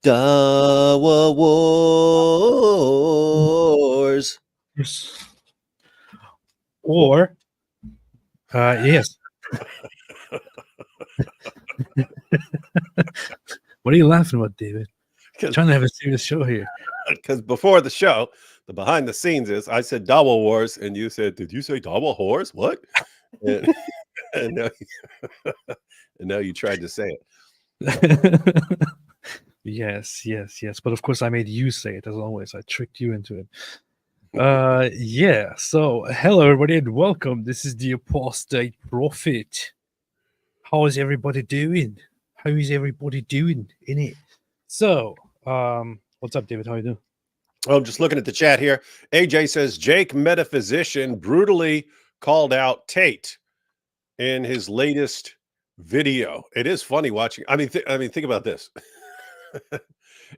Dawa Wars. Or, yes. What are you laughing about, David? Trying to have a serious show here. Because before the show, the behind the scenes is I said Dawa Wars, and you said, "Did you say Dawa Wars? What?" And, and, now, and now you tried to say it. Yes. But of course, I made you say it as always. I tricked you into it. Yeah. So, hello everybody, and welcome. This is the Apostate Prophet. How is everybody doing? How is everybody doing in it? So, what's up, David? How you doing? Oh, I'm just looking at the chat here. AJ says Jake Metaphysician brutally called out Tate in his latest video. It is funny watching. I mean, think about this.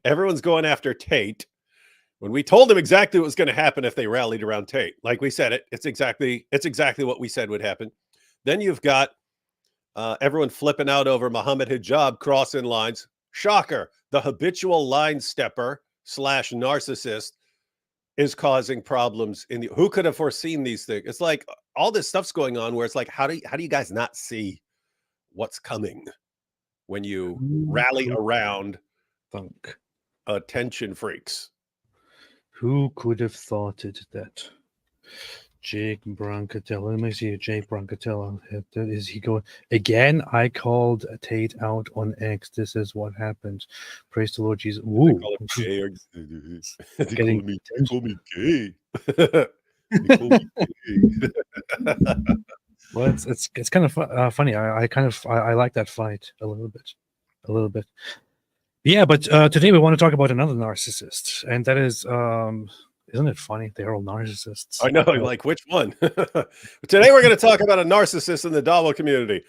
Everyone's going after Tate when we told them exactly what was going to happen if they rallied around Tate. Like we said, it's exactly what we said would happen. Then you've got everyone flipping out over Mohammed Hijab crossing lines. Shocker. The habitual line stepper / narcissist is causing problems in the. Who could have foreseen these things? It's like all this stuff's going on where it's like, how do you guys not see what's coming when you rally around attention freaks? Who could have thought it that Jake Brancatella? Let me see. Jake Brancatella. Is he going again? I called Tate out on X. This is what happened. Praise the Lord Jesus. Ooh. They call me gay. They call me gay. Well, it's kind of funny. I like that fight a little bit. Yeah, but today we want to talk about another narcissist, and that is, isn't it funny? They're all narcissists. I know, like which one? Today we're going to talk about a narcissist in the Dawa community.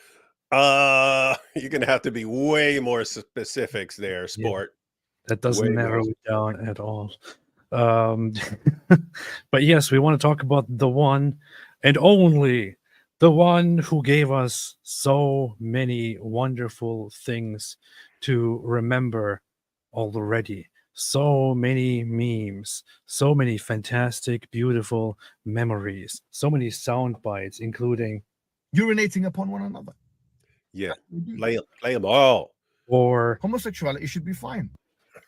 You're going to have to be way more specifics there, sport. Yeah, that doesn't narrow it down at all. But yes, we want to talk about the one and only, the one who gave us so many wonderful things to remember already. So many memes, so many fantastic, beautiful memories, so many sound bites, including urinating upon one another. Yeah, play them all. Or homosexuality should be fine.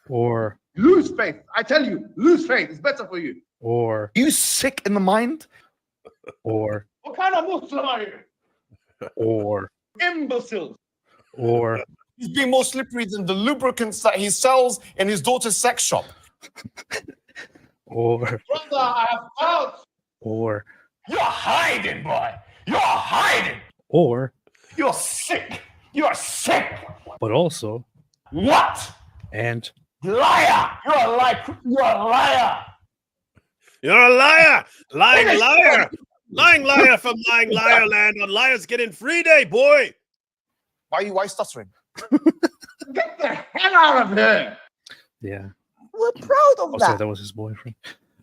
Or lose faith. I tell you, lose faith. It's better for you. Or you sick in the mind? Or what kind of Muslim are you? Or imbeciles. Or he's being more slippery than the lubricants that he sells in his daughter's sex shop. Or brother, I have doubts. Or you're hiding, boy. You're hiding. Or you're sick. You're sick. But also what? And liar. You're a liar. You're a liar. You're a liar. Lying liar. Lying liar from lying liar land on Liars Getting Free Day, boy. Why stuttering? Get the hell out of here. Yeah. We're proud of that. Sorry, that was his boyfriend.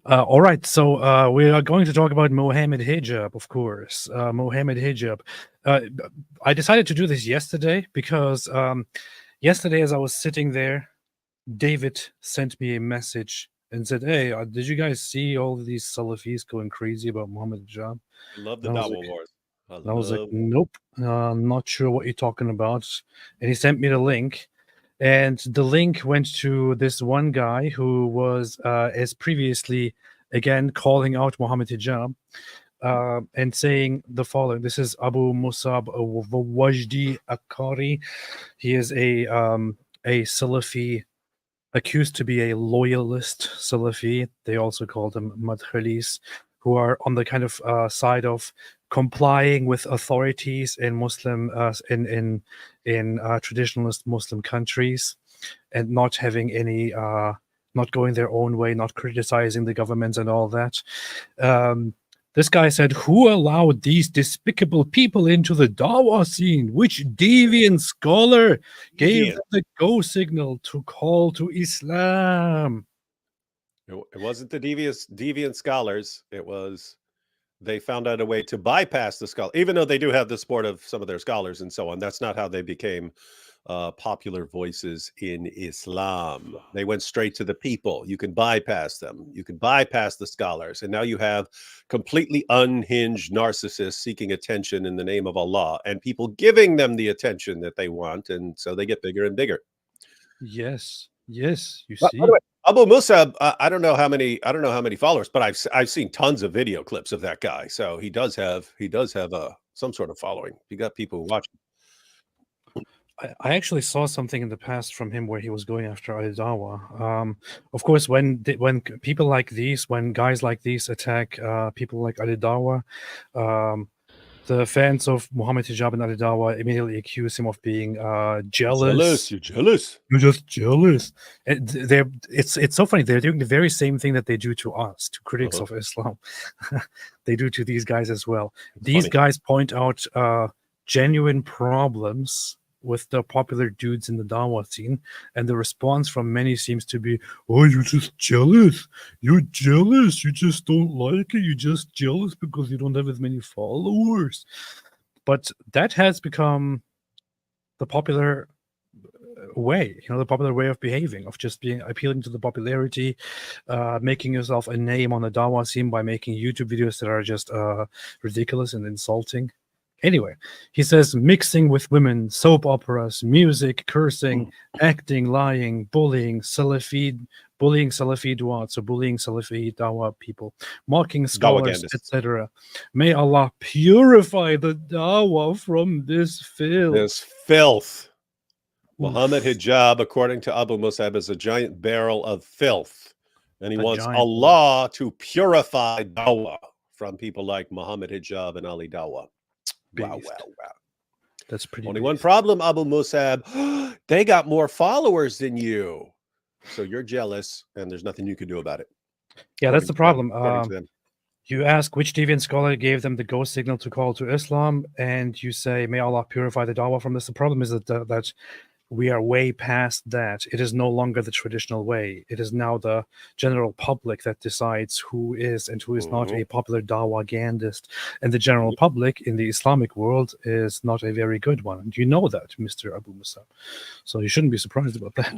All right, so we are going to talk about Mohammed Hijab, of course. Mohammed Hijab. I decided to do this yesterday because yesterday as I was sitting there, David sent me a message and said, "Hey, did you guys see all of these Salafis going crazy about Mohammed Hijab?" I love the Dawa Wars. I was like, nope, I'm not sure what you're talking about. And he sent me the link. And the link went to this one guy who was, as previously, again, calling out Mohammed Hijab and saying the following. This is Abu Musab Wajdi Akari. He is a Salafi, accused to be a loyalist Salafi. They also call them Madkhalis, who are on the kind of side of complying with authorities in Muslim in traditionalist Muslim countries, and not having any not going their own way, not criticizing the governments and all that. This guy said, "Who allowed these despicable people into the Dawa scene? Which deviant scholar gave them the go signal to call to Islam?" It wasn't the deviant scholars. It was they found out a way to bypass the scholar, even though they do have the support of some of their scholars and so on. That's not how they became popular voices in Islam. They went straight to the people. You can bypass them. You can bypass the scholars. And now you have completely unhinged narcissists seeking attention in the name of Allah and people giving them the attention that they want. And so they get bigger and bigger. Yes, yes, you By see. the way, Abu Musab, I don't know how many followers, but I've seen tons of video clips of that guy. So he does have some sort of following. You got people who watch. I actually saw something in the past from him where he was going after Ali Dawa. Of course, when people like these, when guys like these attack people like Ali Dawa, the fans of Mohammed Hijab and Ali Dawa immediately accuse him of being jealous. You're jealous. You're just jealous. And it's so funny. They're doing the very same thing that they do to us, to critics of Islam. They do to these guys as well. These funny. guys point out genuine problems with the popular dudes in the Dawa scene, and the response from many seems to be, "Oh, you're just jealous. You're jealous. You just don't like it. You're just jealous because you don't have as many followers." But that has become the popular way, the popular way of behaving, of just appealing to the popularity, making yourself a name on the Dawa scene by making YouTube videos that are just ridiculous and insulting. Anyway, he says mixing with women, soap operas, music, cursing, acting, lying, bullying Salafi du'at, so bullying Salafi Dawa people, mocking scholars, Dawagandists. etc. May Allah purify the Dawa from this filth. This filth. Muhammad Hijab, according to Abu Musab, is a giant barrel of filth. And he wants Allah to purify Dawa from people like Muhammad Hijab and Ali Dawa. Wow. That's pretty. Only one problem, Abu Musab. They got more followers than you. So you're jealous, and there's nothing you can do about it. Yeah, that's the problem. According to them. You ask which deviant scholar gave them the go signal to call to Islam, and you say, may Allah purify the Dawah from this. The problem is that we are way past that. It is no longer the traditional way. It is now the general public that decides who is and who is not a popular Dawah-gandist. And the general public in the Islamic world is not a very good one. And you know that, Mr. Abu Musab. So you shouldn't be surprised about that.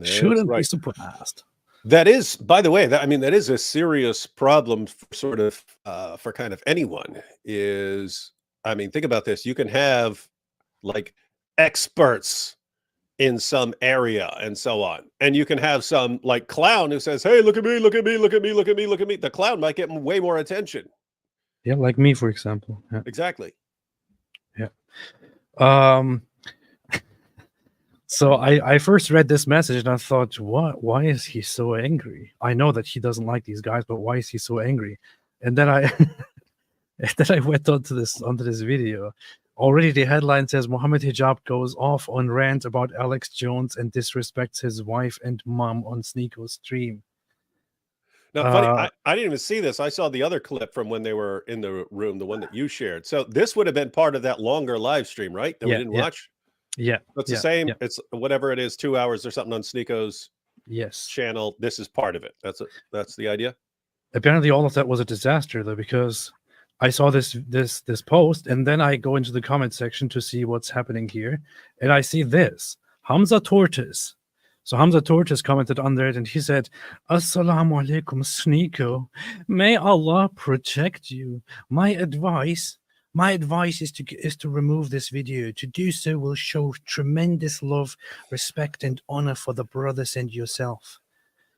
Shouldn't be surprised. That is, by the way, that is a serious problem for for kind of anyone. Think about this. You can have like experts in some area and so on, and you can have some like clown who says, "Hey, look at me, look at me, look at me, look at me, look at me." The clown might get way more attention. Yeah, like me, for example. Yeah. Exactly. Yeah. So I first read this message and I thought, what? Why is he so angry? I know that he doesn't like these guys, but why is he so angry? And then I went onto this video. Already the headline says Mohammed Hijab goes off on rant about Alex Jones and disrespects his wife and mom on Sneako's stream. Now, funny, I didn't even see this. I saw the other clip from when they were in the room, the one that you shared. So this would have been part of that longer live stream, right? That we didn't watch? Yeah. It's the same. Yeah. It's whatever it is, 2 hours or something on Sneako's channel. This is part of it. That's the idea. Apparently all of that was a disaster though, because I saw this post and then I go into the comment section to see what's happening here. And I see this. Hamza Tortoise. So Hamza Tortoise commented under it and he said, Assalamu alaikum Sneako. May Allah protect you. My advice is to remove this video. To do so will show tremendous love, respect, and honor for the brothers and yourself.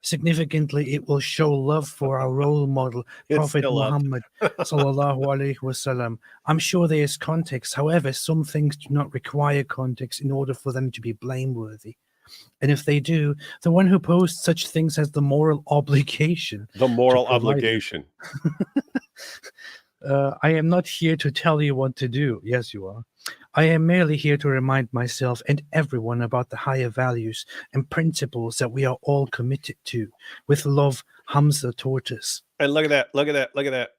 Significantly, it will show love for our role model, Prophet Muhammad sallallahu alaihi wasallam. I'm sure there is context. However, some things do not require context in order for them to be blameworthy. And if they do, the one who posts such things has the moral obligation. The moral obligation. I am not here to tell you what to do. Yes, you are. I am merely here to remind myself and everyone about the higher values and principles that we are all committed to. With love, Hamza Tortoise. And look at that. Look at that. Look at that.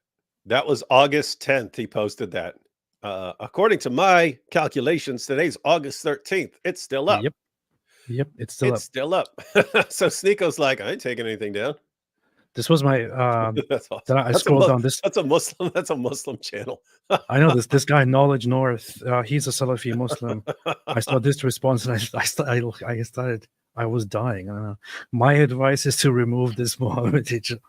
That was August 10th. He posted that. According to my calculations, today's August 13th. It's still up. Yep. It's still up. Still up. So Sneako's like, I ain't taking anything down. This was my That's awesome. then I scrolled down this. That's a Muslim. That's a Muslim channel. I know this guy Knowledge North. He's a Salafi Muslim. I saw this response and I was dying. I don't know. My advice is to remove this Mohammed hijab.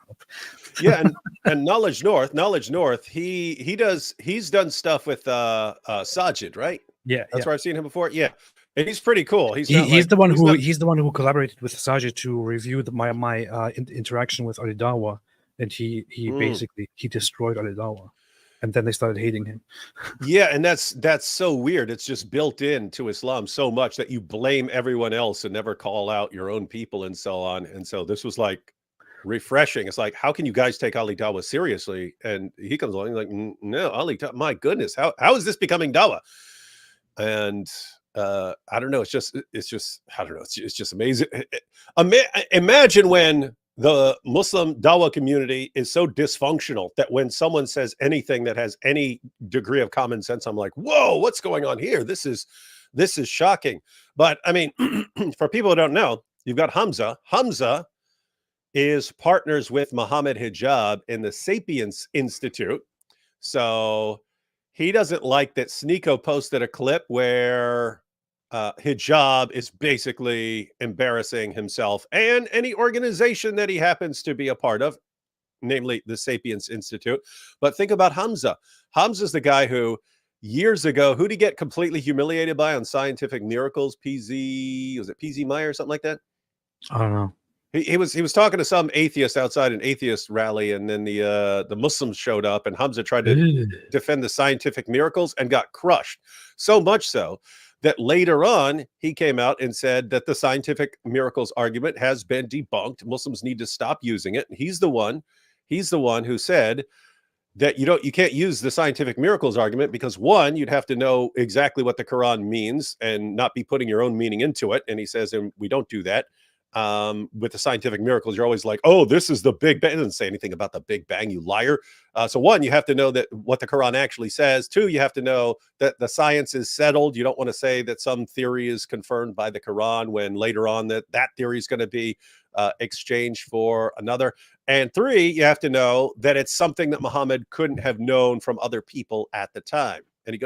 Yeah, and Knowledge North. He's done stuff with Sajid, right? Yeah, That's where I've seen him before. Yeah, and he's pretty cool. He's the one who collaborated with Sajid to review my interaction with Ali Dawa, and he basically destroyed Ali Dawa, and then they started hating him. Yeah, and that's so weird. It's just built into Islam so much that you blame everyone else and never call out your own people and so on. And so this was like refreshing. It's like, how can you guys take Ali Dawa seriously? And he comes along like, no, Ali Dawa, my goodness, how is this becoming Dawa? And I don't know. It's just I don't know. It's just amazing. Imagine when the Muslim Dawa community is so dysfunctional that when someone says anything that has any degree of common sense, I'm like, whoa, what's going on here? This is shocking. But I mean, for people who don't know, you've got Hamza. Hamza is partners with Mohammed Hijab in the Sapience Institute. So he doesn't like that Sneeko posted a clip where Hijab is basically embarrassing himself and any organization that he happens to be a part of, namely the Sapience Institute. But think about Hamza. Hamza's the guy who years ago, who'd he get completely humiliated by on Scientific Miracles? Was it PZ Meyer or something like that? I don't know. He was talking to some atheist outside an atheist rally, and then the Muslims showed up, and Hamza tried to defend the Scientific Miracles and got crushed. So much so that later on he came out and said that the Scientific Miracles argument has been debunked. Muslims need to stop using it. And he's the one who said that you can't use the Scientific Miracles argument because, one, you'd have to know exactly what the Quran means and not be putting your own meaning into it. And he says, and we don't do that. With the Scientific Miracles, you're always like, oh, this is the Big Bang. It doesn't say anything about the Big Bang, you liar. So one, you have to know that what the Quran actually says. Two, you have to know that the science is settled. You don't want to say that some theory is confirmed by the Quran when later on that theory is going to be exchanged for another. And three, you have to know that it's something that Muhammad couldn't have known from other people at the time. And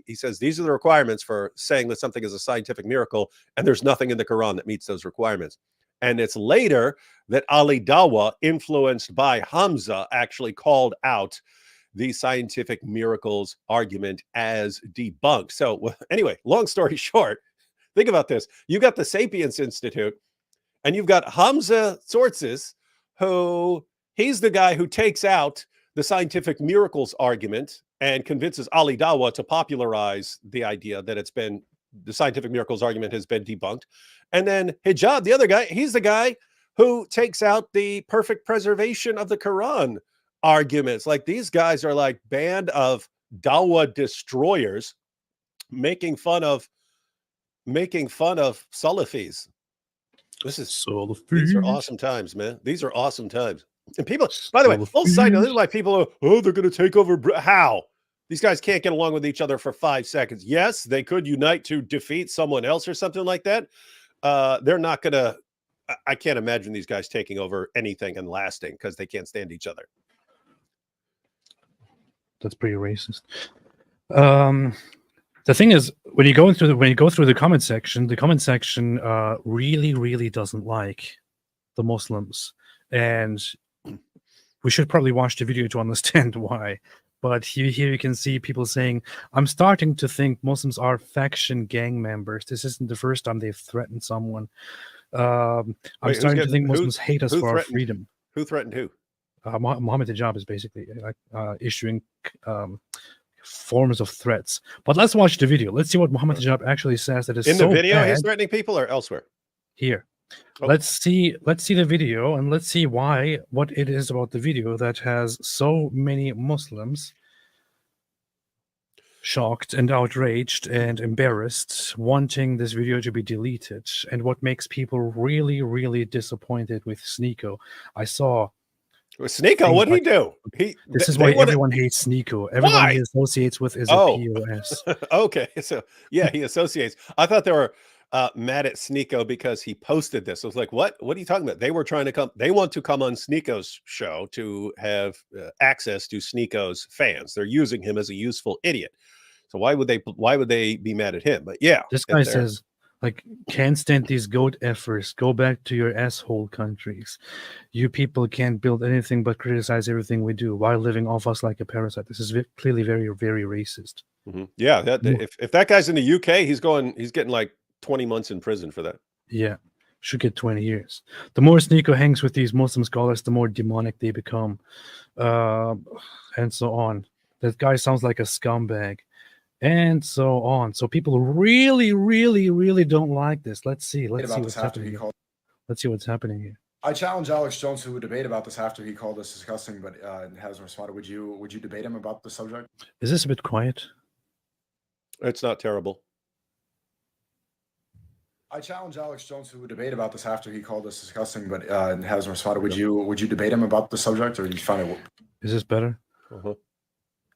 he says, these are the requirements for saying that something is a scientific miracle, and there's nothing in the Quran that meets those requirements. And it's later that Ali Dawa, influenced by Hamza, actually called out the Scientific Miracles argument as debunked. So anyway, long story short, think about this. You've got the Sapience Institute, and you've got Hamza Sources, who he's the guy who takes out the Scientific Miracles argument and convinces Ali Dawa to popularize the idea that the Scientific Miracles argument has been debunked. And then Hijab, the other guy, he's the guy who takes out the perfect preservation of the Quran arguments. Like, these guys are like band of Dawa destroyers making fun of Salafis. These are awesome times, man. These are awesome times. And people, by the way, little side note, this is why people are, they're going to take over. How? These guys can't get along with each other for 5 seconds. Yes, they could unite to defeat someone else or something like that. They're not going to, I can't imagine these guys taking over anything and lasting because they can't stand each other. That's pretty racist. The thing is, when you go through the comment section, really, really doesn't like the Muslims. And we should probably watch the video to understand why. But here you can see people saying, I'm starting to think Muslims are faction gang members. This isn't the first time they've threatened someone. I'm starting to think Muslims hate us for our freedom. Who threatened who? Mohammed Hijab is basically issuing forms of threats. But let's watch the video. Let's see what Mohammed Hijab actually says that is in so the video bad. He's threatening people or elsewhere? Here. Oh. Let's see the video and let's see what it is about the video that has so many Muslims shocked and outraged and embarrassed, wanting this video to be deleted, and what makes people really, really disappointed with Sneeko. I saw Sneeko, what did he do? This is why everyone hates Sneeko. Everyone he associates with is a POS. Okay, so yeah, he associates. I thought there were mad at Sneeko because he posted this. I was like, what? What are you talking about? They were trying to come. They want to come on Sneeko's show to have access to Sneeko's fans. They're using him as a useful idiot. So why would they be mad at him? But yeah, This guy says, like, can't stand these goat effers. Go back to your asshole countries. You people can't build anything but criticize everything we do while living off us like a parasite. This is clearly very, very racist. Yeah, if that guy's in the UK, he's getting like 20 months in prison for that. Yeah, should get 20 years. The more Sneeko hangs with these Muslim scholars, the more demonic they become, and so on. That guy sounds like a scumbag, and so on. So people really, really, really don't like this. Let's see what's happening here. Let's see what's happening here. I challenge Alex Jones to a debate about this after he called us disgusting, but hasn't responded. Would you debate him about the subject? Is this a bit quiet? It's not terrible. I challenge Alex Jones to a debate about this after he called us disgusting, but hasn't responded. Would you debate him about the subject, or you find it? Is this better?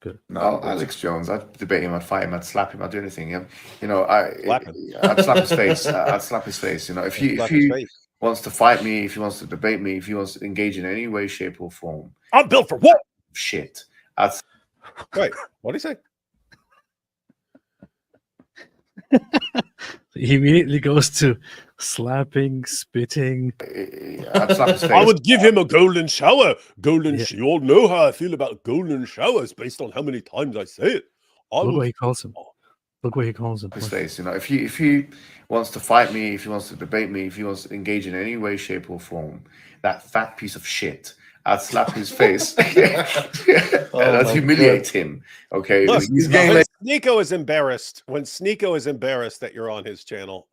Good. No, Alex Jones, I'd debate him, I'd fight him, I'd slap him, I'd do anything. I'd slap his face. I'd slap his face. You know, if he wants to fight me, if he wants to debate me, if he wants to engage in any way, shape, or form, I'm built for what? Shit. Wait, what did he say? He immediately goes to slapping, spitting. I'd slap his face. I would give him a golden shower. You all know how I feel about golden showers based on how many times I say it. Look what he calls him. Look what he calls him. His face. You know, if he wants to fight me, if he wants to debate me, if he wants to engage in any way, shape, or form, that fat piece of shit, I'd slap his face and I'd humiliate him. Okay, look, he's when Sneeko is embarrassed. When Sneeko is embarrassed that you're on his channel,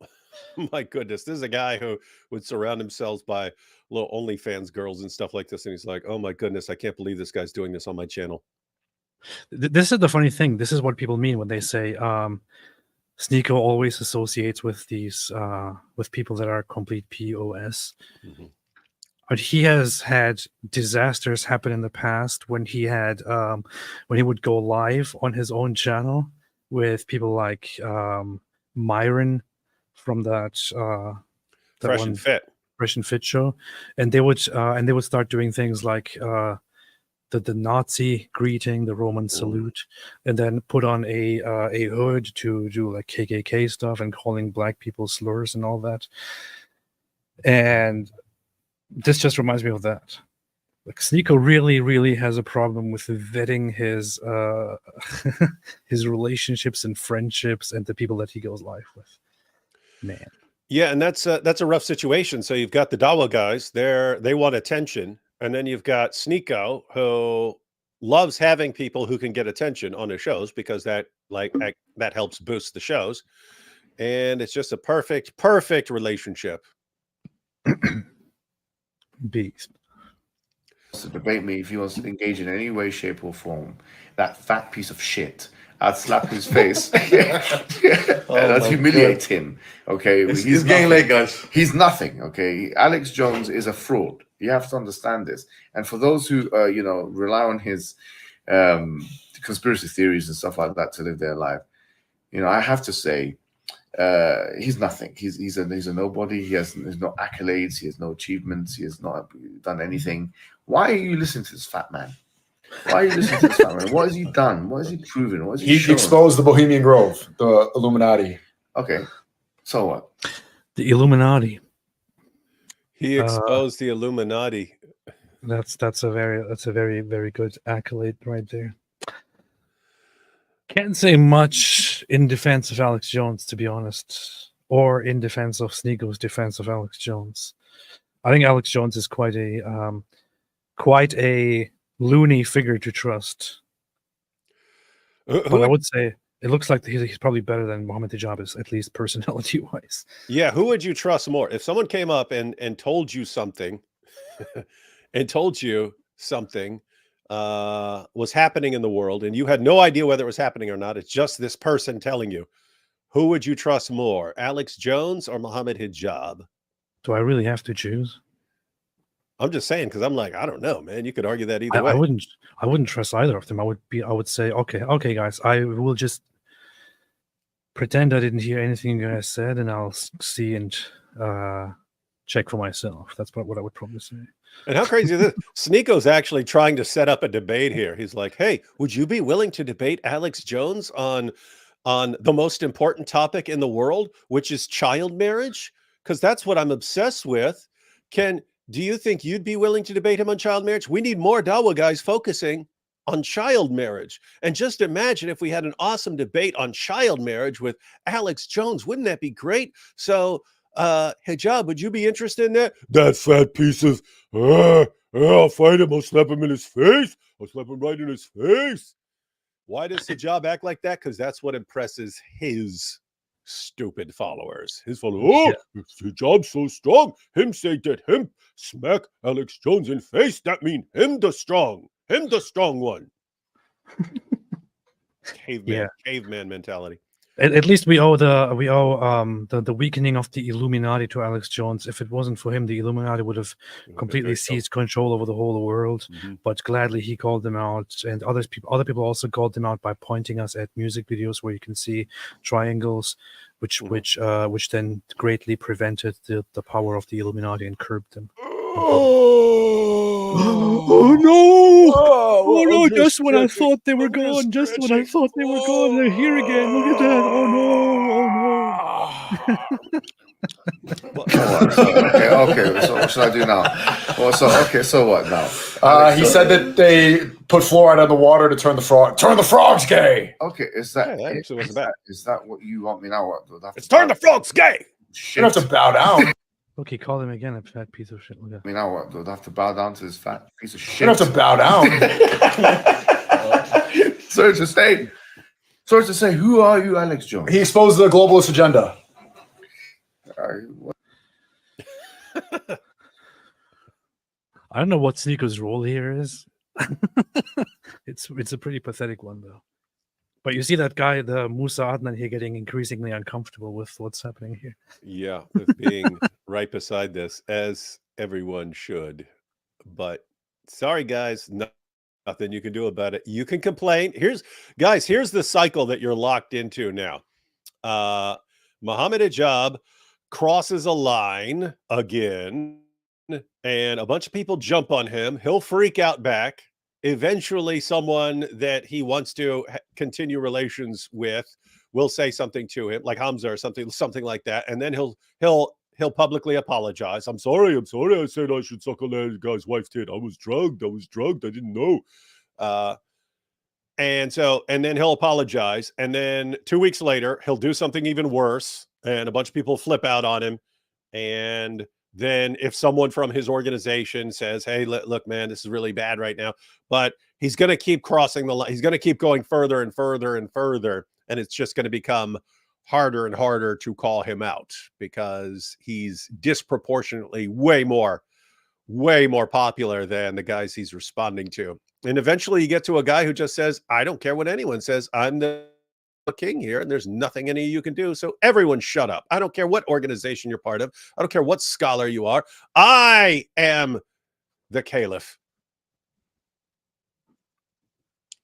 my goodness, this is a guy who would surround himself by little OnlyFans girls and stuff like this, and he's like, "Oh my goodness, I can't believe this guy's doing this on my channel." This is the funny thing. This is what people mean when they say Sneeko always associates with these with people that are complete POS. But he has had disasters happen in the past when he had when he would go live on his own channel with people like Myron from that Fresh and Fit show, and they would start doing things like the Nazi greeting, the Roman salute, and then put on a hood to do like KKK stuff and calling black people slurs and all that. And this just reminds me of that. Like Sneeko really, really has a problem with vetting his his relationships and friendships and the people that he goes live with. Man. Yeah, and that's a rough situation. So you've got the Dawa guys, they want attention, and then you've got Sneeko, who loves having people who can get attention on his shows because that helps boost the shows, and it's just a perfect relationship. Beast. To debate me, if he wants to engage in any way, shape, or form, that fat piece of shit, I'd slap his face and I'd humiliate him. Okay, he's getting late, guys. He's nothing. Okay, Alex Jones is a fraud. You have to understand this. And for those who rely on his conspiracy theories and stuff like that to live their life, I have to say, he's nothing. He's a nobody. He has no accolades. He has no achievements. He has not done anything. Why are you listening to this fat man? Why are you listening to this fat man? What has he done? What has he proven? What has he shown? Exposed the Bohemian Grove, the Illuminati. Okay, so what? The Illuminati. He exposed the Illuminati. That's a very, very good accolade right there. Can't say much in defense of Alex Jones, to be honest, or in defense of Sneeko's defense of Alex Jones. I think Alex Jones is quite a loony figure to trust. But I would say it looks like he's probably better than Mohammed Hijab is, at least personality-wise. Yeah, who would you trust more? If someone came up and told you something, was happening in the world, and you had no idea whether it was happening or not, it's just this person telling you, who would you trust more, Alex Jones or Mohammed Hijab? Do I really have to choose? I'm just saying, because I'm like, I don't know, man. You could argue that either way. I wouldn't trust either of them. I would say, okay, guys, I will just pretend I didn't hear anything you guys said, and I'll see and check for myself. That's what I would probably say. And how crazy is this? Sneako's actually trying to set up a debate here. He's like, "Hey, would you be willing to debate Alex Jones on the most important topic in the world, which is child marriage? Because that's what I'm obsessed with. Do you think you'd be willing to debate him on child marriage? We need more Dawa guys focusing on child marriage. And just imagine if we had an awesome debate on child marriage with Alex Jones. Wouldn't that be great? So, Hijab, would you be interested in that? That fat piece of, I'll fight him. I'll slap him in his face. I'll slap him right in his face. Why does Hijab act like that? Because that's what impresses his stupid followers. His followers, Hijab's so strong. Him say that him smack Alex Jones in face. That mean him the strong one. Caveman mentality. At least we owe the weakening of the Illuminati to Alex Jones. If it wasn't for him, the Illuminati would have completely seized control over the whole world. But gladly he called them out, and other people also called them out by pointing us at music videos where you can see triangles, which then greatly prevented the power of the Illuminati and curbed them. Oh no! Oh no! Just when I thought they were gone, they're here again. Look at that! Oh no! Okay. So what should I do now? So what now? He said that they put fluoride on the water to turn the frogs gay. Okay, is that actually wasn't bad. Is that what you want me now? It's turn the frogs gay. You don't have to bow down. Okay, call him again a fat piece of shit. Look at. I mean, now what? Do I have to bow down to this fat piece of shit? You don't have to bow down. Sorry to say, who are you, Alex Jones? He exposed the globalist agenda. I don't know what Sneako's role here is. It's a pretty pathetic one though. But you see that guy, the Musa Adnan, here getting increasingly uncomfortable with what's happening here. Yeah, with being right beside this, as everyone should. But sorry, guys, nothing you can do about it. You can complain. Here's the cycle that you're locked into now. Mohammed Hijab crosses a line again, and a bunch of people jump on him. He'll freak out back. Eventually, someone that he wants to continue relations with will say something to him, like Hamza or something like that, and then he'll publicly apologize. I'm sorry. I said I should suck a guy's wife's tit. I was drugged. I didn't know. And then he'll apologize, and then 2 weeks later he'll do something even worse, and a bunch of people flip out on him, and then if someone from his organization says, "Hey, look, man, this is really bad right now," but he's going to keep crossing the line. He's going to keep going further and further and further, and it's just going to become harder and harder to call him out because he's disproportionately way more popular than the guys he's responding to. And eventually you get to a guy who just says, "I don't care what anyone says. I'm the king here, and there's nothing any of you can do. So everyone shut up. I don't care what organization you're part of. I don't care what scholar you are. I am the caliph."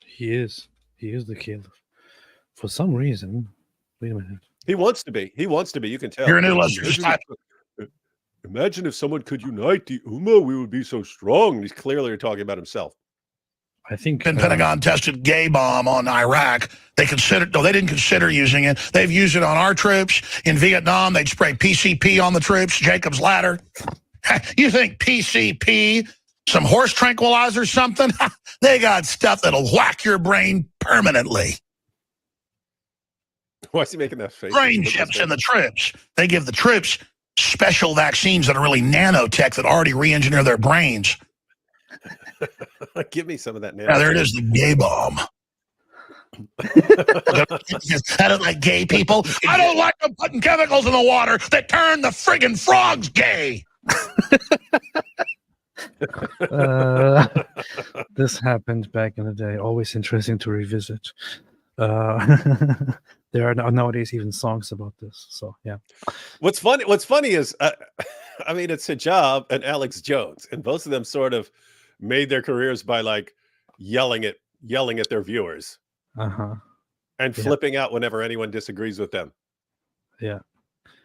He is the caliph. For some reason, wait a minute. He wants to be. You can tell. You're an illustrious. Imagine if someone could unite the Ummah, we would be so strong. And he's clearly talking about himself. I think Pentagon tested gay bomb on Iraq. They didn't consider using it. They've used it on our troops. In Vietnam, they'd spray PCP on the troops, Jacob's Ladder. You think PCP, some horse tranquilizer, something? They got stuff that'll whack your brain permanently. Why is he making that face? Brain chips in the troops. They give the troops special vaccines that are really nanotech that already re-engineer their brains. Give me some of that now. Now, there it is, the gay bomb. I don't like gay people. I don't like them putting chemicals in the water that turn the friggin' frogs gay. This happened back in the day. Always interesting to revisit. There are nowadays even songs about this. So yeah. What's funny is, I mean, it's Hijab and Alex Jones, and both of them sort of made their careers by like yelling at their viewers. Uh-huh. and Yeah. flipping out whenever anyone disagrees with them. Yeah,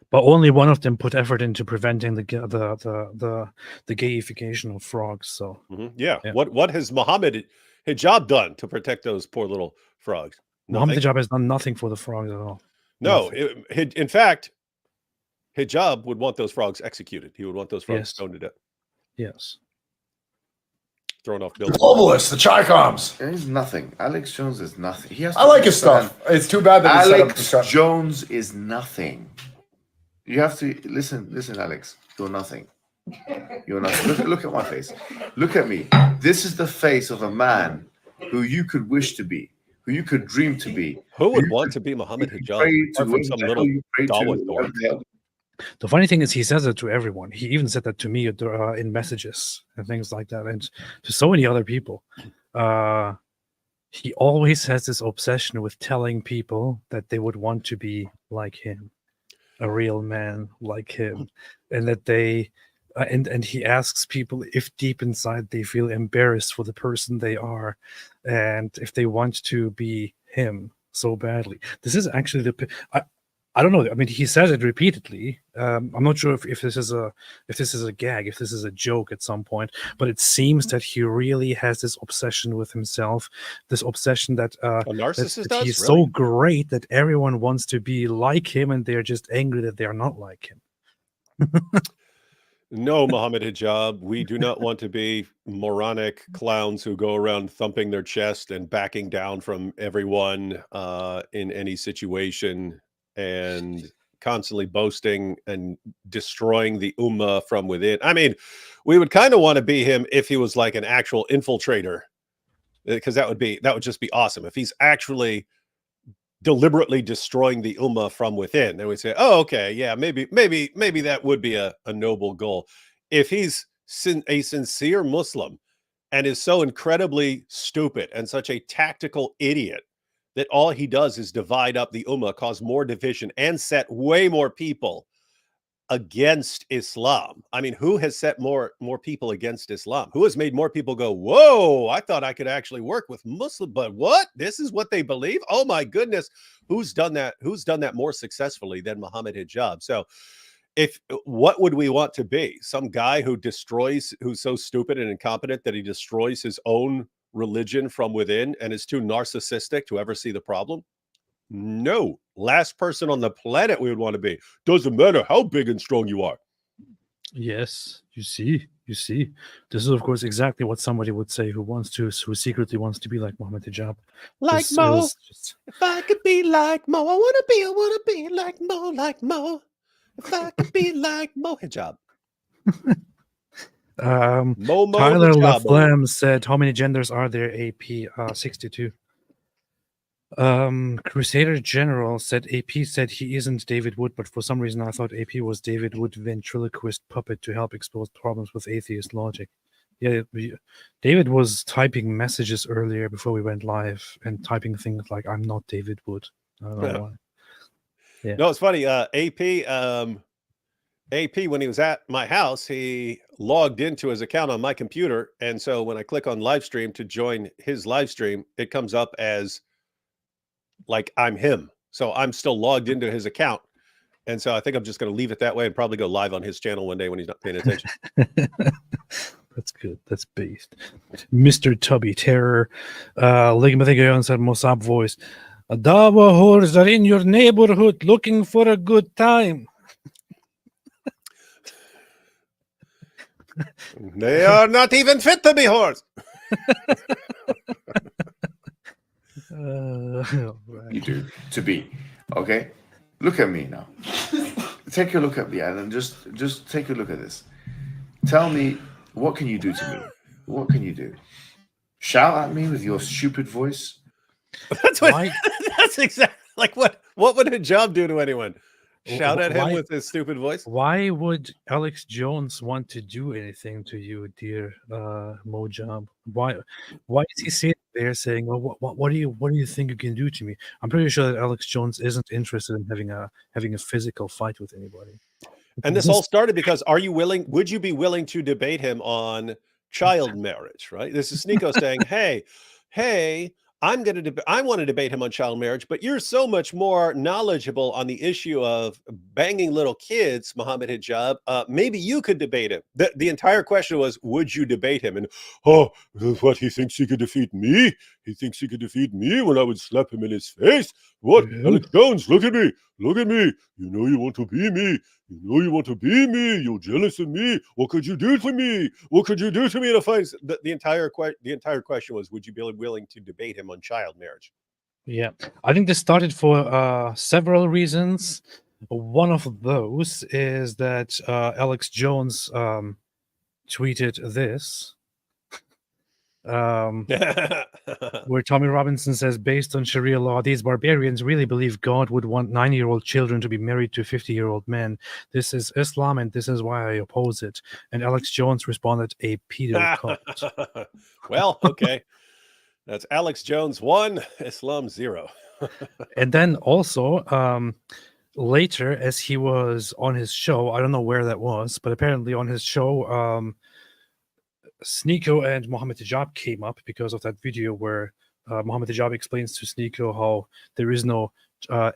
but only one of them put effort into preventing the gayification of frogs. So Yeah. Yeah. What has Mohammed Hijab done to protect those poor little frogs? Mohammed Nothing. Hijab has done nothing for the frogs at all. No. Nothing. In fact, Hijab would want those frogs executed. He would want those frogs Yes. stoned to death, Yes. thrown off The buildings. globalists, the Chicoms. There's nothing. Alex Jones is nothing. He has. I to like his understand, stuff. It's too bad that he set up Alex discussion. Jones is nothing. You have to listen, Alex. You're nothing. You're nothing. Look at my face. Look at me. This is the face of a man who you could wish to be, who you could dream to be. Who would want to be Mohammed Hijab? Pray to Apart from some whoever little you pray to, Dawa dork. whatever the hell. The funny thing is, he says it to everyone. He even said that to me in messages and things like that, and to so many other people. He always has this obsession with telling people that they would want to be like him, a real man like him, and that they and he asks people if deep inside they feel embarrassed for the person they are, and if they want to be him so badly. This is actually I don't know. I mean, he says it repeatedly. I'm not sure if this is a gag, if this is a joke at some point. But it seems that he really has this obsession with himself, this obsession that A narcissist that he's does? so Really? great that everyone wants to be like him, and they're just angry that they are not like him. No, Mohammed Hijab. We do not want to be moronic clowns who go around thumping their chest and backing down from everyone in any situation, and constantly boasting and destroying the ummah from within. I mean, we would kind of want to be him if he was like an actual infiltrator, because that would just be awesome. If he's actually deliberately destroying the ummah from within, then we'd say, oh, okay, yeah, maybe that would be a noble goal. If he's a sincere Muslim and is so incredibly stupid and such a tactical idiot that all he does is divide up the ummah, cause more division, and set way more people against Islam. I mean, who has set more people against Islam? Who has made more people go, whoa, I thought I could actually work with Muslim, but what? This is what they believe? Oh my goodness. Who's done that? Who's done that more successfully than Mohammed Hijab? So what would we want to be? Some guy who's so stupid and incompetent that he destroys his own religion from within and is too narcissistic to ever see the problem? No. Last person on the planet we would want to be. Doesn't matter how big and strong you are. Yes, you see. This is, of course, exactly what somebody would say who secretly wants to be like Mohammed Hijab. Like This Mo. is just- If I could be like Mo, I want to be like Mo. If I could be like Mo Hijab. Mo Tyler Hijab. LaFlamme said, how many genders are there, AP? 62. Crusader General said, AP said he isn't David Wood, but for some reason I thought AP was David Wood ventriloquist puppet to help expose problems with atheist logic. Yeah, David was typing messages earlier before we went live and typing things like, I'm not David Wood. I don't know why. Yeah. No, it's funny. AP, when he was at my house, he logged into his account on my computer. And so when I click on live stream to join his live stream, it comes up as like I'm him. So I'm still logged into his account. And so I think I'm just going to leave it that way and probably go live on his channel one day when he's not paying attention. That's good. That's based. Mr. Tubby Terror. Ligmathigay said Mossab voice. Dawa whores are in your neighborhood looking for a good time. They are not even fit to be whores. Right. You do to be okay. Look at me now. Take a look at me, and just take a look at this. Tell me, what can you do to me? What can you do? Shout at me with your stupid voice? That's what. Why- That's exactly like what would Hijab do to anyone? Shout at him Why- with his stupid voice. Why would Alex Jones want to do anything to you, dear Mojab? Why is he sitting there saying, "Well, what do you think you can do to me?" I'm pretty sure that Alex Jones isn't interested in having a physical fight with anybody. And this all started because would you be willing to debate him on child marriage, right? This is Sneeko saying, hey, I want to debate him on child marriage, but you're so much more knowledgeable on the issue of banging little kids, Mohammed Hijab. Maybe you could debate him. The entire question was, would you debate him? And what, he thinks he could defeat me? He thinks he could defeat me when I would slap him in his face? What? Yeah. Alex Jones, look at me. Look at me. You know you want to be me. You know you want to be me. You're jealous of me. What could you do to me? What could you do to me in a fight? The entire question was, would you be willing to debate him on child marriage? Yeah, I think this started for several reasons. One of those is that Alex Jones tweeted this, where Tommy Robinson says, based on Sharia law, these barbarians really believe God would want 9-year-old children to be married to 50-year-old men. This is Islam, and this is why I oppose it. And Alex Jones responded, a pedo cult. Well, okay. That's Alex Jones 1, Islam 0. And then also, later, as he was on his show, I don't know where that was, but apparently on his show, Sneeko and Mohammed Hijab came up because of that video where Mohammed Hijab explains to Sneeko how there is no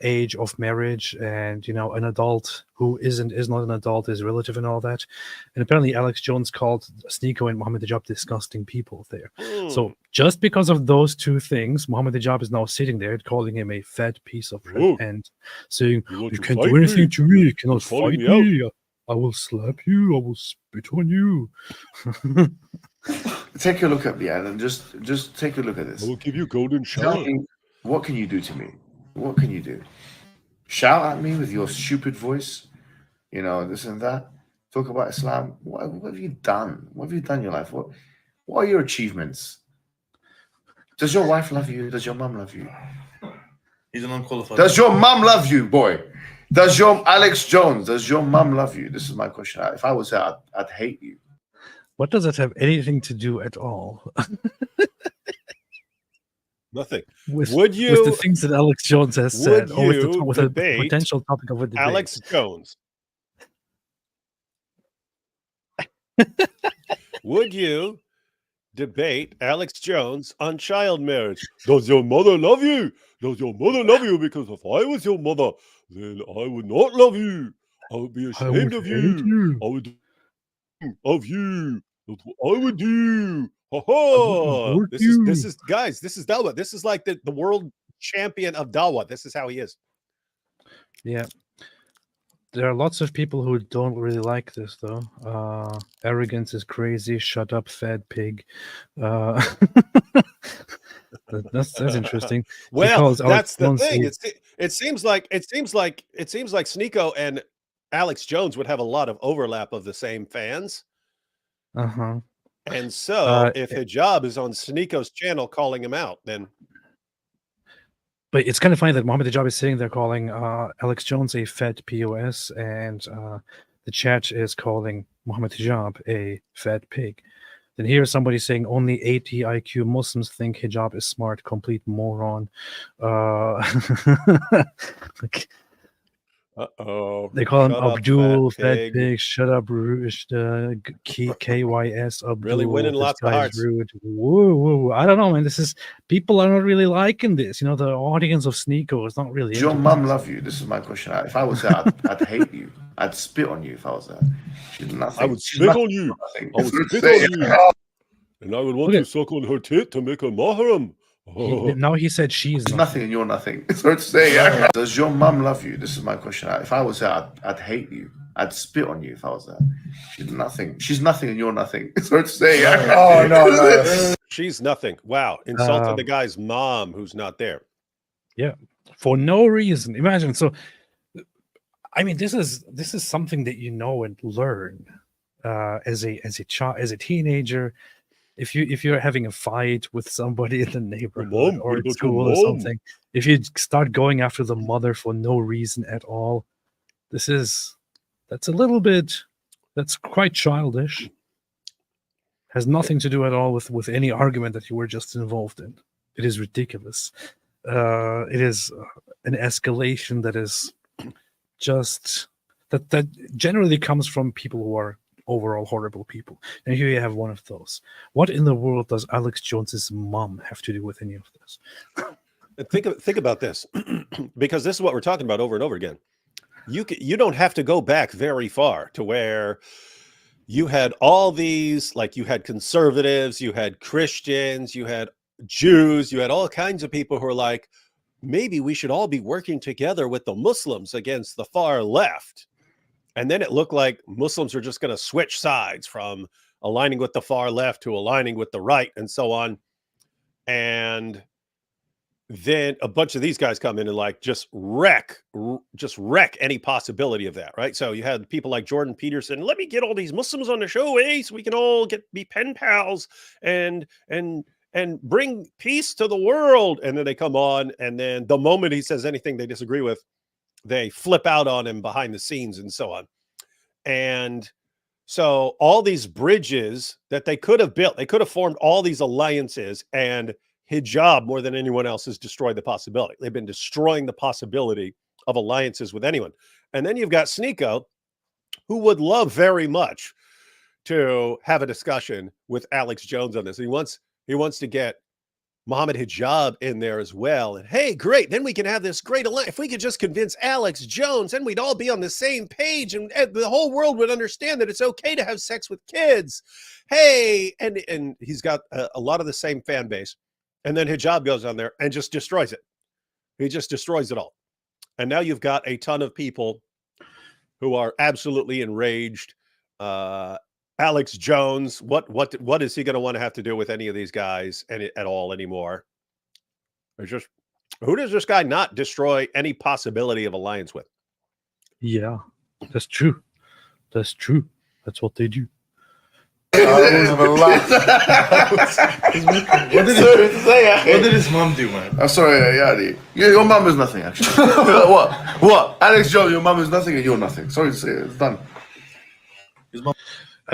age of marriage, and an adult who is not an adult is relative and all that. And apparently Alex Jones called Sneeko and Mohammed Hijab disgusting people there. So just because of those two things, Mohammed Hijab is now sitting there calling him a fat piece of shit and saying, you can't do anything to me, you cannot fight me. I will slap you, I will spit on you. Take a look at me, and just take a look at this. I will give you golden Tell shower. me, what can you do to me? What can you do? Shout at me with your stupid voice, this and that. Talk about Islam. What have you done? What have you done in your life? What are your achievements? Does your wife love you? Does your mom love you? He's an unqualified. Does your mom love you, boy? Does your Alex Jones? Does your mom love you? This is my question. If I was there, I'd hate you. What does that have anything to do at all? Nothing. with the things that Alex Jones has said, or with a debate potential topic of a debate? Alex Jones. Would you debate Alex Jones on child marriage? Does your mother love you? Does your mother love you? Because if I was your mother, then I would not love you. I would be ashamed of you. I would of you. That's what I would do. Ha ha! This is guys. This is Dawah. This is like the world champion of Dawah. This is how he is. Yeah. There are lots of people who don't really like this, though. Arrogance is crazy. Shut up, fat pig. That's interesting. Well, that's the thing. It seems like Sneeko and Alex Jones would have a lot of overlap of the same fans. Uh-huh. And so, if Hijab is on Sneeko's channel calling him out, then. But it's kind of funny that Mohammed Hijab is sitting there calling Alex Jones a fat POS, and the chat is calling Mohammed Hijab a fat pig. Then here's somebody saying only 80 IQ Muslims think Hijab is smart, complete moron. Uh-oh. They call him Shut up, Abdul, fat fat pig. pig, shut up, KYS, Abdul. Really winning this lots of guy's hearts. Rude. Whoa. I don't know, man. People are not really liking this. The audience of Sneeko is not really. Does your into mum this. love you? This is my question. If I was there, I'd hate you. I'd spit on you if I was there. She's nothing. I would She's spit nothing. on you. Nothing. I would spit on you. And I would want to suck on her tit to make her mahram. Now he said she's She's nothing and you're nothing. It's hard to say. Does your mum love you? This is my question. If I was there, I'd hate you. I'd spit on you if I was there. She's nothing. She's nothing and you're nothing. It's hard to say. Oh, no. She's nothing. Wow. Insulted the guy's mom who's not there. Yeah, for no reason. Imagine. So, I mean, this is something that and learn as a child, as a teenager. If you're having a fight with somebody in the neighborhood or at school or something, if you start going after the mother for no reason at all, that's quite childish. Has nothing to do at all with any argument that you were just involved in. It is ridiculous. It is an escalation that is just that generally comes from people who are overall horrible people. And here you have one of those. What in the world does Alex Jones's mom have to do with any of this? Think about this, because this is what we're talking about over and over again. You don't have to go back very far to where you had all these, like you had conservatives, you had Christians, you had Jews, you had all kinds of people who are like, maybe we should all be working together with the Muslims against the far left. And then it looked like Muslims are just going to switch sides from aligning with the far left to aligning with the right and so on. And then a bunch of these guys come in and like just wreck any possibility of that, right? So you had people like Jordan Peterson, let me get all these Muslims on the show, so we can all be pen pals and bring peace to the world. And then they come on, and then the moment he says anything they disagree with, they flip out on him behind the scenes and so on. And so all these bridges that they could have built, they could have formed all these alliances, and Hijab, more than anyone else, has destroyed the possibility. They've been destroying the possibility of alliances with anyone. And then you've got Sneeko, who would love very much to have a discussion with Alex Jones on this. He wants to get Mohammed Hijab in there as well. And hey, great, then we can have this great alliance. If we could just convince Alex Jones, then we'd all be on the same page, and the whole world would understand that it's okay to have sex with kids. Hey, and he's got a lot of the same fan base. And then Hijab goes on there and just destroys it. He just destroys it all. And now you've got a ton of people who are absolutely enraged. Alex Jones, what is he going to want to have to do with any of these guys at all anymore? Who does this guy not destroy any possibility of alliance with? Yeah, that's true. That's true. That's what they do. What did his mom do, man? I'm sorry, yeah, your mum is nothing, actually. What? Alex Jones, your mum is nothing and you're nothing. Sorry to say, it's done.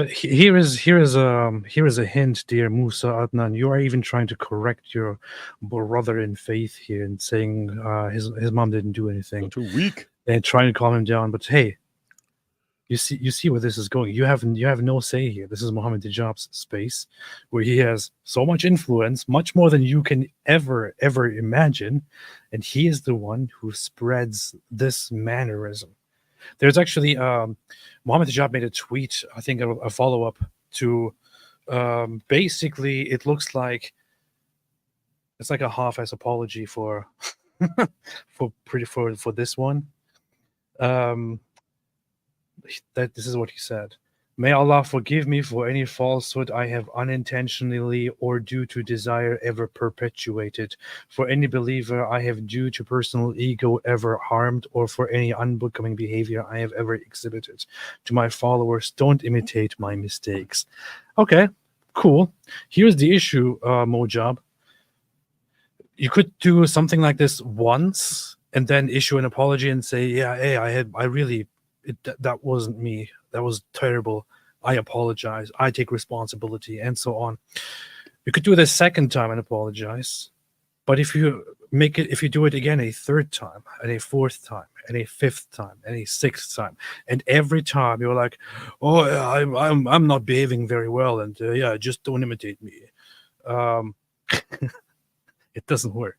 Here is a hint, dear Musa Adnan. You are even trying to correct your brother in faith here and saying his mom didn't do anything. Not too weak. And trying to calm him down. But hey, you see where this is going. You have no say here. This is Mohammed Hijab's space, where he has so much influence, much more than you can ever imagine, and he is the one who spreads this mannerism. There's actually Mohammed Hijab made a tweet, I think a follow-up to basically it looks like it's like a half-ass apology for for this one. That this is what he said. May Allah forgive me for any falsehood I have unintentionally or due to desire ever perpetuated, for any believer I have due to personal ego ever harmed, or for any unbecoming behavior I have ever exhibited. To my followers, don't imitate my mistakes. Okay, cool. Here's the issue, Mojab. You could do something like this once and then issue an apology and say, yeah, hey, that wasn't me. That was terrible. I apologize. I take responsibility, and so on. You could do it a second time and apologize. But if you do it again a third time, and a fourth time, and a fifth time, and a sixth time, and every time you're like, oh, yeah, I'm not behaving very well, and yeah, just don't imitate me. It doesn't work.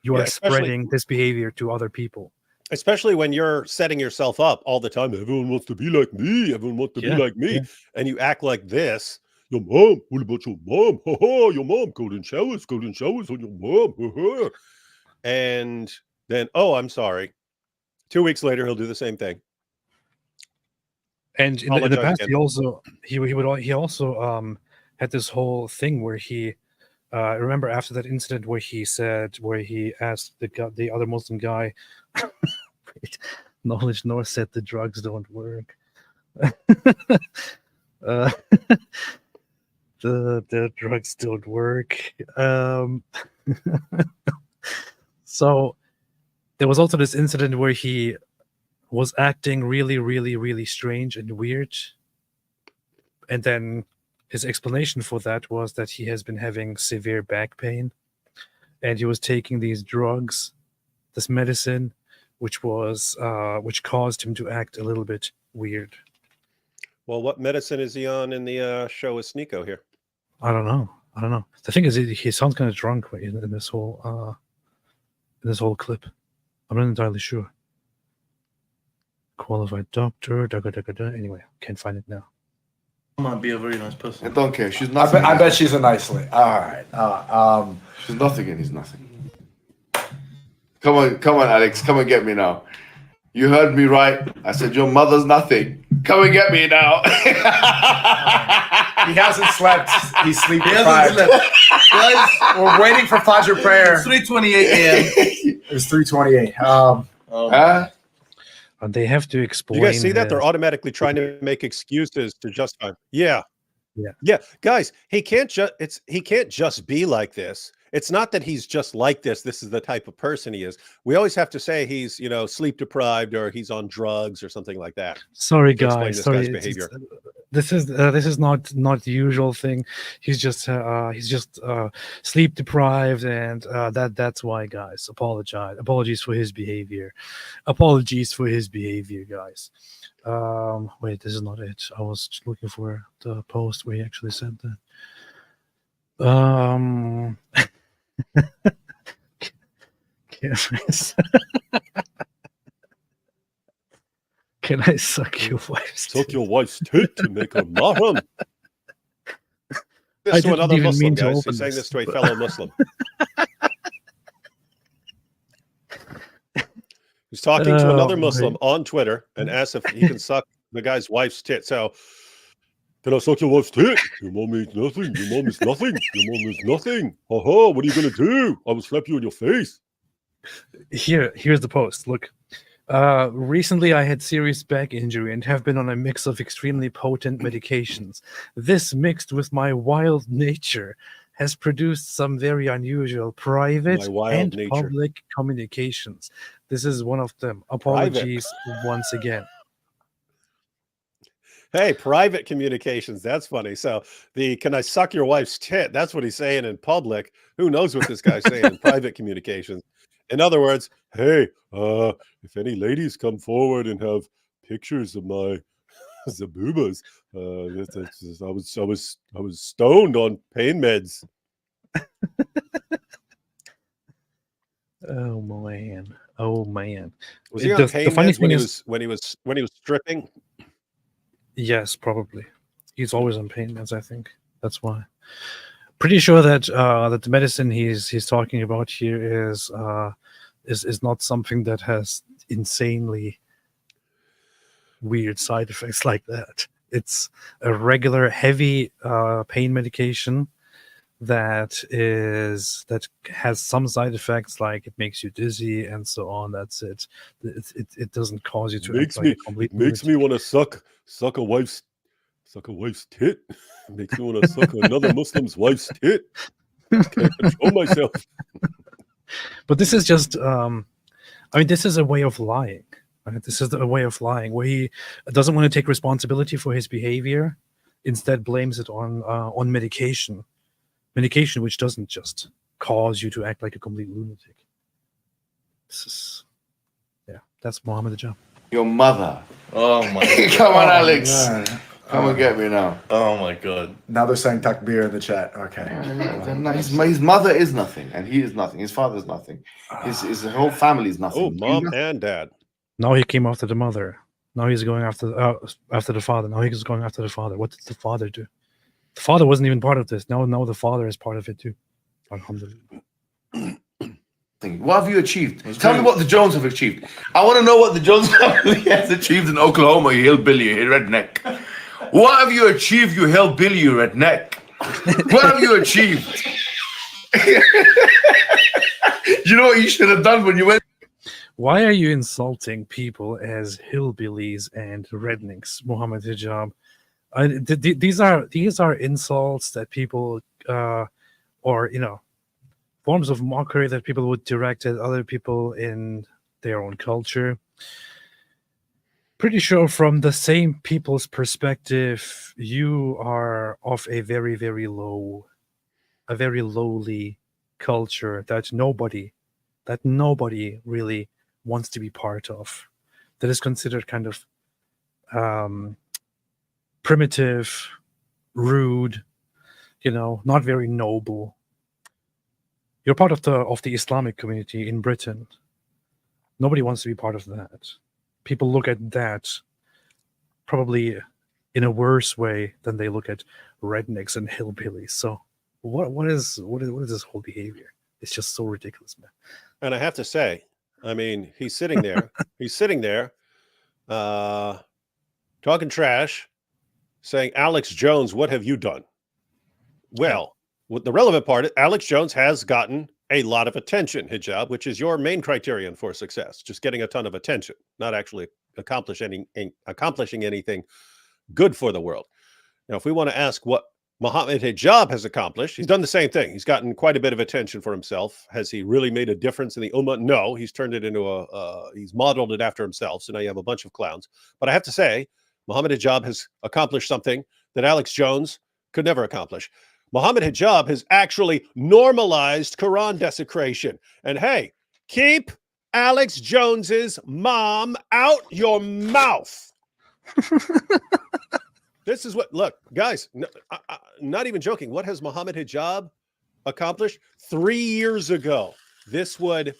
You are spreading this behavior to other people. Especially when you're setting yourself up all the time. Everyone wants to be like me. Everyone wants to be like me. Yeah. And you act like this. Your mom, what about your mom? Your mom, golden showers on your mom. And then, oh, I'm sorry. 2 weeks later, he'll do the same thing. And in the past, he also had this whole thing where he, remember after that incident where he asked the other Muslim guy, Knowledge North said the drugs don't work. The drugs don't work. So there was also this incident where he was acting really, really, really strange and weird. And then his explanation for that was that he has been having severe back pain. And he was taking these drugs, this medicine, which caused him to act a little bit weird. Well, what medicine is he on in the show with Sneeko here? I don't know. The thing is, he sounds kind of drunk in this whole clip. I'm not entirely sure. Qualified doctor. Anyway, can't find it now. Might be a very nice person. I don't care. She's I nothing. bet she's a nice lady. All right. She's nothing and he's nothing. Come on, Alex. Come and get me now. You heard me right. I said your mother's nothing. Come and get me now. He hasn't slept. He's sleep He hasn't deprived. slept. Guys, We're waiting for Fajr prayer. it's 3:28 a.m. It's 3:28. Huh? And they have to explain. You guys see that? They're automatically trying to make excuses to justify. Yeah. Guys, he can't just be like this. It's not that he's just like this. This is the type of person he is. We always have to say he's, sleep deprived or he's on drugs or something like that. Sorry, to explain guys. this Sorry, guy's behavior. this is not the usual thing. He's just sleep deprived, and that's why, guys. Apologies for his behavior. Guys. Wait, this is not it. I was just looking for the post where he actually said that. Can I suck your wife's Suck your wife's tit to make her mahram. I This to didn't another even Muslim, mean to guys. open He's saying this, this to a but- fellow Muslim. He's talking to another Oh, Muslim on Twitter and asks if he can suck the guy's wife's tit. So, can I suck your wife's tit? Your mom is nothing. Your mom is nothing. Your mom is nothing. Ha! What are you going to do? I will slap you in your face. Here's the post. Look. Recently, I had serious back injury and have been on a mix of extremely potent medications. This, mixed with my wild nature, has produced some very unusual private My wild and nature. public communications. This is one of them. Apologies once again. Hey, private communications. That's funny. So can I suck your wife's tit? That's what he's saying in public. Who knows what this guy's saying in private communications? In other words, hey, if any ladies come forward and have pictures of my zaboobas, I was stoned on pain meds. Oh man. Was he on pain meds when he was stripping? Yes, probably. He's always on pain meds, I think. That's why. Pretty sure that that the medicine he's talking about here is not something that has insanely weird side effects like that. It's a regular heavy pain medication that has some side effects, like it makes you dizzy and so on. That's it. It doesn't cause you to act like a complete Makes me want to suck a wife's tit. Makes me want to suck another Muslim's wife's tit. Can't control myself. But this is just this is a way of lying. Right? This is a way of lying where he doesn't want to take responsibility for his behavior, instead blames it on medication which doesn't just cause you to act like a complete lunatic. That's Mohammed Hijab. Your mother. Oh my god. Come on, Alex. Man. Come and get me now. Oh my god. Now they're saying takbir in the chat. Okay. His mother is nothing, and he is nothing. His father's nothing. His whole family is nothing. Oh, mom and dad. Now he came after the mother. Now he's going after the father. Now he's going after the father. What did the father do? The father wasn't even part of this. Now the father is part of it too. Alhamdulillah. What have you achieved? Tell me what the Jones have achieved. I want to know what the Jones family has achieved in Oklahoma, you hillbilly, you redneck. What have you achieved, you hillbilly, you redneck? What have you achieved? You know what you should have done when you went? Why are you insulting people as hillbillies and rednecks, Mohammed Hijab? These are insults that people or forms of mockery that people would direct at other people in their own culture. Pretty sure from the same people's perspective, you are of a very, very lowly culture that nobody really wants to be part of. That is considered kind of primitive, rude, not very noble. You're part of the Islamic community in Britain. Nobody wants to be part of that. People look at that probably in a worse way than they look at rednecks and hillbillies. So what is this whole behavior? It's just so ridiculous, man. And I have to say, I mean, he's sitting there. He's sitting there, talking trash, saying, "Alex Jones, what have you done?" Well, the relevant part, Alex Jones has gotten a lot of attention, Hijab, which is your main criterion for success. Just getting a ton of attention, not actually accomplishing anything good for the world. Now, if we want to ask what Mohammed Hijab has accomplished, he's done the same thing. He's gotten quite a bit of attention for himself. Has he really made a difference in the Ummah? No, he's turned it into he's modeled it after himself. So now you have a bunch of clowns. But I have to say, Mohammed Hijab has accomplished something that Alex Jones could never accomplish. Mohammed Hijab has actually normalized Quran desecration. And hey, keep Alex Jones's mom out your mouth. This is what, look, guys, not even joking. What has Mohammed Hijab accomplished? 3 years ago, this would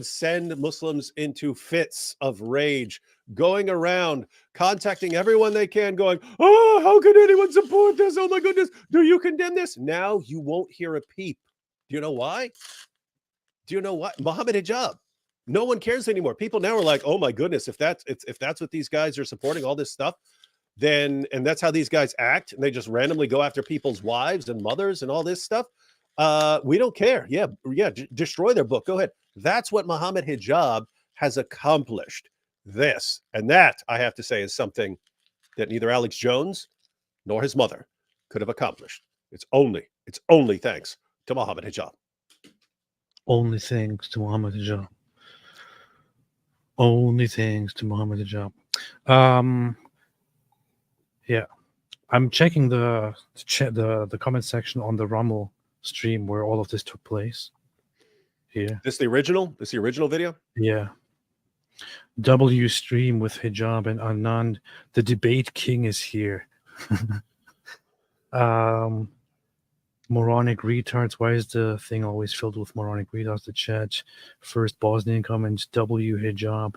send Muslims into fits of rage, going around, contacting everyone they can, going, "Oh, how can anyone support this? Oh my goodness, do you condemn this?" Now you won't hear a peep. Do you know why? Do you know why? Mohammed Hijab. No one cares anymore. People now are like, "Oh my goodness, if that's what these guys are supporting, all this stuff, then," and that's how these guys act, and they just randomly go after people's wives and mothers and all this stuff. We don't care. Yeah, destroy their book. Go ahead. That's what Mohammed Hijab has accomplished. This and that, I have to say, is something that neither Alex Jones nor his mother could have accomplished. It's only thanks to Mohammed Hijab. Only thanks to Mohammed Hijab. Only thanks to Mohammed Hijab. Yeah, I'm checking the comment section on the Rommel stream where all of this took place. Here. This the original? This the original video? Yeah. W stream with Hijab and Anand. The debate king is here. Moronic retards. Why is the thing always filled with moronic retards? The chat. First Bosnian comment. W Hijab.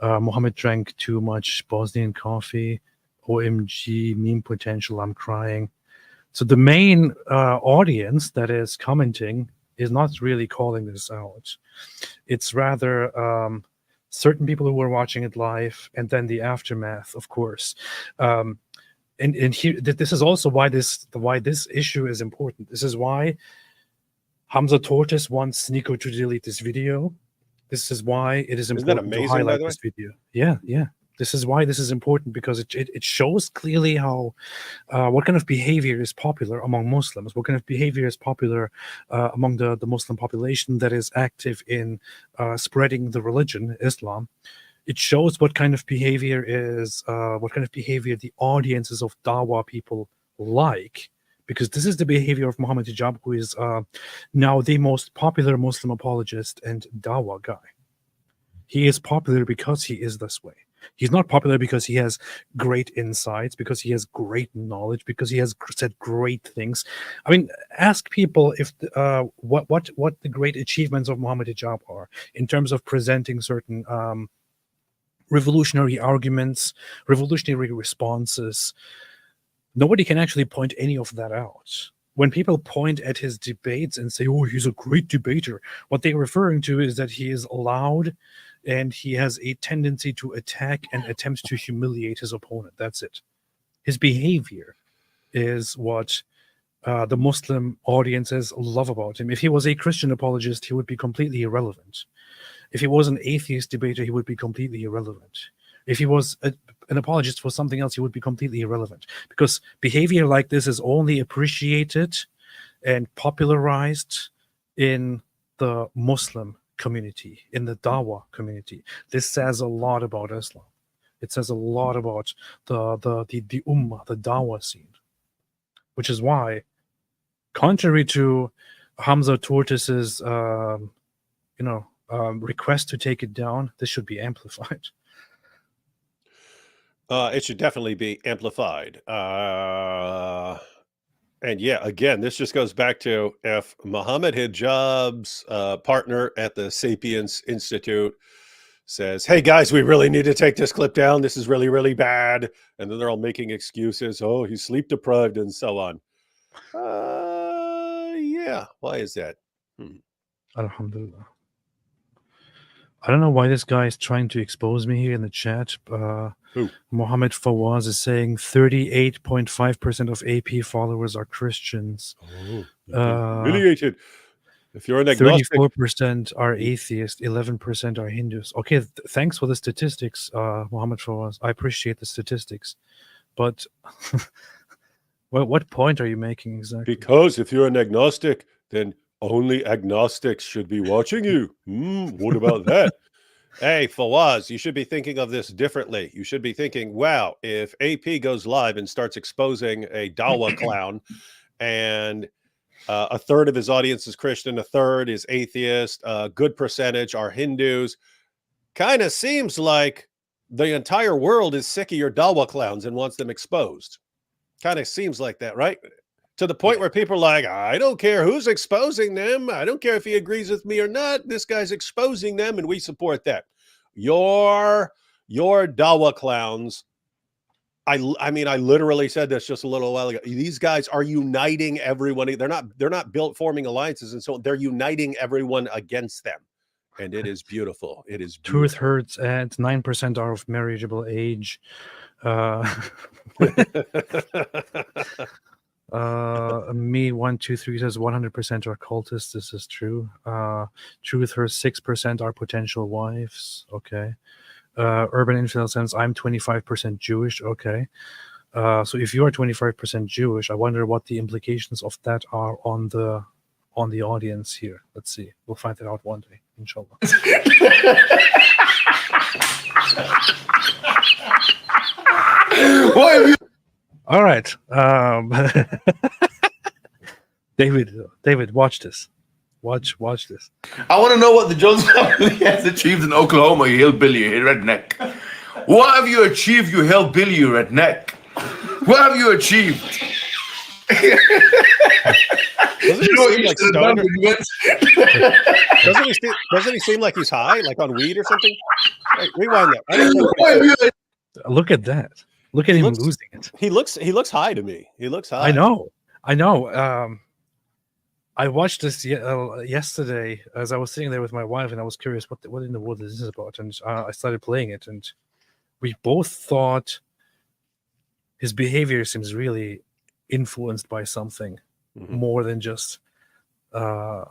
Mohammed drank too much Bosnian coffee. OMG, meme potential. I'm crying. So the main audience that is commenting is not really calling this out. It's rather certain people who were watching it live, and then the aftermath, of course. And here, this is also why this issue is important. This is why Hamza Tortis wants Nico to delete this video. This is why it is important to highlight this video. Yeah. This is why this is important, because it shows clearly how what kind of behavior is popular among Muslims, what kind of behavior is popular among the Muslim population that is active in spreading the religion, Islam. It shows what kind of behavior the audiences of Dawah people like, because this is the behavior of Mohammed Hijab, who is now the most popular Muslim apologist and Dawah guy. He is popular because he is this way. He's not popular because he has great insights, because he has great knowledge, because he has said great things. I mean, ask people if what the great achievements of Mohammed Hijab are in terms of presenting certain revolutionary arguments, revolutionary responses. Nobody can actually point any of that out. When people point at his debates and say, "Oh, he's a great debater," what they're referring to is that he is loud and he has a tendency to attack and attempt to humiliate his opponent. That's it. His behavior is what the Muslim audiences love about him. If he was a Christian apologist, he would be completely irrelevant. If he was an atheist debater, he would be completely irrelevant. If he was an apologist for something else, he would be completely irrelevant. Because behavior like this is only appreciated and popularized in the Muslim community, in the Dawah community. This says a lot about Islam. It says a lot about the Ummah, the Dawah scene. Which is why, contrary to Hamza Tortis's request to take it down, this should be amplified. It should definitely be amplified. And yeah, again, this just goes back to if Mohammed Hijab's partner at the Sapiens Institute says, hey guys, we really need to take this clip down. This is really, really bad. And then they're all making excuses. Oh, he's sleep deprived and so on. Yeah. Why is that? Alhamdulillah. I don't know why this guy is trying to expose me here in the chat. Who? Mohammed Fawaz is saying 38.5% of AP followers are Christians. Oh, humiliated. If you're an agnostic, 34% are atheists, 11% are Hindus. Okay, thanks for the statistics, Mohammed Fawaz. I appreciate the statistics. But well, what point are you making exactly? because if you're an agnostic, then only agnostics should be watching you. What about that? Hey, Fawaz, you should be thinking of this differently. You should be thinking, wow, if AP goes live and starts exposing a Dawa clown and a third of his audience is Christian, a third is atheist, a good percentage are Hindus, kind of seems like the entire world is sick of your Dawa clowns and wants them exposed. Kind of seems like that, right? To the point where people are like, I don't care who's exposing them. I don't care if he agrees with me or not. This guy's exposing them and we support that. Your Dawa clowns. I mean, I literally said this just a little while ago. These guys are uniting everyone. They're not built forming alliances and so on. They're uniting everyone against them. And it is beautiful. It is beautiful. Truth hurts, and 9% are of marriageable age. Me123 says 100% are cultists. This is true. Truth hurts, 6% are potential wives. Okay. Urban Infidel says I'm 25% Jewish. Okay. So if you are 25% Jewish, I wonder what the implications of that are on the audience here. Let's see. We'll find it out one day, inshallah. All right. David, watch this. Watch this. I want to know what the Jones family has achieved in Oklahoma, you hillbilly, you redneck. What have you achieved, you hillbilly, you redneck? What have you achieved? Doesn't he seem like he's high, like on weed or something? Hey, rewind that. Look at that. Look at him losing it. He looks high to me. He looks high. I know. I watched this yesterday as I was sitting there with my wife, and I was curious what in the world is this about, and I started playing it, and we both thought his behavior seems really influenced by something more than just a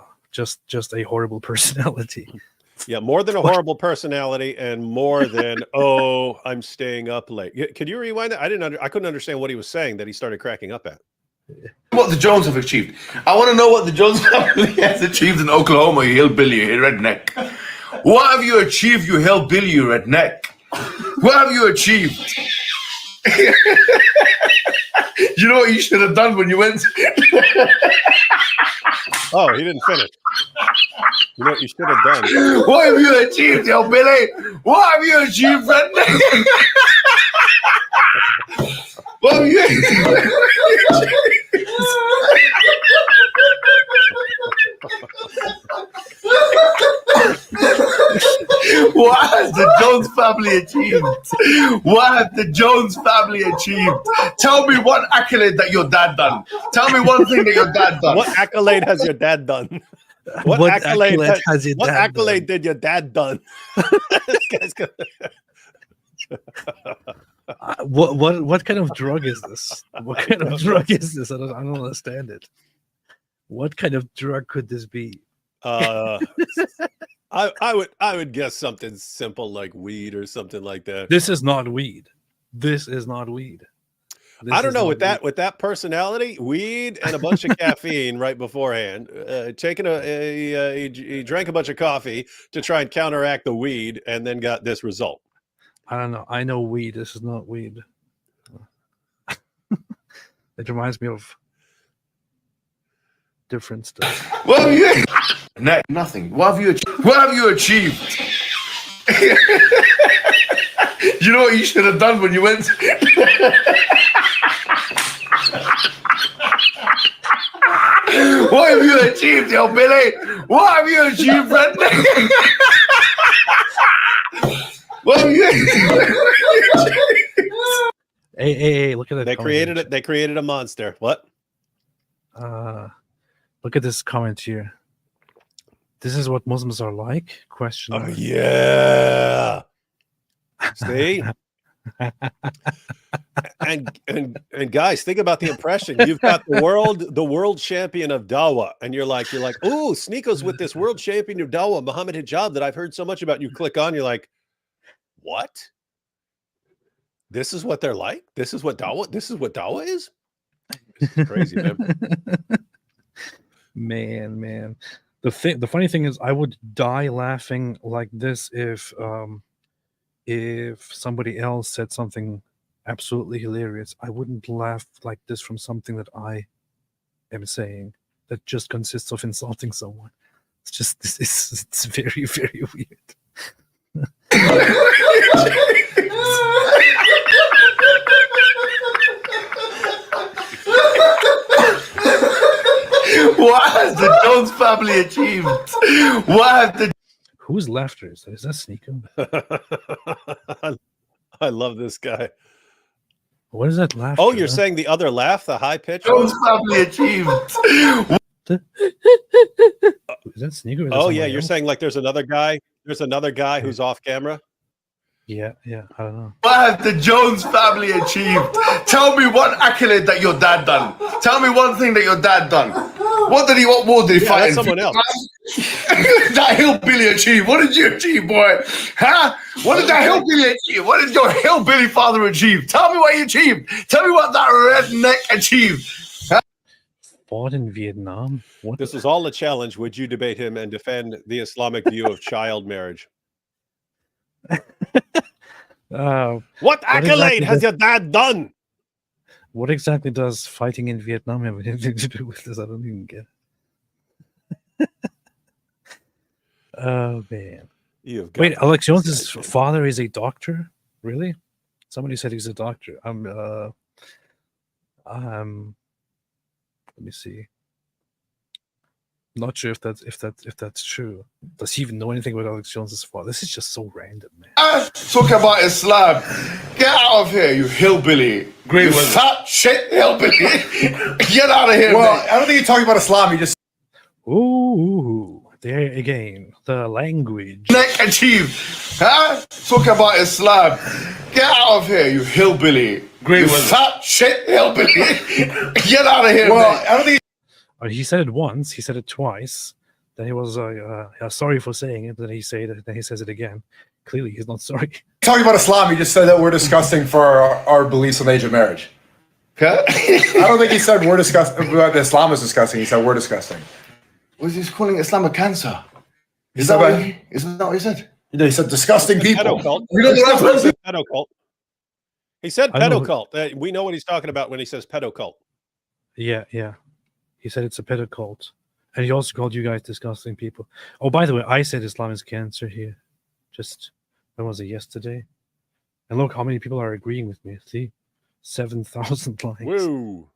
horrible personality. Yeah, more than a horrible personality, and more than I'm staying up late. Could you rewind that? I couldn't understand what he was saying that he started cracking up at. What the Jones have achieved. I want to know what the Jones family has achieved in Oklahoma, you hillbilly, you redneck. What have you achieved, you hillbilly, you redneck? What have you achieved? You know what you should have done when you went? Oh, he didn't finish. You know what you should have done? What have you achieved, hillbilly? What have you achieved, redneck? What have you What has the Jones family achieved? What has the Jones family achieved? Tell me one accolade that your dad done. Tell me one thing that your dad done. What accolade has your dad done? What accolade did your dad done? This guy's gonna... What kind of drug is this? What kind of drug is this? I don't understand it. What kind of drug could this be? I would guess something simple like weed or something like that. This is not weed. This is not weed. I don't know with that personality, weed and a bunch of caffeine right beforehand. He drank a bunch of coffee to try and counteract the weed, and then got this result. I don't know. I know weed. This is not weed. It reminds me of different stuff. What have you? Nothing. What have you achieved? What have you achieved? You know what you should have done when you went? What have you achieved, yo, Billy? What have you achieved, Brendan? What have you? Hey, look at that. They created it. They created a monster. What? Look at this comment here. This is what Muslims are like? Question Oh mark. yeah. See? and guys, think about the impression. You've got the world champion of Dawah, and you're like, oh, Sneako's with this world champion of Dawah, Mohammed Hijab, that I've heard so much about. You click on, you're like, what? This is what they're like? This is what Dawah is? It's crazy, man. Man. The funny thing is, I would die laughing like this if somebody else said something absolutely hilarious. I wouldn't laugh like this from something that I am saying that just consists of insulting someone. It's just it's very, very weird. What has the Jones family achieved? What have the Whose laughter is that? Is that Sneeko? I love this guy. What is that laughter? Oh, you're saying the other laugh, the high pitch? Jones family achieved? Is that Sneeko? Oh yeah, you're saying like there's another guy who's off camera. Yeah, I don't know. What have the Jones family achieved? Tell me one accolade that your dad done. Tell me one thing that your dad done. What war did he fight in? That's someone else. That hillbilly achieve? What did you achieve, boy? Huh? What did that hillbilly achieve? What did your hillbilly father achieve? Tell me what he achieved. Tell me what that redneck achieved. Fought in Vietnam? What? This is all a challenge. Would you debate him and defend the Islamic view of child marriage? What accolade has your dad done? What exactly does fighting in Vietnam have anything to do with this? I don't even get it. Oh man! Wait, Alex Jones's father is a doctor? Really? Somebody said he's a doctor. Let me see. Not sure if that's true. Does he even know anything about Alex Jones's father? This is just so random, man. Talk about Islam. Get out of here, you hillbilly. Great you fat shit hillbilly. Get out of here, Well, man. I don't think you're talking about Islam. You just Ooh, there again. The language. Neck achieved. Huh? Talk about Islam. Get out of here, you hillbilly. Great you fat shit hillbilly. Get out of here, well, man. I don't think He said it once. He said it twice. Then he was sorry for saying it. Then he said it. Then he says it again. Clearly, he's not sorry. you're talking about Islam. You just said that we're discussing for our beliefs on the age of marriage. Huh? I don't think he said we're discussing. Islam is discussing. He said we're discussing. Was he calling Islam a cancer? Is that what he said? He said disgusting people. Pedo cult. We know the right person. Pedo cult. He said I know. pedo cult. We know what he's talking about when he says pedo cult. Yeah. He said it's a pedo cult. And he also called you guys disgusting people. Oh, by the way, I said Islam is cancer here. Just, when was it, yesterday? And look how many people are agreeing with me. See? 7,000 likes. Woo.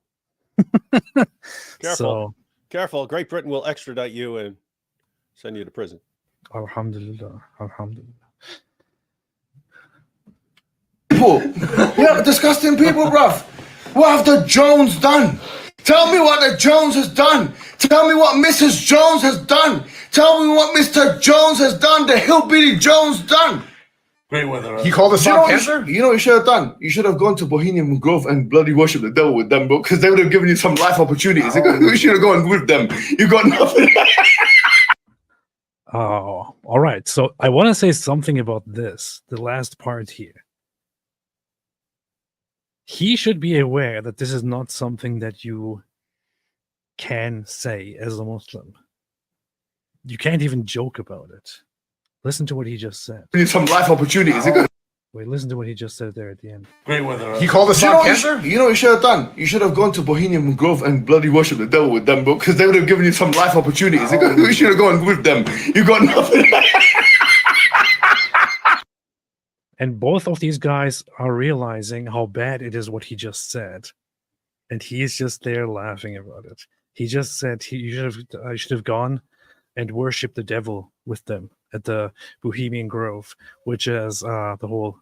Careful. So, Careful. Great Britain will extradite you and send you to prison. Alhamdulillah. Alhamdulillah. People. Yeah, disgusting people, bruv. What have the Jones done? Tell me what the Jones has done. Tell me what Mrs. Jones has done. Tell me what Mr. Jones has done. The hillbilly Jones done. Great weather. He called us cancer? You know what you should have done? You should have gone to Bohemian Grove and bloody worship the devil with them, bro, because they would have given you some life opportunities. You should have gone with them. You got nothing. Oh, all right. So I want to say something about this, the last part here. He should be aware that this is not something that you can say as a Muslim. You can't even joke about it. Listen to what he just said. Some life opportunities. Wait, listen to what he just said there at the end. Great weather. He called us cancer? You know what you should have done? You should have gone to Bohemian Grove and bloody worship the devil with them, bro, because they would have given you some life opportunities. You should have gone with them. You got nothing. And both of these guys are realizing how bad it is what he just said. And he's just there laughing about it. He just said I should have gone and worshipped the devil with them at the Bohemian Grove, which is the whole,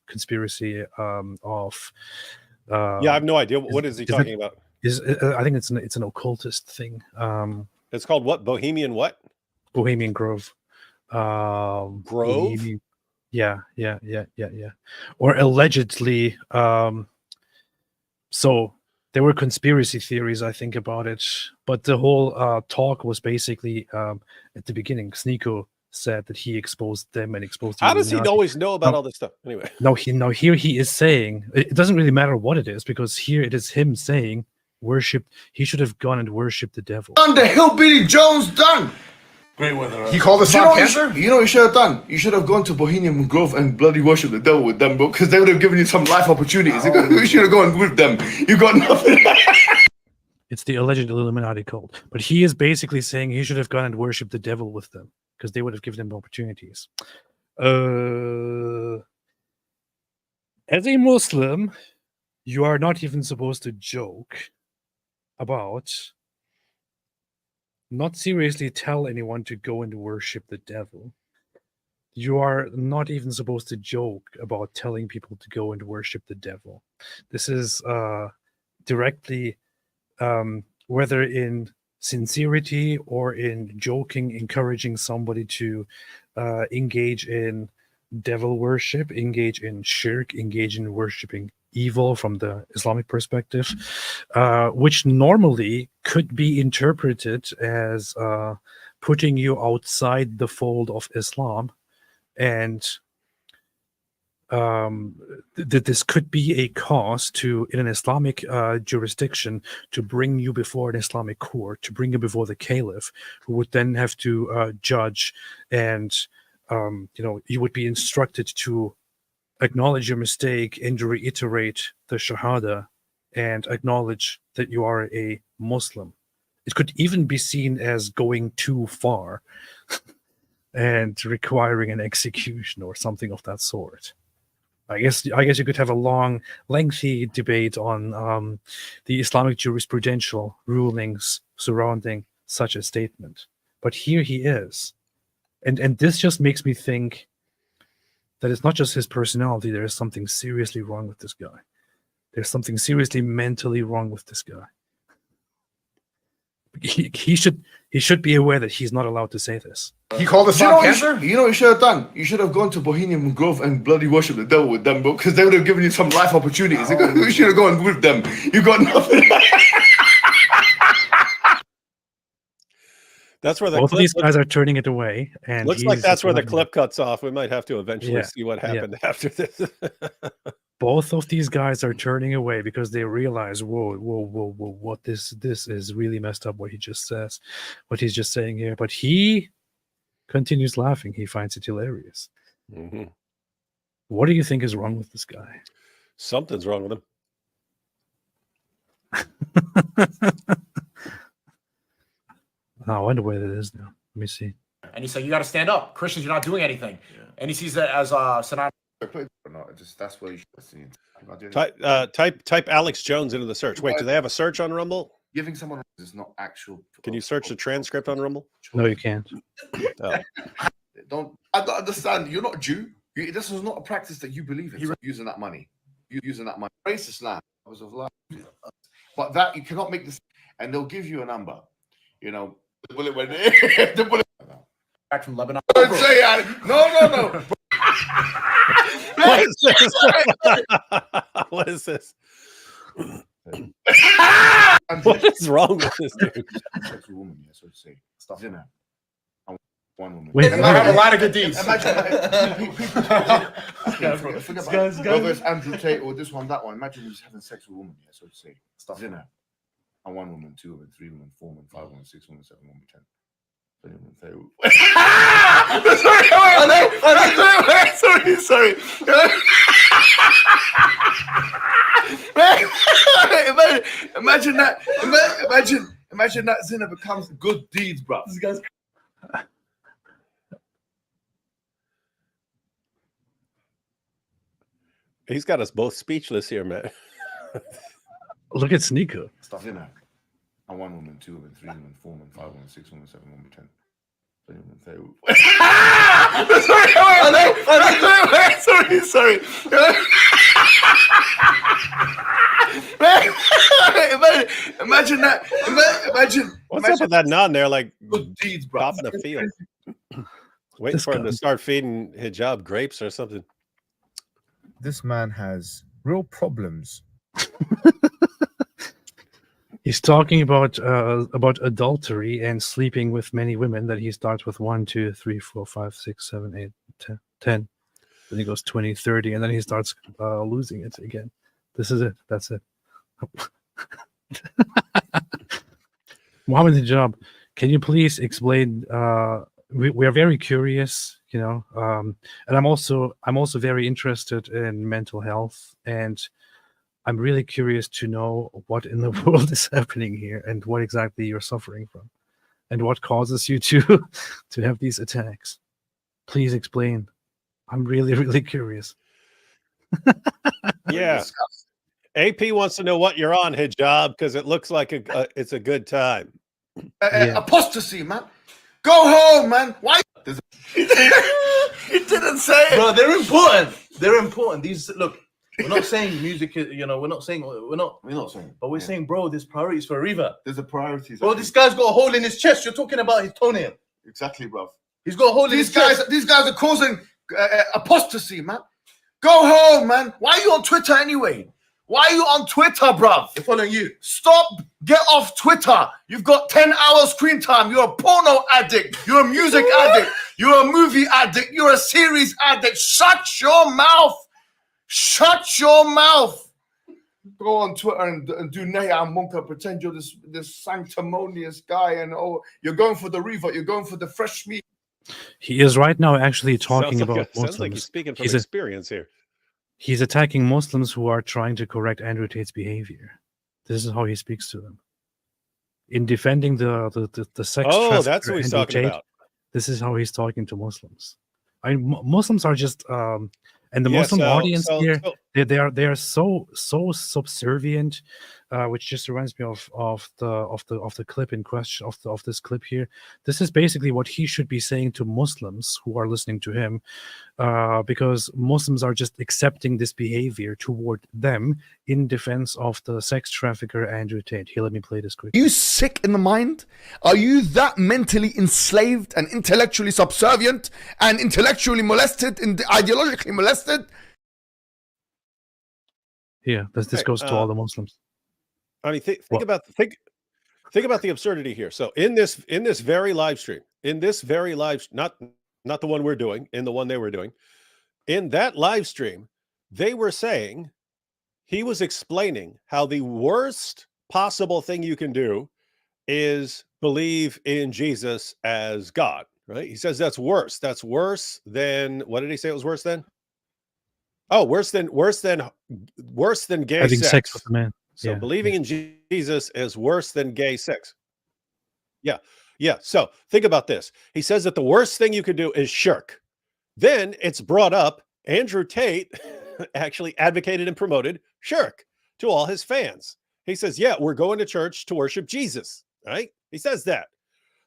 conspiracy of. Yeah, I have no idea. What is he talking about? I think it's an occultist thing. It's called what? Bohemian what? Bohemian Grove. Grove? Bohemian, yeah. Or allegedly. So there were conspiracy theories, I think, about it, but the whole talk was basically at the beginning. Sneeko said that he exposed them and exposed. How does he always know about all this stuff? Anyway, here he is saying it doesn't really matter what it is, because here it is him saying he should have gone and worshipped the devil. Done the Hillbilly Jones done. Great weather. He called us on cancer. You know what you should have done? You should have gone to Bohemian Grove and bloody worship the devil with them, bro, because they would have given you some life opportunities. You should have gone with them. You got nothing. It's the alleged Illuminati cult. But he is basically saying he should have gone and worshipped the devil with them, because they would have given him opportunities. As a Muslim, you are not even supposed to joke about not seriously tell anyone to go and worship the devil. You are not even supposed to joke about telling people to go and worship the devil. This is directly, whether in sincerity or in joking, encouraging somebody to engage in devil worship, engage in shirk, engage in worshiping evil from the Islamic perspective, which normally could be interpreted as putting you outside the fold of Islam, and that this could be a cause to, in an Islamic jurisdiction, to bring you before an Islamic court, to bring you before the caliph, who would then have to judge, and you would be instructed to acknowledge your mistake and reiterate the Shahada and acknowledge that you are a Muslim. It could even be seen as going too far and requiring an execution or something of that sort. I guess you could have a long, lengthy debate on the Islamic jurisprudential rulings surrounding such a statement. But here he is. And this just makes me think that it's not just his personality. There is something seriously wrong with this guy. There's something seriously mentally wrong with this guy. He should be aware that he's not allowed to say this. He called us on cancer. You know what you should have done? You should have gone to Bohemian Grove and bloody worship the devil with them, bro, because they would have given you some life opportunities. You should have gone with them. You got nothing. that's where the Both of these guys are turning it away, and looks like that's where the clip cuts off. We might have to eventually see what happened after this. Both of these guys are turning away because they realize, whoa, what this is really messed up. What he just says, what he's just saying here, but he continues laughing. He finds it hilarious. Mm-hmm. What do you think is wrong with this guy? Something's wrong with him. I wonder where that is now. Let me see. And he's like, you got to stand up. Christians, you're not doing anything. Yeah. And he sees that as synonymous. That's what you should have seen. Type Alex Jones into the search. Wait, do they have a search on Rumble? Giving someone is not actual. Can you search the transcript on Rumble? No, you can't. Oh. I don't understand. You're not Jew. This was not a practice that you believe in. Using that money. Using that money. Racist land. But that you cannot make this, and they'll give you a number. You know, the bullet went in. The bullet Back from Lebanon. don't say that. No. What is this? What is this? What is wrong with this dude? Sexual woman, yeah, so to say. Stuff in there. One woman. Wait, And I have a lot of good deeds. Imagine forget about whether it's Andrew Tate or this one, that one. Imagine he's having sex with a woman, yeah, so to say. Stuff in there. And 1 woman, 2 women, 3 women, 4 women, 5 women, 6 women, 7 women, 10. Sorry. Imagine that. Imagine that sinner becomes good deeds, bro. This guy's. He's got us both speechless here, man. Look at Sneaker. Stuff in there. And 1 woman, 2 women, 3 women, 4 women, 5 women, 6 women, 7 women, 10. 20 women, 30 women. Sorry. Imagine that. What's up with that nod there? Like Good deeds, bro. top in the field. Waiting This for him to guy. start feeding Hijab grapes or something. This man has real problems. He's talking about adultery and sleeping with many women. That he starts with 1, 2, 3, 4, 5, 6, 7, 8, 10. Then he goes 20, 30, and then he starts losing it again. This is it. That's it. Mohammed Hijab, can you please explain? We are very curious, and I'm also very interested in mental health, and I'm really curious to know what in the world is happening here and what exactly you're suffering from, and what causes you to have these attacks. Please explain. I'm really, really curious. Yeah. AP wants to know what you're on, Hijab, because it looks like it's a good time. Yeah. Apostasy, man. Go home, man. Why? He didn't say it. Bro, they're important. They're important. These look. We're not saying music. We're not saying. We're not saying. But we're saying, bro, there's priorities for Riva. There's a priority. Bro, this guy's got a hole in his chest. You're talking about his toenail. Exactly, bro. He's got a hole in his chest. These guys are causing apostasy, man. Go home, man. Why are you on Twitter anyway? Why are you on Twitter, bruv? They're following you. Stop. Get off Twitter. You've got 10 hours screen time. You're a porno addict. You're a music addict. You're a movie addict. You're a series addict. Shut your mouth. Shut your mouth. Go on Twitter and do Naya and Munka, pretend you're this sanctimonious guy, and you're going for the Riva, you're going for the fresh meat. He is right now actually talking about Sounds like Muslims. he's speaking from He's experience here. He's attacking Muslims who are trying to correct Andrew Tate's behavior. This is how he speaks to them. In defending the sex Oh, trafficker that's what he's Andrew talking Tate, about. this is how he's talking to Muslims. Muslims are just and the Yeah, Muslim audience so- here, they are so subservient, which just reminds me of the clip in question of this clip here. This is basically what he should be saying to Muslims who are listening to him, because Muslims are just accepting this behavior toward them in defense of the sex trafficker Andrew Tate. Here, let me play this quick. Are you sick in the mind? Are you that mentally enslaved and intellectually subservient and intellectually molested and ideologically molested? Here, this Right, goes to all the Muslims. I mean, think What? about the absurdity here. So in this very live stream, not the one we're doing, in the one they were doing, in that live stream, they were saying, he was explaining how the worst possible thing you can do is believe in Jesus as God, right? He says that's worse. That's worse than, what did he say it was worse than? Oh, worse than gay Having sex. sex with a man. So Yeah, believing in Jesus is worse than gay sex. Yeah. So think about this. He says that the worst thing you could do is shirk. Then it's brought up, Andrew Tate actually advocated and promoted shirk to all his fans. He says, yeah, we're going to church to worship Jesus, right? He says that.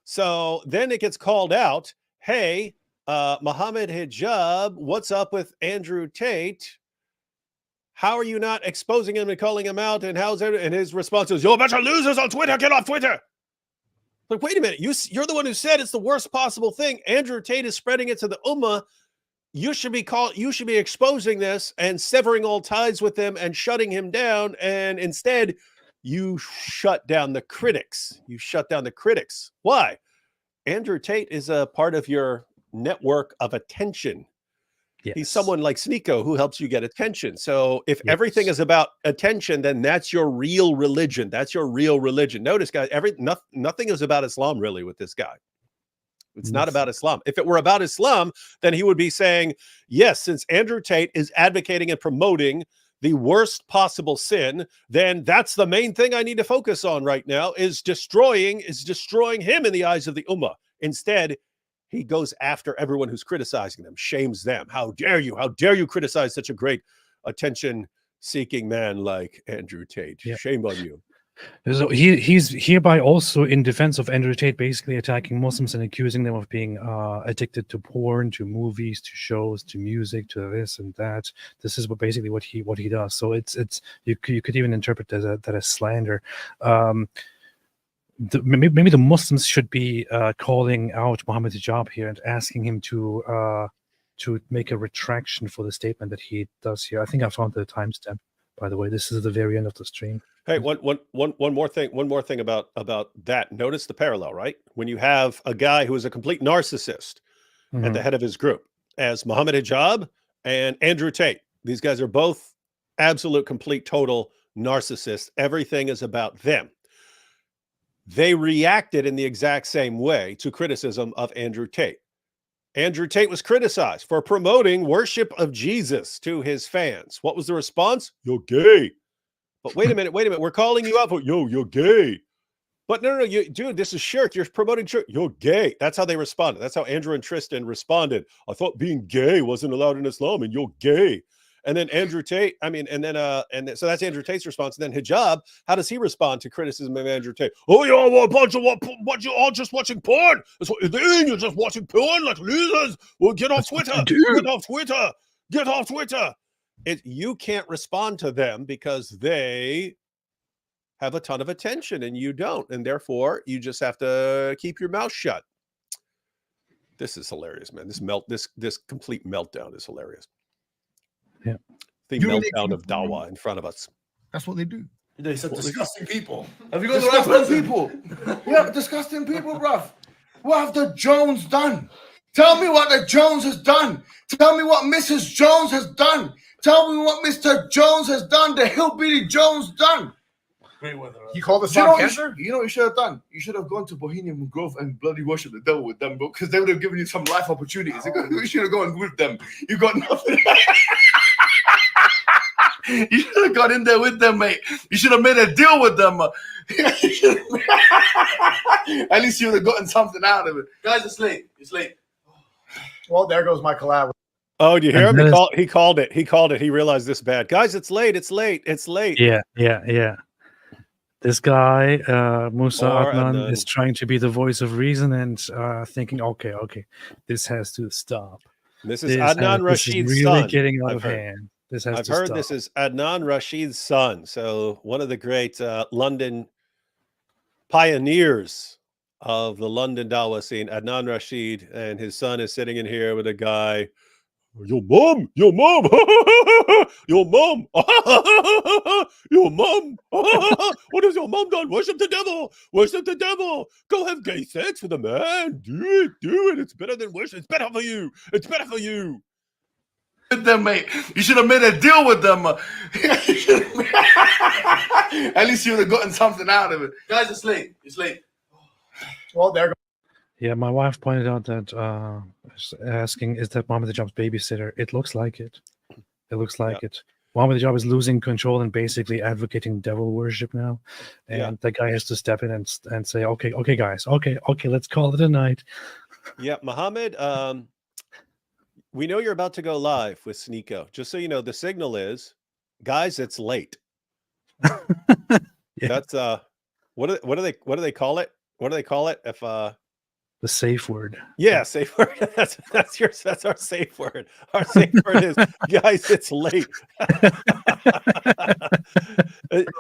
So then it gets called out, hey, Mohammed Hijab, what's up with Andrew Tate? How are you not exposing him and calling him out? And and his response is, you're a bunch of losers on Twitter. Get off Twitter. Like, wait a minute. You're the one who said it's the worst possible thing. Andrew Tate is spreading it to the Ummah. You should be exposing this and severing all ties with him and shutting him down. And instead, you shut down the critics. Why? Andrew Tate is a part of your network of attention. Yes. He's someone like Sneeko who helps you get attention. So if Yes. everything is about attention, then that's your real religion. Notice, guys, nothing is about Islam really with this guy. It's not about Islam. If it were about Islam, then he would be saying, yes, since Andrew Tate is advocating and promoting the worst possible sin, then that's the main thing I need to focus on right now, is destroying him in the eyes of the Ummah. Instead, he goes after everyone who's criticizing them, shames them. How dare you criticize such a great attention-seeking man like Andrew Tate. Yeah. Shame on you. So he's hereby also in defense of Andrew Tate, basically attacking Muslims and accusing them of being addicted to porn, to movies, to shows, to music, to this and that. This is basically what he does. So it's you could even interpret that as slander. Maybe the Muslims should be calling out Mohammed Hijab here and asking him to make a retraction for the statement that he does here. I think I found the timestamp. By the way, this is the very end of the stream. Hey, one more thing about that. Notice the parallel, right? When you have a guy who is a complete narcissist at the head of his group, as Mohammed Hijab and Andrew Tate. These guys are both absolute, complete, total narcissists. Everything is about them. They reacted in the exact same way to criticism of Andrew Tate. Andrew Tate was criticized for promoting worship of Jesus to his fans. What was the response? You're gay. But wait a minute. We're calling you out for, you're gay. But no, dude, this is shirk. You're promoting shirk. You're gay. That's how they responded. That's how Andrew and Tristan responded. I thought being gay wasn't allowed in Islam, and you're gay. And then Andrew Tate, so that's Andrew Tate's response. And then Hijab, how does he respond to criticism of Andrew Tate? Oh, you're a bunch of what? You're all just watching porn. That's what you're doing. You're just watching porn like losers. Well, get off Twitter. Get off Twitter. Get off Twitter. You can't respond to them because they have a ton of attention and you don't. And therefore, you just have to keep your mouth shut. This is hilarious, man. This complete meltdown is hilarious. Yeah. The meltdown of Dawa in front of us. That's what they do. They're some disgusting people. Have you got disgusting people? Yeah, disgusting people, bruv. What have the Jones done? Tell me what the Jones has done. Tell me what Mrs. Jones has done. Tell me what Mr. Jones has done. The hillbilly Jones done. Great weather. He called us cancer? You know what you should have done? You should have gone to Bohemian Grove and bloody worship the devil with them, bro, because they would have given you some life opportunities. You should have gone with them. You got nothing. You should have got in there with them, mate. You should have made a deal with them. At least you would have gotten something out of it. Guys, it's late. It's late. Well, there goes my collab. Oh, do you hear him? He called it. He realized this bad. Guys, it's late. It's late. Yeah. This guy, Musa Adnan, is trying to be the voice of reason and thinking, okay, this has to stop. This is Adnan Rashid's really son. Getting out of hand. I've heard this is Adnan Rashid's son. So one of the great London pioneers of the London Dawa scene, Adnan Rashid, and his son is sitting in here with a guy. Your mom, your mom. What has your mom done? Worship the devil. Go have gay sex with a man. Do it. It's better than worship. It's better for you. With them, mate. You should have made a deal with them. At least you would have gotten something out of it. Guys, it's late. Well, there goes. Yeah, my wife pointed out that asking, is that Mohammed Hijab's babysitter? It looks like it. Mohammed Hijab is losing control and basically advocating devil worship now. And the guy has to step in and say, okay, guys, okay, let's call it a night. Yeah, Mohammed, we know you're about to go live with Sneeko. Just so you know, the signal is, guys, it's late. That's what do they call it? What do they call it? If the safe word. Yeah, safe word. That's our safe word. Our safe word is, guys, it's late.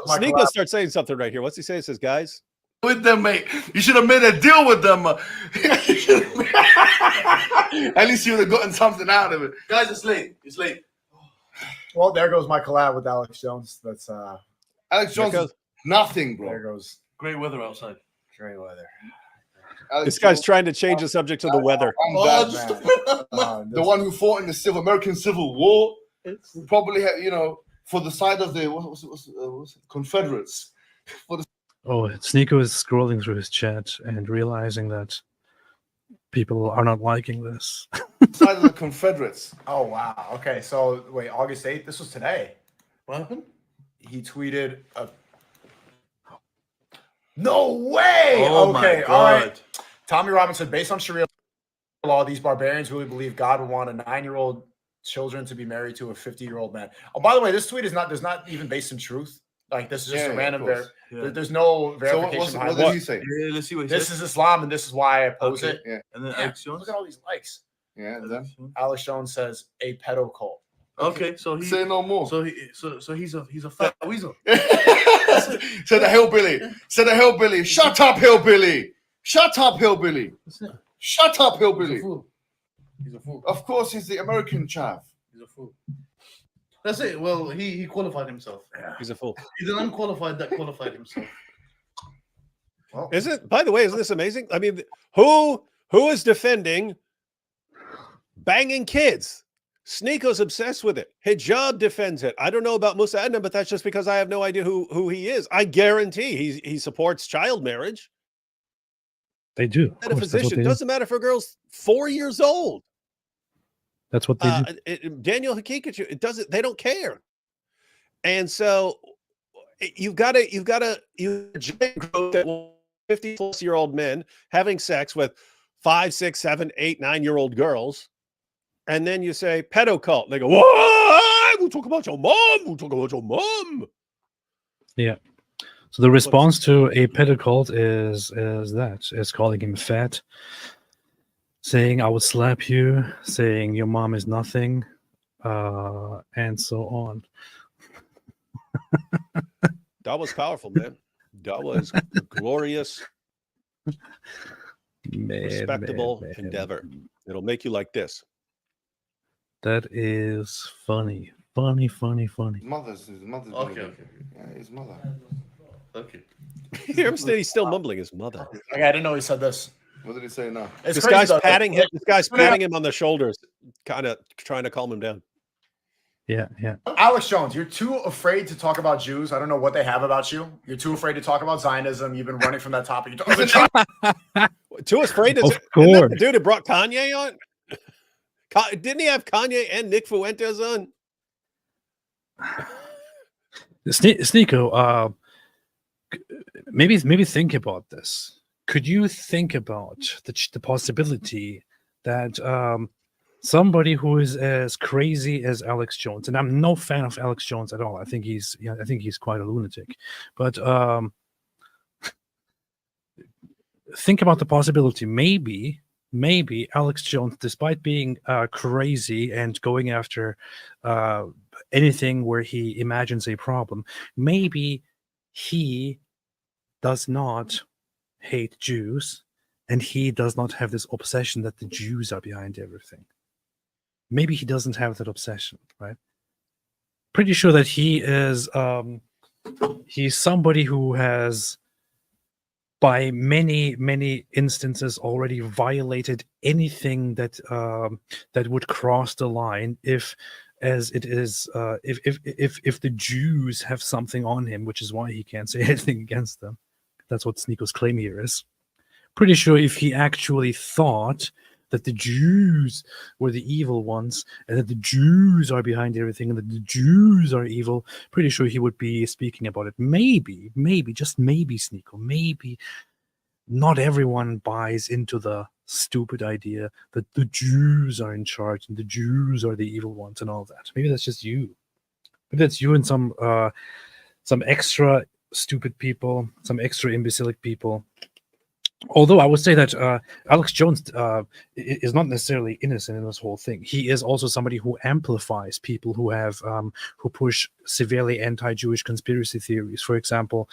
Sneeko starts saying something right here. What's he say? He says, guys. With them, mate. You should have made a deal with them. At least you would have gotten something out of it. Guys, it's late. Well, there goes my collab with Alex Jones. That's Alex Jones is nothing, bro. There goes. Great weather outside. Great weather. This guy's trying to change the subject to the weather. The one who fought in the American Civil War probably had, for the side of the Confederates. Sneeko is scrolling through his chat and realizing that people are not liking this. Side of the Confederates. Oh, wow. Okay, so wait, August 8th? This was today. What happened? He tweeted a... No way! Oh, okay, my all right. God. Tommy Robinson, based on Sharia law, these barbarians really believe God would want a 9-year-old children to be married to a 50-year-old man. Oh, by the way, this tweet does not even based in truth. Like, this is just a random. There's no verification. So behind what did he say? Yeah, let's see what he This says. is Islam, and this is why I oppose it. Yeah. And then Yeah, Alex Jones. look at all these likes. Yeah. And then Alex Jones says a pedo cult. Okay, so he say no more. so he's a fat weasel. Said the hillbilly. Said the hillbilly. Shut up, hillbilly. Shut up, hillbilly. Shut up, hillbilly. He's a fool. Of course, he's the American chav. He's a fool. That's it. Well, he qualified himself. He's a fool. He's an unqualified that qualified himself. Well, Isn't, by the way, isn't this amazing? I mean, who is defending banging kids? Sneako's obsessed with it. Hijab defends it. I don't know about Musa Adnan, but that's just because I have no idea who he is. I guarantee he supports child marriage. They do. Of A course, physician. It doesn't matter if a girl's 4 years old. That's what they do. Daniel Hakikachu, it doesn't. They don't care. And so you've got a giant group that 50-plus-year-old men having sex with 5, 6, 7, 8, 9-year-old girls. And then you say pedo cult. They go, what? We'll talk about your mom. We'll talk about your mom. Yeah. So the response to a pedo cult is calling him fat, saying I would slap you, saying your mom is nothing, and so on. That was powerful, man. That was a glorious, respectable endeavor. It'll make you like this. That is funny. Funny. His mother's Okay. Yeah, his mother. Okay. Hear him say he's still mumbling his mother. I didn't know he said this. What did he say now? It's This crazy, guy's though. patting him. This guy's patting him on the shoulders, kind of trying to calm him down. Yeah. Alex Jones, you're too afraid to talk about Jews. I don't know what they have about you. You're too afraid to talk about Zionism. You've been running from that topic. Too afraid to. Of Isn't that course. the dude who brought Kanye on? Didn't he have Kanye and Nick Fuentes on? Sneeko, maybe think about this. Could you think about the possibility that somebody who is as crazy as Alex Jones, and I'm no fan of Alex Jones at all. I think he's quite a lunatic, but think about the possibility. Maybe Alex Jones, despite being crazy and going after anything where he imagines a problem, maybe he does not hate Jews, and he does not have this obsession that the Jews are behind everything. Maybe he doesn't have that obsession, right? Pretty sure that he is he's somebody who has, by many instances, already violated anything that that would cross the line if the Jews have something on him, which is why he can't say anything against them. That's what Sneako's claim here is. Pretty sure if he actually thought that the Jews were the evil ones and that the Jews are behind everything and that the Jews are evil, pretty sure he would be speaking about it. Maybe, just maybe, Sneako, maybe not everyone buys into the stupid idea that the Jews are in charge and the Jews are the evil ones and all that. Maybe that's just you. Maybe that's you and some extra stupid people, some extra imbecilic people. Although I would say that Alex Jones is not necessarily innocent in this whole thing. He is also somebody who amplifies people who have who push severely anti-Jewish conspiracy theories. For example,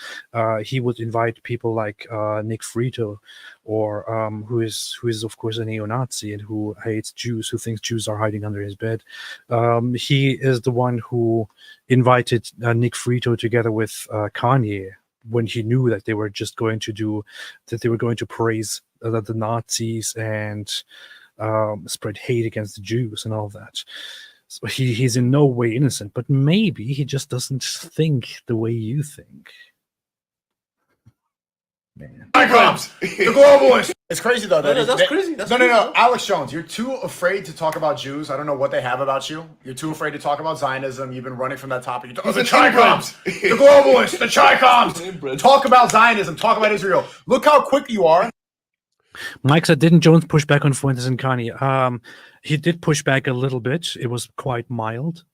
he would invite people like Nick Frito, or who is of course a neo-Nazi and who hates Jews, who thinks Jews are hiding under his bed. He is the one who invited Nick Frito together with Kanye, when he knew that they were just going to praise the Nazis and spread hate against the Jews and all that. So he's in no way innocent, but maybe he just doesn't think the way you think. Man. The globalists. It's crazy though. That's crazy. No. Alex Jones, you're too afraid to talk about Jews. I don't know what they have about you. You're too afraid to talk about Zionism. You've been running from that topic. The Chicoms, the globalists, the Chicoms. Talk about Zionism. Talk about Israel. Look how quick you are. Mike said, didn't Jones push back on Fuentes and Kanye? He did push back a little bit. It was quite mild.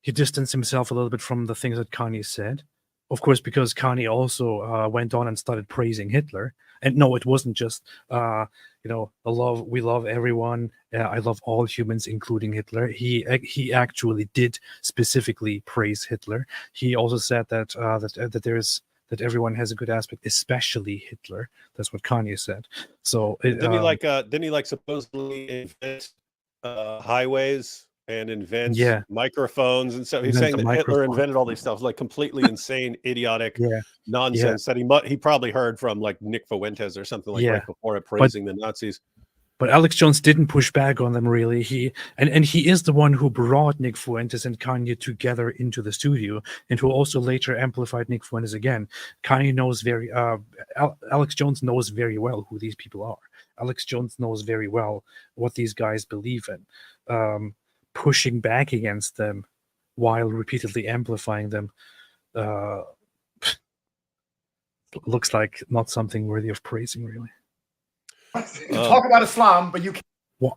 He distanced himself a little bit from the things that Kanye said. Of course, because Kanye also went on and started praising Hitler. And no, it wasn't just, we love everyone. I love all humans, including Hitler. He actually did specifically praise Hitler. He also said that that everyone has a good aspect, especially Hitler. That's what Kanye said. So didn't he supposedly invent highways and invent microphones and stuff? He's saying that Hitler invented all these stuff, like completely insane, idiotic nonsense that he probably heard from like Nick Fuentes or something like right before it, praising the Nazis. But Alex Jones didn't push back on them really. He is the one who brought Nick Fuentes and Kanye together into the studio, and who also later amplified Nick Fuentes again. Kanye knows Alex Jones knows very well who these people are. Alex Jones knows very well what these guys believe in. Pushing back against them while repeatedly amplifying them looks like not something worthy of praising, really. Talk about Islam, but you can't. What?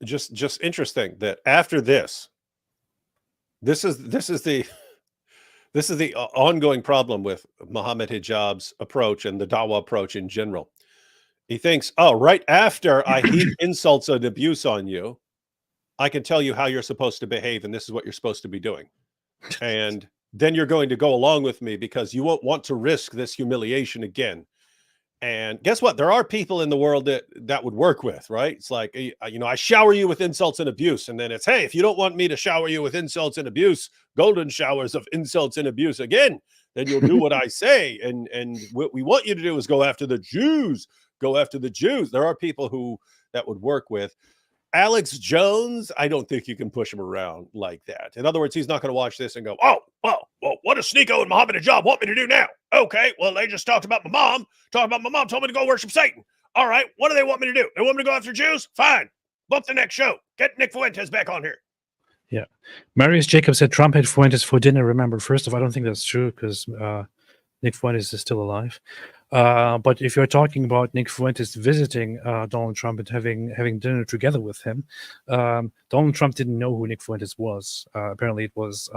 Just interesting that after this is the ongoing problem with Mohammed Hijab's approach and the Dawa approach in general. He thinks, oh, right after I heap insults and abuse on you, I can tell you how you're supposed to behave, and this is what you're supposed to be doing. And then you're going to go along with me because you won't want to risk this humiliation again. And guess what? There are people in the world that would work with, right? It's like, I shower you with insults and abuse. And then it's, hey, if you don't want me to shower you with insults and abuse, golden showers of insults and abuse again, then you'll do what I say. And what we want you to do is go after the Jews. Go after the Jews. There are people that would work with. Alex Jones, I don't think you can push him around like that. In other words, he's not going to watch this and go, oh, well, what does Sneeko and Mohammed Hijab want me to do now? Okay, well, they just talked about my mom. Told me to go worship Satan. All right, what do they want me to do? They want me to go after Jews? Fine. Bump the next show. Get Nick Fuentes back on here. Yeah. Marius Jacob said Trump had Fuentes for dinner. Remember, first of all, I don't think that's true because Nick Fuentes is still alive. But if you're talking about Nick Fuentes visiting Donald Trump and having dinner together with him, Donald Trump didn't know who Nick Fuentes was. Apparently, it was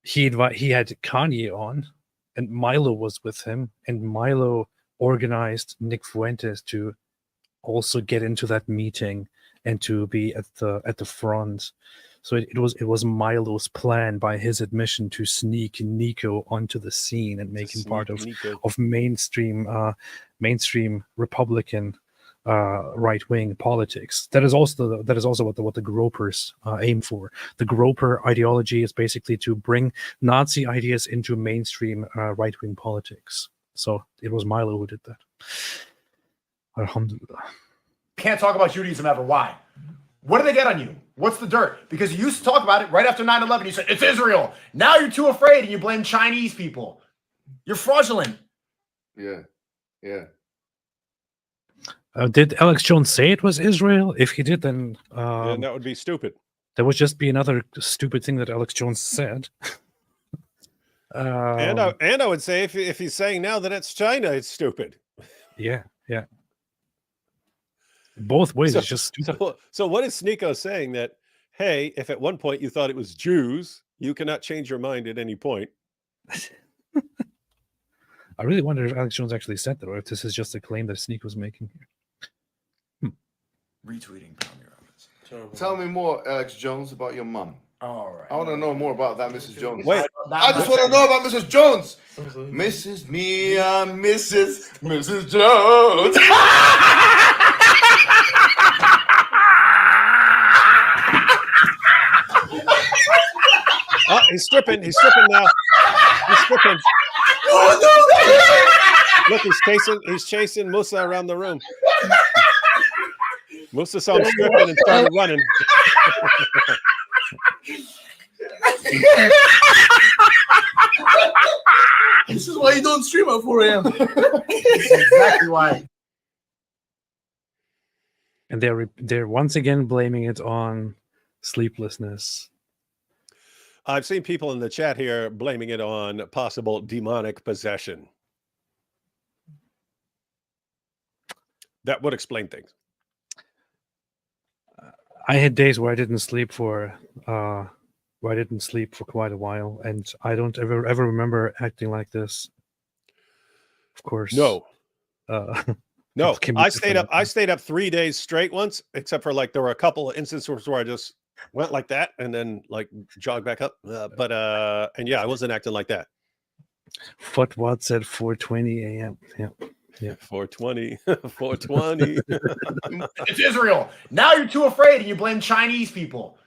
he had Kanye on, and Milo was with him, and Milo organized Nick Fuentes to also get into that meeting and to be at the front. So it was Milo's plan, by his admission, to sneak Nico onto the scene and make him part of mainstream Republican right-wing politics. That is also what the Gropers aim for. The Groper ideology is basically to bring Nazi ideas into mainstream right-wing politics. So it was Milo who did that. Alhamdulillah. Can't talk about Judaism ever. Why? What do they get on you? What's the dirt? Because you used to talk about it right after 9/11. You said, it's Israel. Now you're too afraid and you blame Chinese people. You're fraudulent. Yeah. Did Alex Jones say it was Israel? If he did, then that would be stupid. That would just be another stupid thing that Alex Jones said. And I would say if he's saying now that it's China, it's stupid. Yeah. Both ways, it's just stupid. So what is Sneeko saying? That, hey, if at one point you thought it was Jews, you cannot change your mind at any point. I really wonder if Alex Jones actually said that, or if this is just a claim that Sneeko was making here. Retweeting Tommy Robbins. Tell me more, Alex Jones, about your mom. All right. I want to know more about that, Mrs. Jones. Wait, I just want to know about Mrs. Jones. Mrs. Mia, Mrs. Jones. Oh, he's stripping now. He's stripping. Look, he's chasing Musa around the room. Musa saw him stripping and started running. This is why you don't stream at 4 a.m. This is exactly why. And they're once again blaming it on sleeplessness. I've seen people in the chat here blaming it on possible demonic possession. That would explain things. I had days where I didn't sleep for quite a while, and I don't ever remember acting like this. Of course, No. No, can be I stayed different. up. I stayed up 3 days straight once, except for like there were a couple of instances where I just went like that and then like jogged back up. And yeah, I wasn't acting like that. Fatwa at 4:20 a.m. Yeah. 420, 420. It's Israel. Now you're too afraid and you blame Chinese people.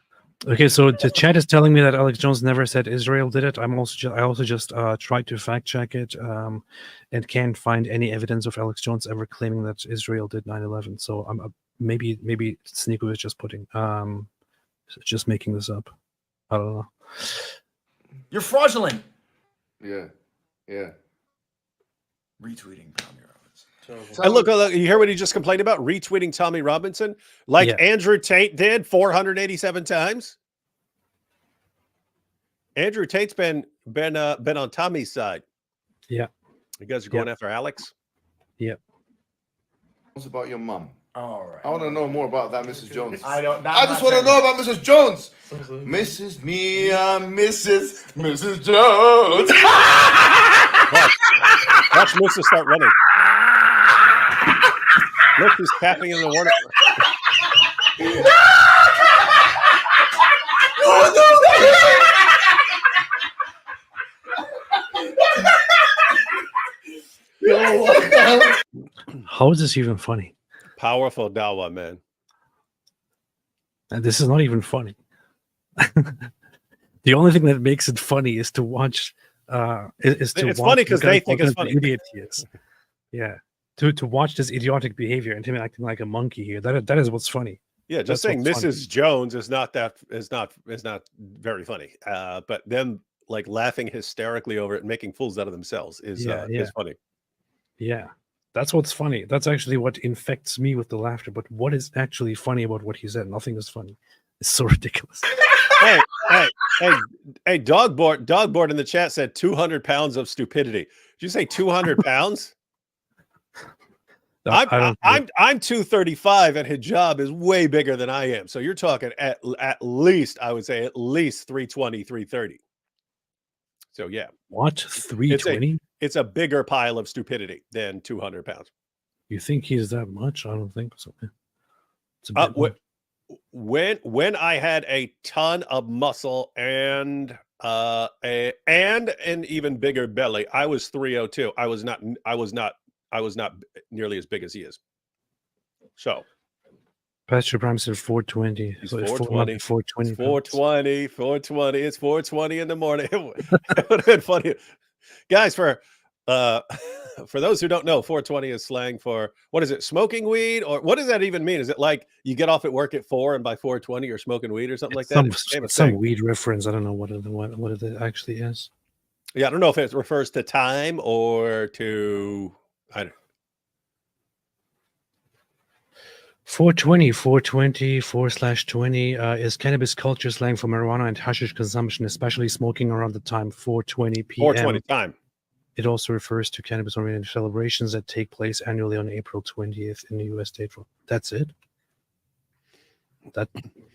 Okay, so the chat is telling me that Alex Jones never said Israel did it. I also just tried to fact check it, and can't find any evidence of Alex Jones ever claiming that Israel did 9/11. So maybe Sneeko is just making this up. I don't know. You're fraudulent. Yeah. Retweeting Tommy Robinson. And look, you hear what he just complained about? Retweeting Tommy Robinson, like Andrew Tate did 487 times. Andrew Tate's been on Tommy's side. Yeah. You guys are going after Alex? Yep. What's about your mum? All right. I want to know more about that, Mrs. Jones. I don't. I just want to know about Mrs. Jones. Mrs. Mia, Mrs. Jones. Watch Musa start running. Look, he's tapping in the water. How is this even funny? Powerful dawa, man. And this is not even funny. The only thing that makes it funny is to watch. It's funny because they think it's funny. Idiot he is. Yeah. To watch this idiotic behavior and him acting like a monkey here. That is what's funny. Yeah, just That's saying what's Mrs. funny. Jones is not very funny. But them like laughing hysterically over it and making fools out of themselves is funny. Yeah. That's what's funny. That's actually what infects me with the laughter. But what is actually funny about what he said? Nothing is funny. It's so ridiculous. Hey, Dogboard in the chat said 200 pounds of stupidity. Did you say 200 pounds? I'm 235 and Hijab is way bigger than I am. So you're talking at least, I would say at least 320, 330. So yeah. What? 320? It's a bigger pile of stupidity than 200 pounds. You think he's that much? I don't think so. It's a bit much. When I had a ton of muscle and an even bigger belly, I was 302. I was not nearly as big as he is. So Pastor Prime said 420. He's So it's 420. 420. 420. It's 420 in the morning. It would have been funny. Guys, for those who don't know, 420 is slang for, what is it, smoking weed? Or what does that even mean? Is it like you get off at work at 4 and by 4:20 you're smoking weed or something like that? Some weed reference. I don't know what it actually is. Yeah, I don't know if it refers to time or to, I don't know. 420, 4/20 is cannabis culture slang for marijuana and hashish consumption, especially smoking around the time 4:20 p.m. 420 time. It also refers to cannabis-oriented celebrations that take place annually on April 20th in the U.S. state. That's it.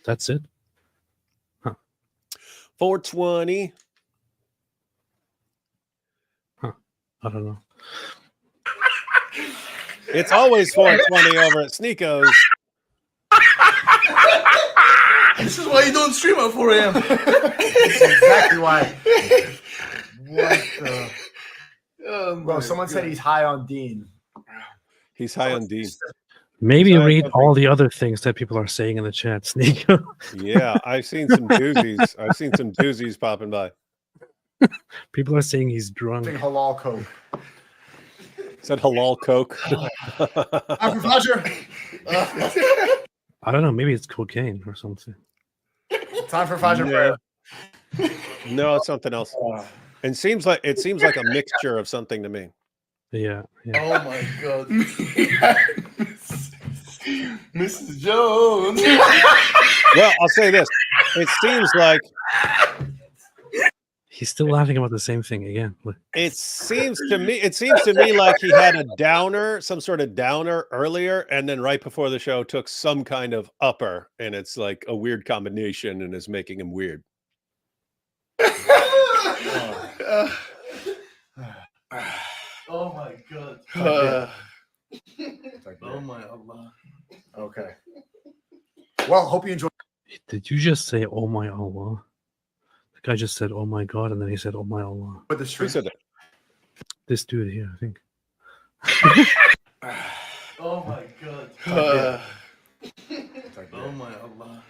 That's it. Huh. 420. Huh. I don't know. It's always 420 over at Sneeko's. This is why you don't stream at 4 a.m. That's exactly why. What the? Bro, someone said he's high on Dean. He's high on Dean. Maybe read all the other things that people are saying in the chat, Sneeko. Yeah, I've seen some doozies. I've seen some doozies popping by. People are saying he's drunk. Halal Coke. Said halal Coke. After Fletcher. I don't know. Maybe it's cocaine or something. Time for Fajr prayer. No, it's something else. It seems like a mixture of something to me. Yeah. Oh my god. Mrs. Jones. Well, I'll say this. It seems like He's still laughing about the same thing again. Look. It seems to me like he had a downer, some sort of downer earlier, and then right before the show took some kind of upper, and it's like a weird combination and is making him weird. Oh my God. Oh my Allah. Okay. Well, hope you enjoyed. Did you just say, "Oh my Allah"? The guy just said, "Oh my God," and then he said, "Oh my Allah." The Who stream. said that? This dude here, I think. Oh my God. Oh my Allah.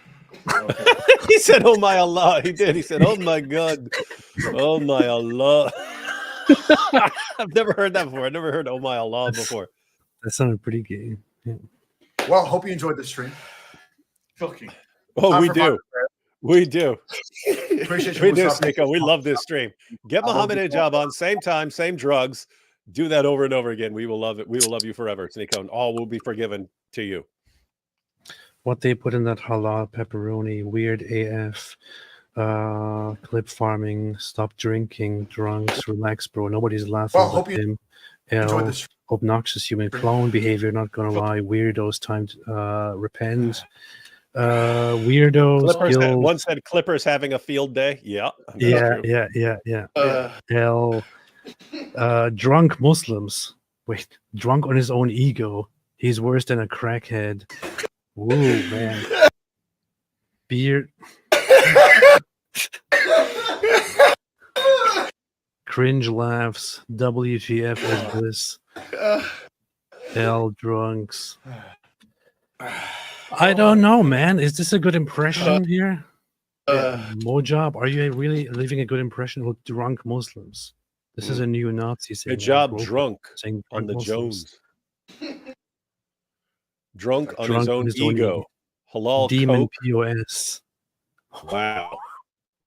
He said, "Oh my Allah." He did. He said, "Oh my God. Oh my Allah." I've never heard that before. I've never heard "Oh my Allah" before. That sounded pretty gay. Yeah. Well, hope you enjoyed the stream. Shocking. Oh, Time we for do. final We do. Appreciate you. We do, Musa. Sneeko. We love this stream. Get Mohammed Hijab on, same time, same drugs. Do that over and over again. We will love it. We will love you forever, Sneeko, and all will be forgiven to you. What they put in that halal pepperoni, weird AF, clip farming, stop drinking, drunks, relax, bro. Nobody's laughing Well, but hope you him. enjoyed L, this. obnoxious human clone behavior, not gonna lie. Weirdos, time to repent. Weirdos, Clippers guilt. one said Clippers having a field day. Yeah. That's Yeah, true. yeah. L, drunk Muslims. Wait, drunk on his own ego. He's worse than a crackhead. Whoa, man. Beard. Cringe laughs. WTF is this? L drunks. I don't know, man. Is this a good impression here? Mojab, are you really leaving a good impression with drunk Muslims? This is a new Nazi saying. Hijab drunk saying on the Muslims. Jones. Drunk on Drunk his on own his own ego. Halal Demon coke. POS. Wow.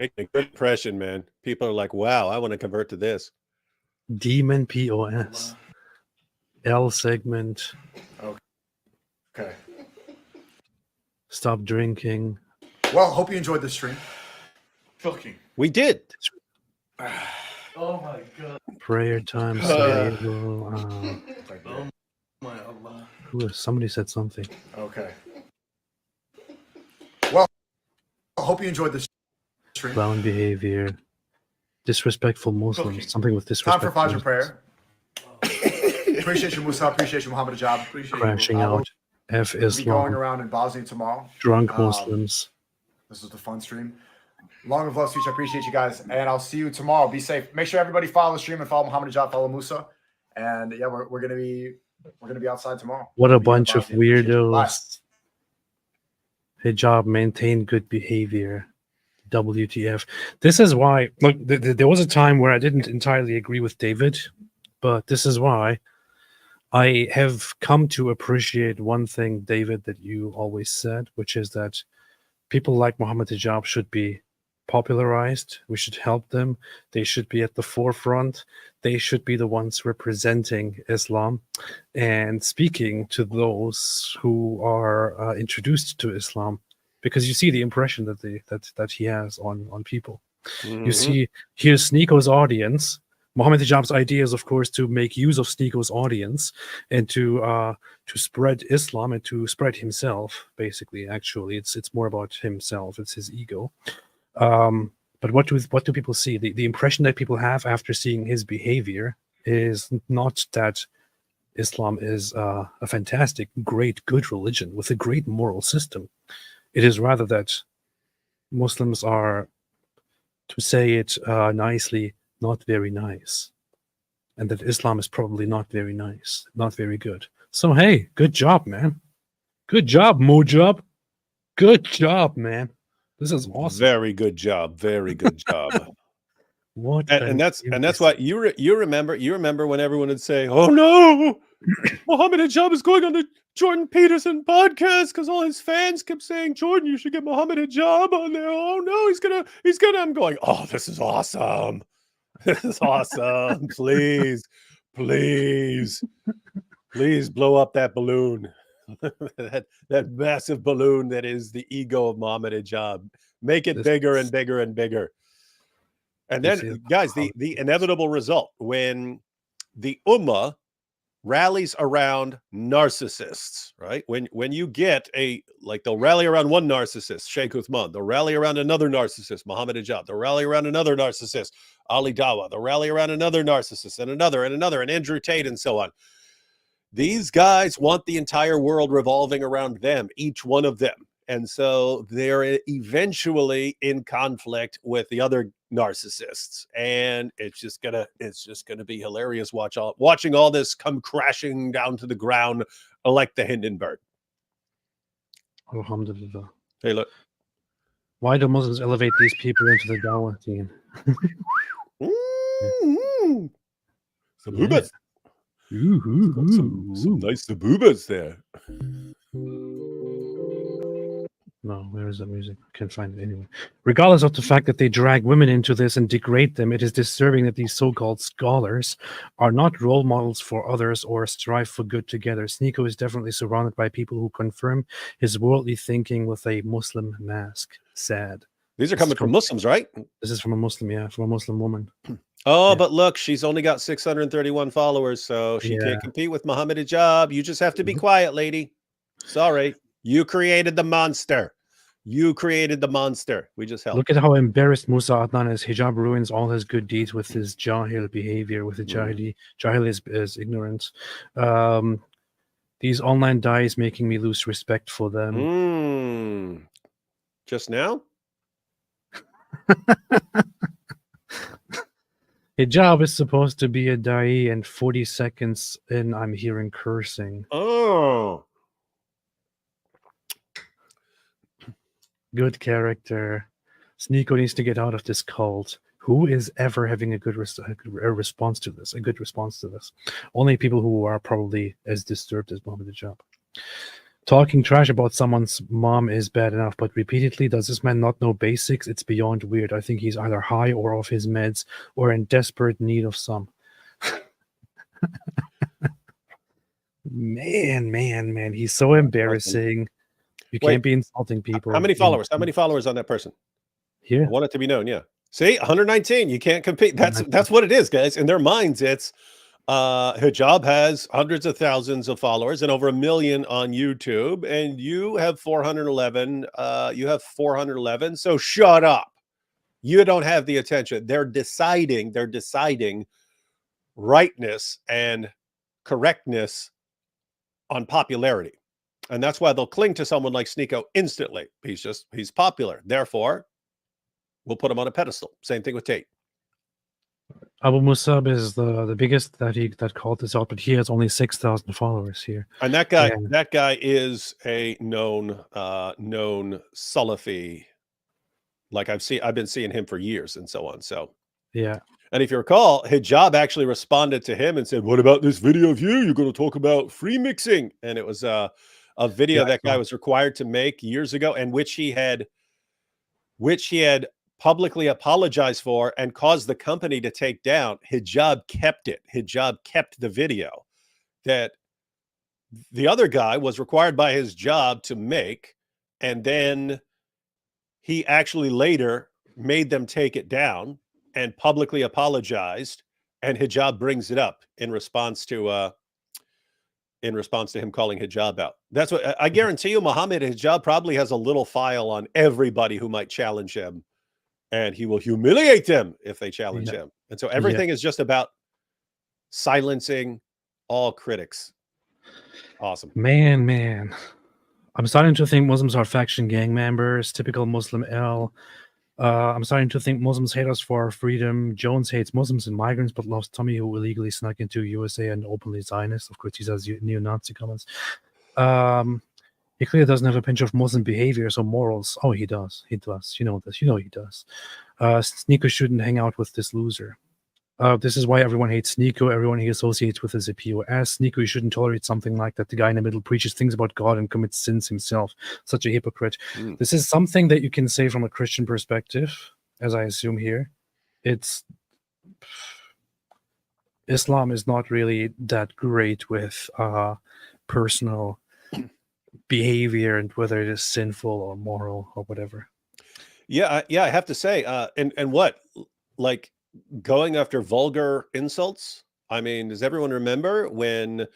Making a good impression, man. People are like, wow, I want to convert to this. Demon POS. L segment. Okay. Stop drinking. Well, hope you enjoyed the stream. Shocking. We did. Oh my God. Prayer time. Oh my Allah. Somebody said something. Okay. Well, hope you enjoyed the stream. Clown behavior. Disrespectful Muslims. Okay. Something with Time disrespectful for Fajr Muslims. prayer. Appreciate you, Musa. Appreciate you, Mohammed Hijab. Appreciate Crashing you. out. F We'll be going Islam. around in Bosnia tomorrow. Drunk Muslims. This was the fun stream. Long of love, speech. I appreciate you guys, and I'll see you tomorrow. Be safe. Make sure everybody follow the stream and follow Mohammed Hijab, follow Musa, and yeah, we're gonna be outside tomorrow. What a We'll be in bunch of Bosnia. Appreciate you. Bye. weirdos. Hijab, maintain good behavior. WTF. This is why, look, there was a time where I didn't entirely agree with David, but this is why I have come to appreciate one thing, David, that you always said, which is that people like Mohammed Hijab should be popularized. We should help them. They should be at the forefront. They should be the ones representing Islam and speaking to those who are introduced to Islam, because you see the impression that he has on people. You see, here's Sneeko's audience. Mohammed Hijab's idea is, of course, to make use of Sneeko's audience and to spread Islam and to spread himself. Basically, actually, it's more about himself. It's his ego. But what do people see? The impression that people have after seeing his behavior is not that Islam is a fantastic, great, good religion with a great moral system. It is rather that Muslims are, to say it nicely, not very nice, and that Islam is probably not very nice, not very good. So hey, good job, man. Good job, Mojab. Good job, man. This is awesome. Very good job. Very good job. What? And that's why you remember when everyone would say, "Oh no, Mohammed Hijab is going on the Jordan Peterson podcast," because all his fans kept saying, "Jordan, you should get Mohammed Hijab on there." Oh no, he's gonna. I'm going, "Oh, this is awesome. This is awesome. Please blow up that balloon." that massive balloon that is the ego of Mohammed Hijab. Make it bigger and bigger and bigger. And You then, see guys, how the it is. inevitable result when the Ummah rallies around narcissists, right? When you get they'll rally around one narcissist, Sheikh Uthman, they'll rally around another narcissist, Mohammed Hijab, they'll rally around another narcissist, Ali Dawa, they'll rally around another narcissist and another, and Andrew Tate, and so on. These guys want the entire world revolving around them, each one of them. And so they're eventually in conflict with the other narcissists. And it's just gonna be hilarious watching all this come crashing down to the ground like the Hindenburg. Alhamdulillah. Hey, look. Why do Muslims elevate these people into the Dawah team? Mm-hmm. Some Yeah. boobas. Some nice boobas there. No, where is that music? I can't find it anyway. Regardless of the fact that they drag women into this and degrade them, it is disturbing that these so-called scholars are not role models for others or strive for good together. Sneeko is definitely surrounded by people who confirm his worldly thinking with a Muslim mask. Sad. These are coming from Muslims, right? This is from a Muslim, yeah, from a Muslim woman. Oh, Yeah. but look, she's only got 631 followers, so she can't compete with Mohammed Hijab. You just have to be quiet, lady. Sorry. You created the monster. You created the monster. We just helped. Look at how embarrassed Musa Adnan is. Hijab ruins all his good deeds with his jahil behavior, with the jahili. Jahil is ignorance. These online dyes making me lose respect for them. Just now? Hijab is supposed to be a da'i, and 40 seconds in, I'm hearing cursing. Oh. Good character. Sneeko needs to get out of this cult. Who is ever having a good response to this? A good response to this? Only people who are probably as disturbed as Mohammed Hijab. Talking trash about someone's mom is bad enough, but repeatedly, does this man not know basics? It's beyond weird. I think he's either high or off his meds or in desperate need of some. Man. He's so embarrassing. You can't be insulting people. How many followers? How many followers on that person? Here. I want it to be known, yeah. See, 119. You can't compete. That's what it is, guys. In their minds, it's Hijab has hundreds of thousands of followers and over 1 million on YouTube, and you have 411. You have 411. So shut up. You don't have the attention. They're deciding rightness and correctness on popularity. And that's why they'll cling to someone like Sneeko instantly. He's popular. Therefore, we'll put him on a pedestal. Same thing with Tate. Abu Musab is the biggest that called this out, but he has only 6,000 followers here. And that guy is a known Salafi. Like I've been seeing him for years and so on. So yeah. And if you recall, Hijab actually responded to him and said, "What about this video of you? You're going to talk about free mixing." And it was a video that guy was required to make years ago, and which he had publicly apologized for and caused the company to take down. Hijab kept it. Hijab kept the video that the other guy was required by his job to make, and then he actually later made them take it down and publicly apologized, and Hijab brings it up in response to him calling Hijab out. That's what I guarantee you. Mohammed Hijab probably has a little file on everybody who might challenge him, and he will humiliate them if they challenge him. And so everything is just about silencing all critics. Awesome. Man. I'm starting to think Muslims are faction gang members, typical Muslim L. I'm starting to think Muslims hate us for our freedom. Jones hates Muslims and migrants, but loves Tommy, who illegally snuck into USA and openly Zionist. Of course, he says neo-Nazi comments. He clearly doesn't have a pinch of Muslim behaviors or morals. Oh, he does. He does. You know this. You know he does. Sneeko shouldn't hang out with this loser. This is why everyone hates Sneeko. Everyone he associates with is a POS. Sneeko, you shouldn't tolerate something like that. The guy in the middle preaches things about God and commits sins himself. Such a hypocrite. This is something that you can say from a Christian perspective, as I assume here. Islam is not really that great with personal behavior and whether it is sinful or moral or whatever. Yeah, I have to say, and what like going after vulgar insults. I mean, does everyone remember when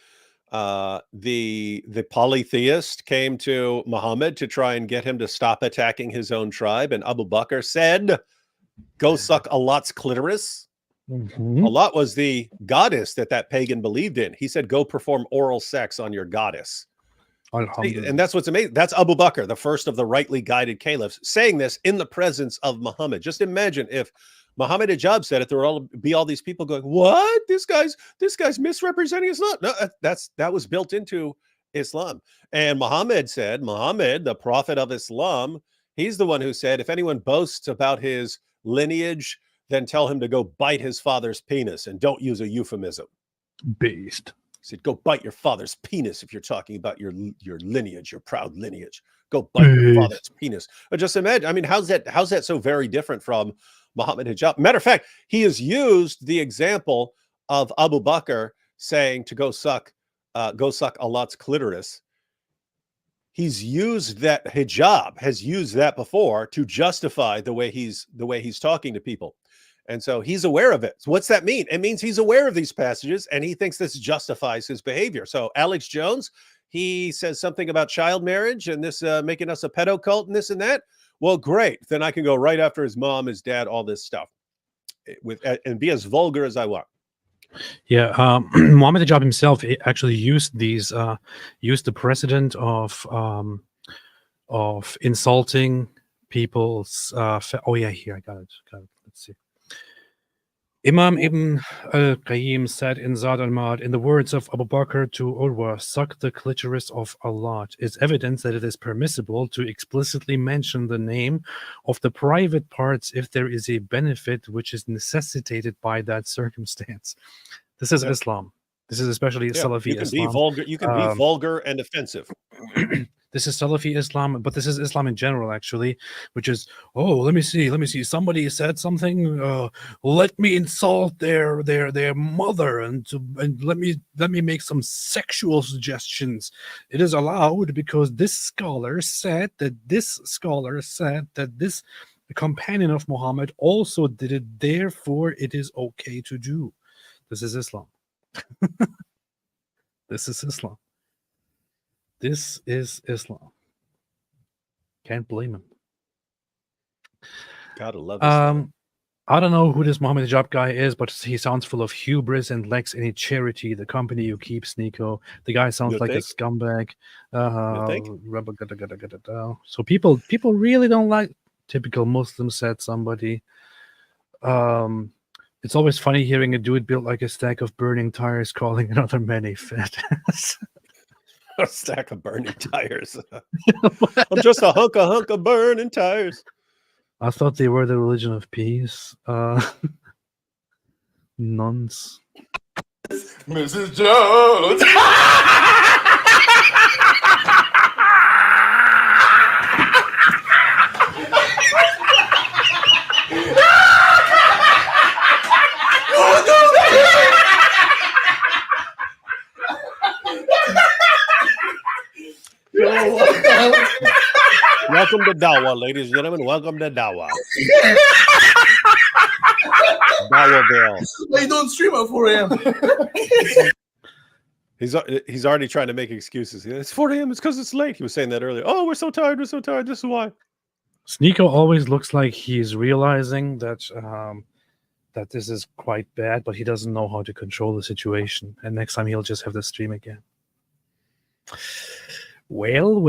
the polytheist came to Muhammad to try and get him to stop attacking his own tribe, and Abu Bakr said, "Go suck Allah's clitoris." Mhm. Allah was the goddess that pagan believed in. He said, "Go perform oral sex on your goddess." See, Alhamdulillah. and that's what's amazing. That's Abu Bakr, the first of the rightly guided caliphs, saying this in the presence of Muhammad. Just imagine if Mohammed Hijab said it, there would be all these people going, "What? This guy's misrepresenting Islam." No, that was built into Islam. And Muhammad said, Muhammad, the prophet of Islam, he's the one who said, if anyone boasts about his lineage, then tell him to go bite his father's penis, and don't use a euphemism. Beast. He said, go bite your father's penis if you're talking about your lineage, your proud lineage. Go bite your father's penis. But just imagine, I mean, how's that so very different from Mohammed Hijab? Matter of fact, he has used the example of Abu Bakr saying to go suck Allah's clitoris. He's used that. Hijab has used that before to justify the way he's talking to people. And so he's aware of it. So what's that mean? It means he's aware of these passages and he thinks this justifies his behavior. So Alex Jones, he says something about child marriage and this making us a pedo cult and this and that. Well, great. Then I can go right after his mom, his dad, all this stuff and be as vulgar as I want. Yeah, Mohammed Hijab himself actually used the precedent of insulting people's. Oh yeah, here I got it. Let's see. Imam Ibn al-Qayyim said in Zad al-Ma'ad, in the words of Abu Bakr to Urwa, suck the clitoris of Allah, is evidence that it is permissible to explicitly mention the name of the private parts if there is a benefit which is necessitated by that circumstance. This is Islam. This is especially Salafi Islam. You can be vulgar and offensive. This is Salafi Islam, but this is Islam in general, actually, which is, oh, let me see. Somebody said something. Let me insult their mother, and let me make some sexual suggestions. It is allowed because this scholar said that this companion of Muhammad also did it. Therefore, it is okay to do. This is Islam. This is Islam. This is Islam. Can't blame him. Gotta love Islam. I don't know who this Mohammed Hijab guy is, but he sounds full of hubris and lacks any charity. The company you keep, Sneeko. The guy sounds like a scumbag. So people really don't like typical Muslim, said somebody. It's always funny hearing a dude built like a stack of burning tires calling another man a fat ass. A stack of burning tires. I'm just a hunk of burning tires. I thought they were the religion of peace. Nuns. Mrs. Jones. Welcome to Dawa, ladies and gentlemen. Welcome to Dawa. Dawaville. They don't stream at 4 a.m. He's already trying to make excuses. It's 4 a.m. It's because it's late. He was saying that earlier. Oh, we're so tired. We're so tired. This is why. Sneeko always looks like he's realizing that that this is quite bad, but he doesn't know how to control the situation. And next time he'll just have the stream again. Well.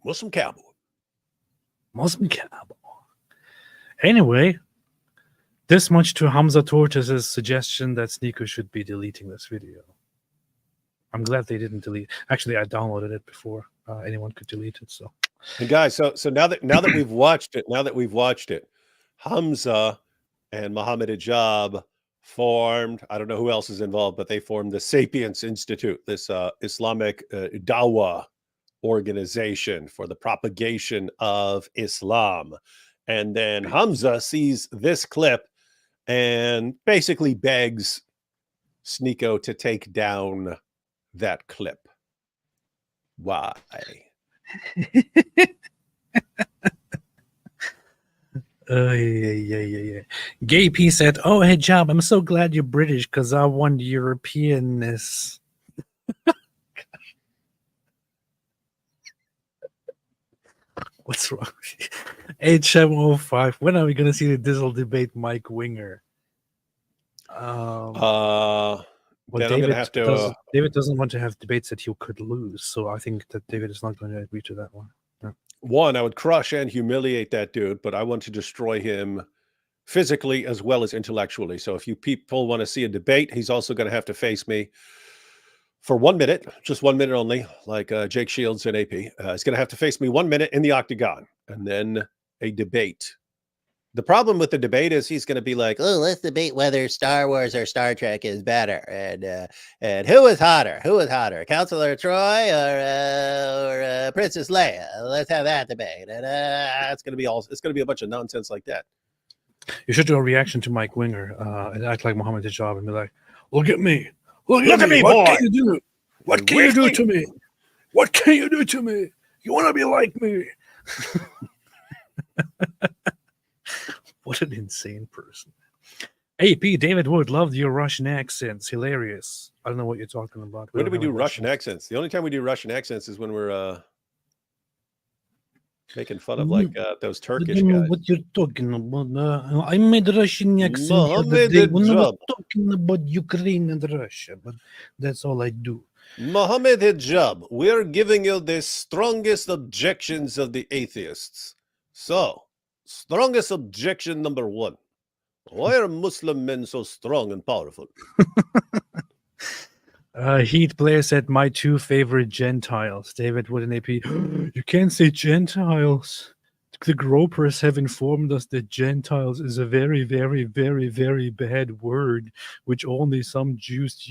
Muslim cowboy. Anyway, this much to Hamza Tortoise's suggestion that Sneeko should be deleting this video. I'm glad they didn't delete. Actually, I downloaded it before anyone could delete it. So, and guys, so now that we've watched it, Hamza and Mohammed Hijab formed, I don't know who else is involved, but they formed the Sapience Institute, this Islamic Dawah organization for the propagation of Islam. And then Hamza sees this clip and basically begs Sneeko to take down that clip. Why? Yeah. Gay P said, "Oh, Hijab, I'm so glad you're British because I want Europeanness." What's wrong? 8705. When are we going to see the Dizzle debate Mike Winger? Well, then I'm gonna have to. David doesn't want to have debates that he could lose, so I think that David is not going to agree to that one. No. One, I would crush and humiliate that dude, but I want to destroy him physically as well as intellectually. So if you people want to see a debate, he's also going to have to face me for 1 minute, just 1 minute only, like Jake Shields and AP. He's going to have to face me 1 minute in the octagon and then a debate. The problem with the debate is he's going to be like, "Oh, let's debate whether Star Wars or Star Trek is better, and who is hotter? Who is hotter, Counselor Troy or Princess Leia? Let's have that debate." And it's going to be a bunch of nonsense like that. You should do a reaction to Mike Winger and act like Mohammed Hijab and be like, "Look at me, look at me, what boy. can you do? What can you do to me? What can you do to me? You want to be like me?" What an insane person. AP, David Wood, loved your Russian accents. Hilarious. I don't know what you're talking about. When do we do Russian accents? The only time we do Russian accents is when we're making fun of like those Turkish guys. What you're talking about? I made Russian accent the other Mohammed day when I was Hijab. talking about Ukraine and Russia, but that's all I do. Mohammed Hijab, we're giving you the strongest objections of the atheists. So, strongest objection number 1. Why are Muslim men so strong and powerful? Heat Player said, "My 2 favorite Gentiles." David Wood and AP. You can't say Gentiles. The gropers have informed us that Gentiles is a very, very, very, very bad word, which only Jews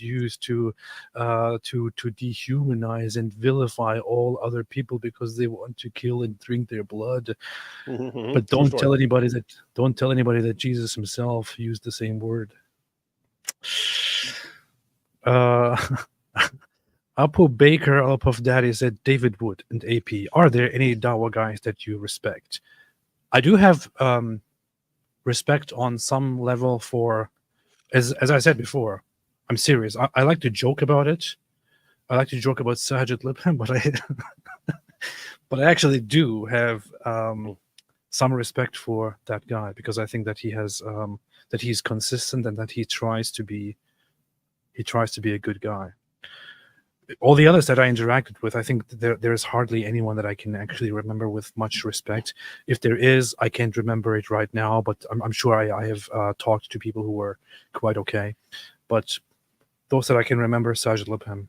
use to dehumanize and vilify all other people because they want to kill and drink their blood. But don't tell anybody that Jesus himself used the same word. Apu Baker, Alpuff Daddy said, "David Wood and AP, are there any Dawa guys that you respect?" I do have respect on some level for, as I said before, I'm serious. I like to joke about it. I like to joke about Sajid Libham, but I actually do have some respect for that guy because I think that he has that he's consistent and that he tries to be a good guy. All the others that I interacted with, I think there is hardly anyone that I can actually remember with much respect. If there is, I can't remember it right now, but I'm sure I have talked to people who were quite okay. But those that I can remember, Sajid Libham,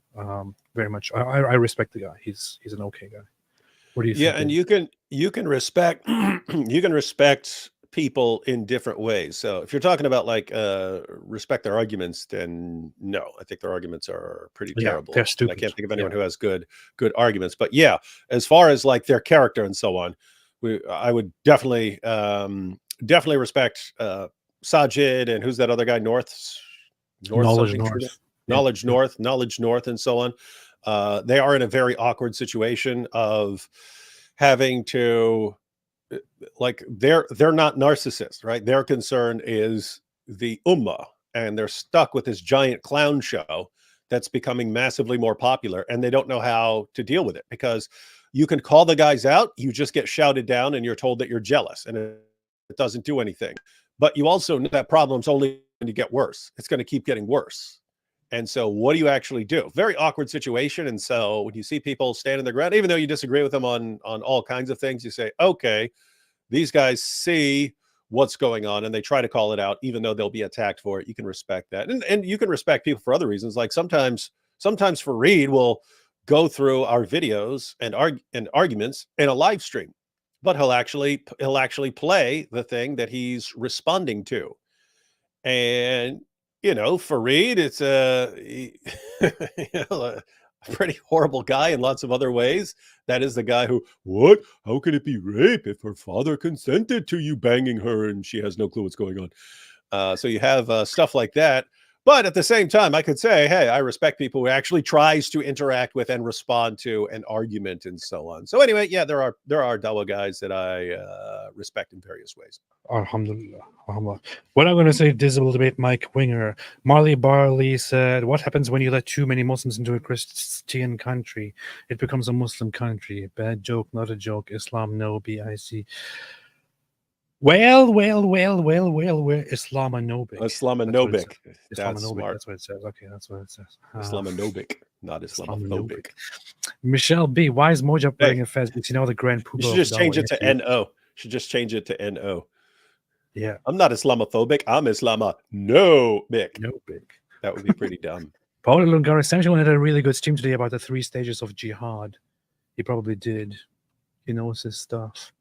very much. I respect the guy. He's an okay guy. What do you think? Yeah, and you can respect you can respect people in different ways. So if you're talking about like respect their arguments, then no, I think their arguments are pretty terrible. They're stupid. I can't think of anyone who has good arguments. But yeah, as far as like their character and so on, I would definitely respect Sajid and who's that other guy? Knowledge North, and so on. They are in a very awkward situation of having to, like, they're not narcissists, right? Their concern is the ummah, and they're stuck with this giant clown show that's becoming massively more popular, and they don't know how to deal with it because you can call the guys out, you just get shouted down, and you're told that you're jealous, and it doesn't do anything. But you also know that problem's only going to get worse. It's going to keep getting worse. And so what do you actually do? Very awkward situation. And so when you see people standing their ground, even though you disagree with them on all kinds of things, you say, okay, these guys see what's going on and they try to call it out, even though they'll be attacked for it. You can respect that. And you can respect people for other reasons. Like sometimes Fareed will go through our videos and arguments in a live stream, but he'll actually play the thing that he's responding to. And you know, Fareed, it's a pretty horrible guy in lots of other ways. That is the guy who, what? How could it be rape if her father consented to you banging her and she has no clue what's going on? So you have stuff like that. But at the same time, I could say, hey, I respect people who actually tries to interact with and respond to an argument and so on. So anyway, yeah, there are Dawa guys that I respect in various ways. Alhamdulillah. Alhamdulillah. What I'm going to say, Dizzable Debate Mike Winger. Marley Barley said, what happens when you let too many Muslims into a Christian country? It becomes a Muslim country. Bad joke, not a joke. Islam, no, BIC. Well, Islamophobic. Islamophobic. That's Islamophobic, smart. that's what it says. Okay, that's what it says. Islamophobic, not Islamophobic. Michelle B. Why is Mojab wearing a fez? Because you know the grand You poobah. should just change it to NO. Should just change it to NO. Yeah. I'm not Islamophobic. I'm Islamophobic. No big. That would be pretty dumb. Paolo Lungara Samuel had a really good stream today about the 3 stages of jihad. He probably did. He knows his stuff.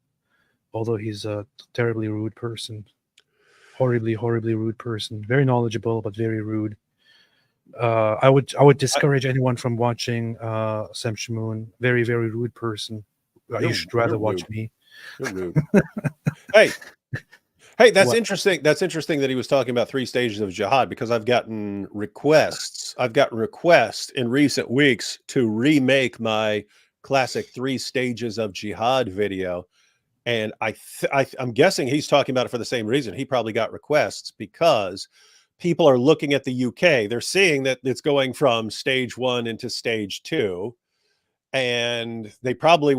Although he's a terribly rude person. Horribly rude person. Very knowledgeable, but very rude. I would discourage anyone from watching Sam Shamoon. Very rude person. You should rather watch rude. me. You're rude. Hey, that's What? interesting. That's interesting that he was talking about 3 stages of jihad, because I've gotten requests. I've gotten requests in recent weeks to remake my classic 3 stages of jihad video. And I'm guessing he's talking about it for the same reason. He probably got requests because people are looking at the UK. They're seeing that it's going from stage 1 into stage 2. And they probably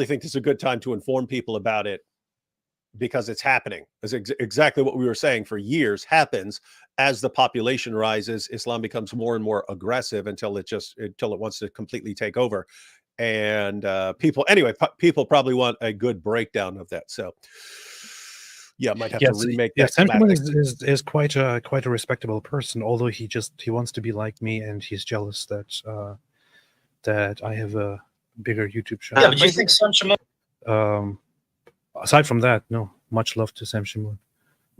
think this is a good time to inform people about it because it's happening. It's exactly what we were saying for years happens as the population rises. Islam becomes more and more aggressive until it wants to completely take over. And people probably want a good breakdown of that. So yeah, might have to remake that. Sam Shamoon is quite a respectable person, although he wants to be like me, and he's jealous that I have a bigger YouTube channel. Yeah, but do you think Sam Shamoon? Aside from that, no. Much love to Sam Shamoon.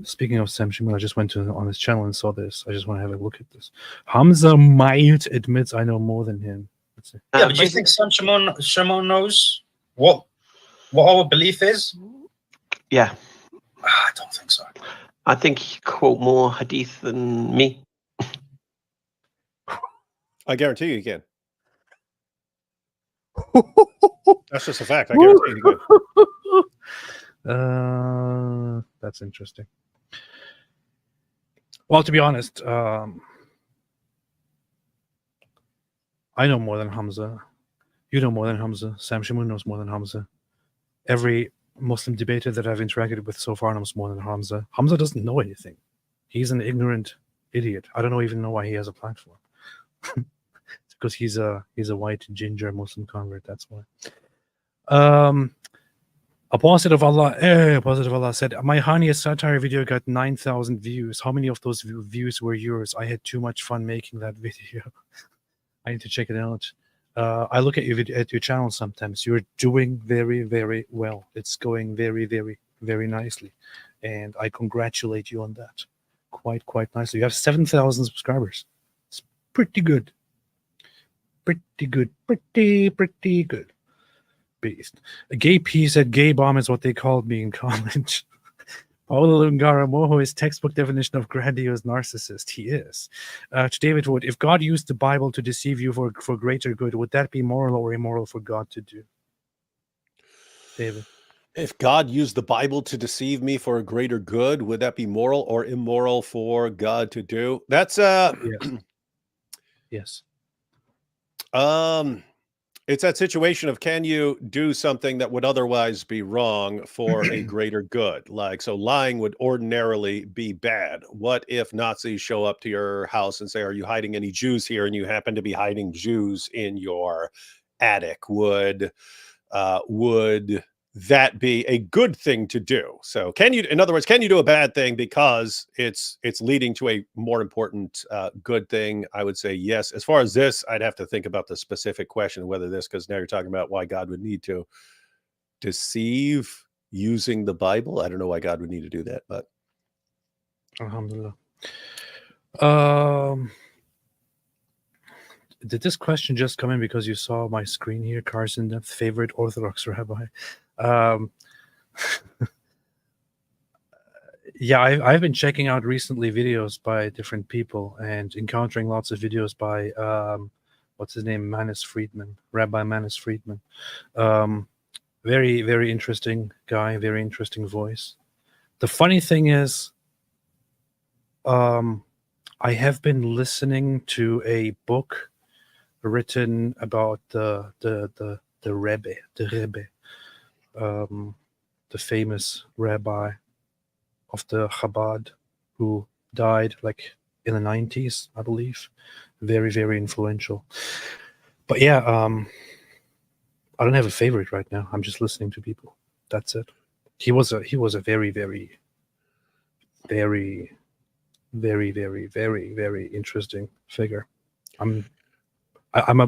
Speaking of Sam Shamoon, I just went on his channel and saw this. I just want to have a look at this. Hamza Might admits I know more than him. Let's see. Yeah, but do you think Sam Shamoon knows what our belief is? Yeah. I don't think so. I think he quote more hadith than me. I guarantee you can. That's just a fact. I guarantee you can. That's interesting. Well, to be honest, I know more than Hamza. You know more than Hamza. Sam Shamoon knows more than Hamza. Every Muslim debater that I've interacted with so far knows more than Hamza. Hamza doesn't know anything. He's an ignorant idiot. I don't even know why he has a platform. It's because he's a white ginger Muslim convert. That's why. Apostle of Allah said, my Hania satire video got 9,000 views. How many of those views were yours? I had too much fun making that video. I need to check it out. I look at your channel sometimes. You're doing very well. It's going very nicely, and I congratulate you on that. Quite nicely. You have 7,000 subscribers. It's pretty good. Pretty good. Beast. A gay P said gay bomb is what they called me in college. Paolo Lungara Moho is textbook definition of grandiose narcissist. He is. To David Wood, if God used the Bible to deceive you for greater good, would that be moral or immoral for God to do? David. If God used the Bible to deceive me for a greater good, would that be moral or immoral for God to do? That's Yes. It's that situation of, can you do something that would otherwise be wrong for a greater good? Like, so lying would ordinarily be bad. What if Nazis show up to your house and say, are you hiding any Jews here? And you happen to be hiding Jews in your attic. Would that be a good thing to do? So in other words, can you do a bad thing because it's leading to a more important good thing? I would say yes. As far as this, I'd have to think about the specific question, whether this, because now you're talking about why God would need to deceive using the Bible. I don't know why God would need to do that, but Alhamdulillah. Did this question just come in because you saw my screen here? Carson, the favorite Orthodox rabbi. Yeah, I've been checking out recently videos by different people and encountering lots of videos by what's his name, Rabbi Manis Friedman. Very, very interesting guy, very interesting voice. The funny thing is, I have been listening to a book written about the Rebbe, the famous rabbi of the Chabad, who died like in the 90s, I believe. Very, very influential. But yeah, I don't have a favorite right now. I'm just listening to people. That's it. He was a very, very, very, very, very, very, very interesting figure. I'm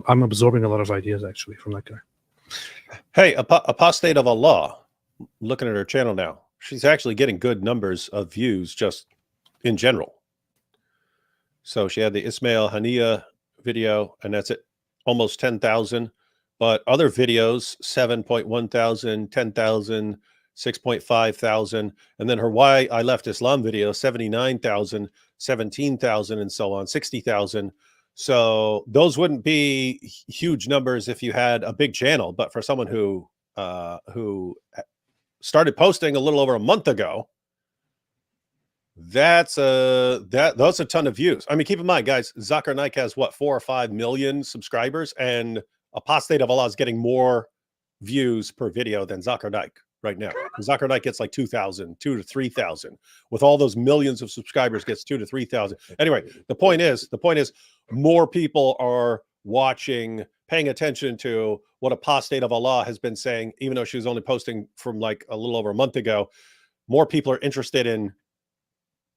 absorbing a lot of ideas actually from that guy. Hey, apostate of Allah. Looking at her channel now, she's actually getting good numbers of views just in general. So she had the Ismail Hania video, and that's it, almost 10,000. But other videos, 7.1 thousand, 10,000, 6.5 thousand, and then her Why I Left Islam video, 79,000, 17,000, and so on, 60,000. So those wouldn't be huge numbers if you had a big channel, but for someone who started posting a little over a month ago, that's a ton of views. I mean, keep in mind, guys, Zakir Naik has what, 4 or 5 million subscribers, and Apostate of Allah is getting more views per video than Zakir Naik right now. Zakir Naik gets like 2,000, 2,000 to 3,000. With all those millions of subscribers, gets 2,000 to 3,000. Anyway, the point is, more people are watching, paying attention to what Apostate of Allah has been saying, even though she was only posting from like a little over a month ago. More people are interested in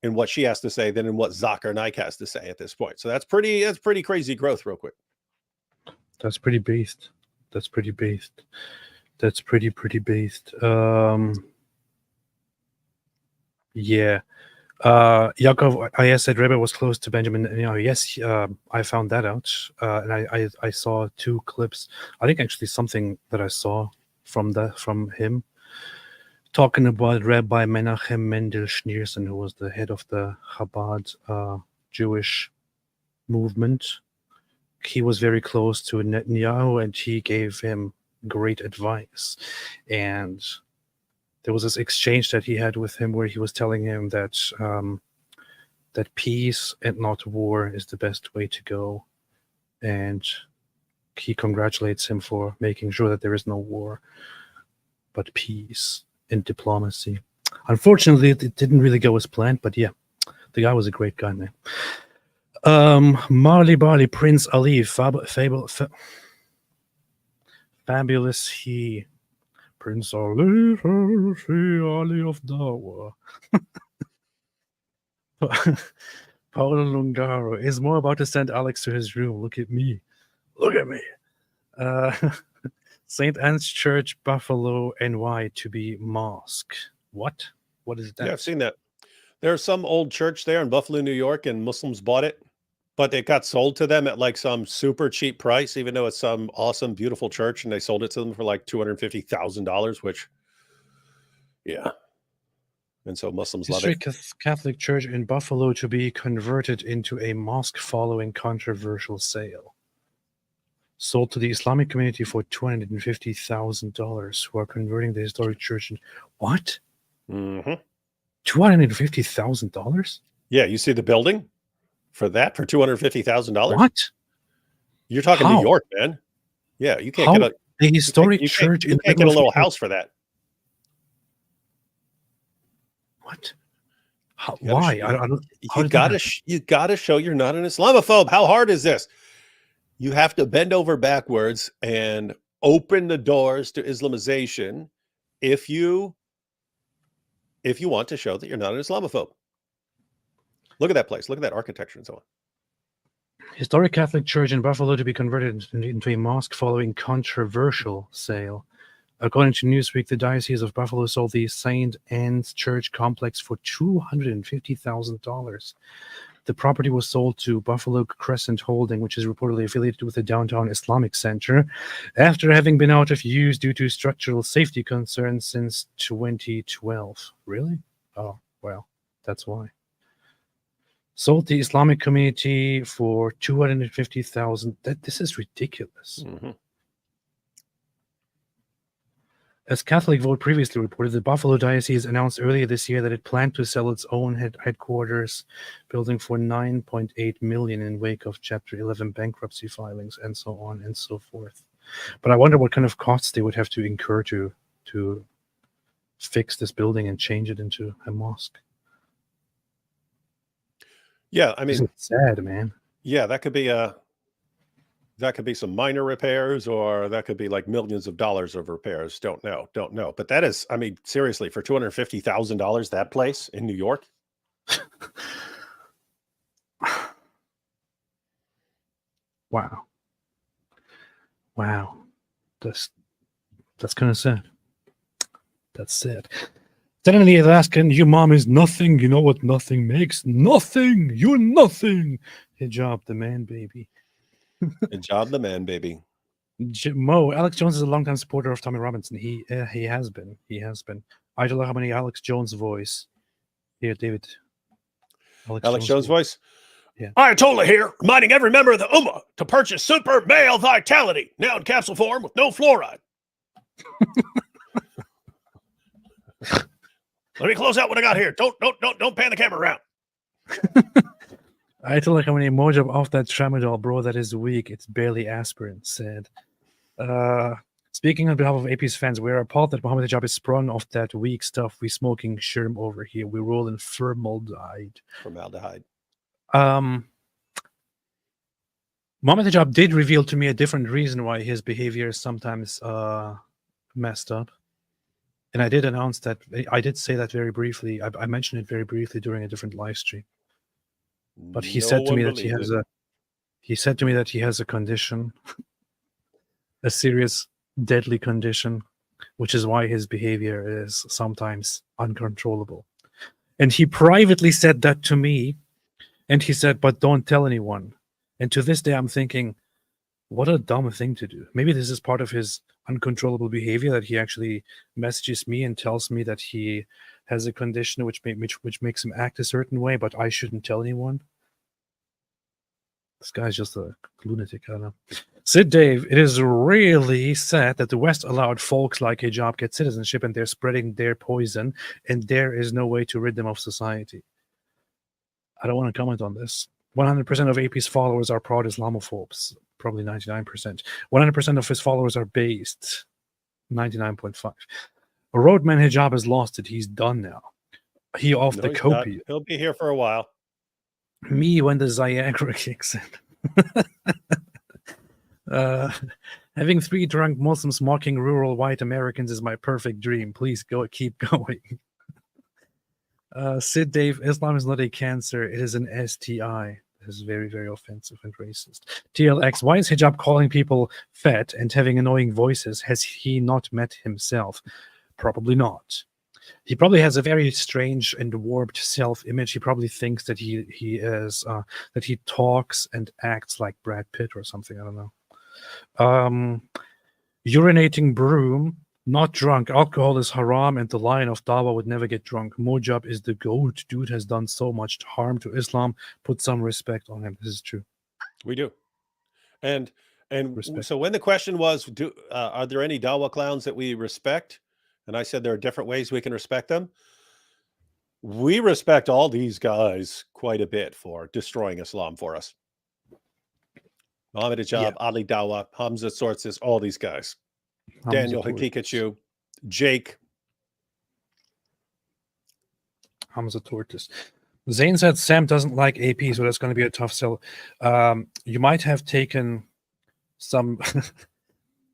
what she has to say than in what Zakir Naik has to say at this point. So that's pretty crazy growth, real quick. That's pretty based. That's pretty based. That's pretty based. Yeah. Yaakov, I said Rebbe was close to Benjamin. Yes, I found that out, and I saw 2 clips. I think actually something that I saw from him talking about Rabbi Menachem Mendel Schneerson, who was the head of the Chabad Jewish movement. He was very close to Netanyahu, and he gave him great advice. And there was this exchange that he had with him where he was telling him that that peace and not war is the best way to go. And he congratulates him for making sure that there is no war, but peace and diplomacy. Unfortunately, it didn't really go as planned, but yeah, the guy was a great guy, man. Marley Barley, Prince Ali, fabulous he. Prince Ali, Ali of Dawa. Paulo Lungaro is more about to send Alex to his room. Look at me. Look at me. St. Anne's Church, Buffalo, NY to be mosque. What? What is that? Yeah, I've seen that. There's some old church there in Buffalo, New York, and Muslims bought it, but it got sold to them at like some super cheap price, even though it's some awesome, beautiful church, and they sold it to them for like $250,000, which, yeah. And so Muslims love it. Catholic Church in Buffalo to be converted into a mosque following controversial sale. Sold to the Islamic community for $250,000, who are converting the historic church. What? Mm-hmm. $250,000? Yeah, you see the building for that for $250,000. What? You're talking New York, man. Yeah, you can't get a historic church. You can't get a little house for that. What? Why? You gotta show you're not an Islamophobe. How hard is this? You have to bend over backwards and open the doors to Islamization if you want to show that you're not an Islamophobe. Look at that place. Look at that architecture and so on. Historic Catholic Church in Buffalo to be converted into a mosque following controversial sale. According to Newsweek, the Diocese of Buffalo sold the St. Anne's Church complex for $250,000. The property was sold to Buffalo Crescent Holding, which is reportedly affiliated with the Downtown Islamic Center, after having been out of use due to structural safety concerns since 2012. Really? Oh, well. That's why. Sold the Islamic community for 250,000. This is ridiculous. Mm-hmm. As Catholic Vote previously reported, the Buffalo Diocese announced earlier this year that it planned to sell its own headquarters building for $9.8 million in wake of Chapter 11 bankruptcy filings, and so on and so forth. But I wonder what kind of costs they would have to incur to fix this building and change it into a mosque. Yeah, I mean, it's sad, man. Yeah, that could be some minor repairs, or that could be like millions of dollars of repairs. Don't know. But that is, I mean, seriously, for $250,000, that place in New York. Wow. That's kind of sad. That's sad. Then in the Alaskan, your mom is nothing. You know what nothing makes? Nothing. You're nothing. Hijab the man, baby. Hijab the man, baby. Mo, Alex Jones is a longtime supporter of Tommy Robinson. He has been. I don't know how many Alex Jones voice. Here, David. Alex Jones voice? Yeah. Ayatollah here, reminding every member of the Ummah to purchase Super Male Vitality, now in capsule form with no fluoride. Let me close out what I got here. Don't pan the camera around. I don't like how many Mojab off that tramadol, bro. That is weak. It's barely aspirin, said. Speaking on behalf of AP's fans, we are appalled that Mohammed Hijab is sprung off that weak stuff we smoking sherm over here. We roll in formaldehyde. Mohammed Hijab did reveal to me a different reason why his behavior is sometimes messed up. And I did announce that. I did say that very briefly. I mentioned it very briefly during a different live stream. But he said to me that he has a condition, a serious, deadly condition, which is why his behavior is sometimes uncontrollable. And he privately said that to me, and he said, "But don't tell anyone." And to this day, I'm thinking, what a dumb thing to do. Maybe this is part of his uncontrollable behavior, that he actually messages me and tells me that he has a condition which makes him act a certain way, but I shouldn't tell anyone. This guy's just a lunatic, I don't know. Sid Dave, it is really sad that the West allowed folks like Hijab get citizenship and they're spreading their poison, and there is no way to rid them of society. I don't want to comment on this. 100% of AP's followers are proud Islamophobes. Probably 99%. 100% of his followers are based. 99.5. A roadman Hijab has lost it. He's done now. He off the copy. He'll be here for a while. Me when the Viagra kicks in. Having 3 drunk Muslims mocking rural white Americans is my perfect dream. Please keep going. Sid Dave, Islam is not a cancer. It is an STI. Is very, very offensive and racist. TLX, why is Hijab calling people fat and having annoying voices? Has he not met himself? Probably not. He probably has a very strange and warped self-image. He probably thinks that he is that he talks and acts like Brad Pitt or something. I don't know. Urinating broom. Not drunk. Alcohol is haram, and the Lion of Dawa would never get drunk. Mojab is the GOAT. Dude has done so much harm to Islam. Put some respect on him. This is true. We do. And so when the question was, are there any Dawa clowns that we respect? And I said there are different ways we can respect them. We respect all these guys quite a bit for destroying Islam for us. Mohammed Hijab, Ali Dawa, Hamza Sources, all these guys. Daniel Hakikachu, Jake. Hamza Tortoise. Zane said Sam doesn't like AP, so that's going to be a tough sell. You might have taken some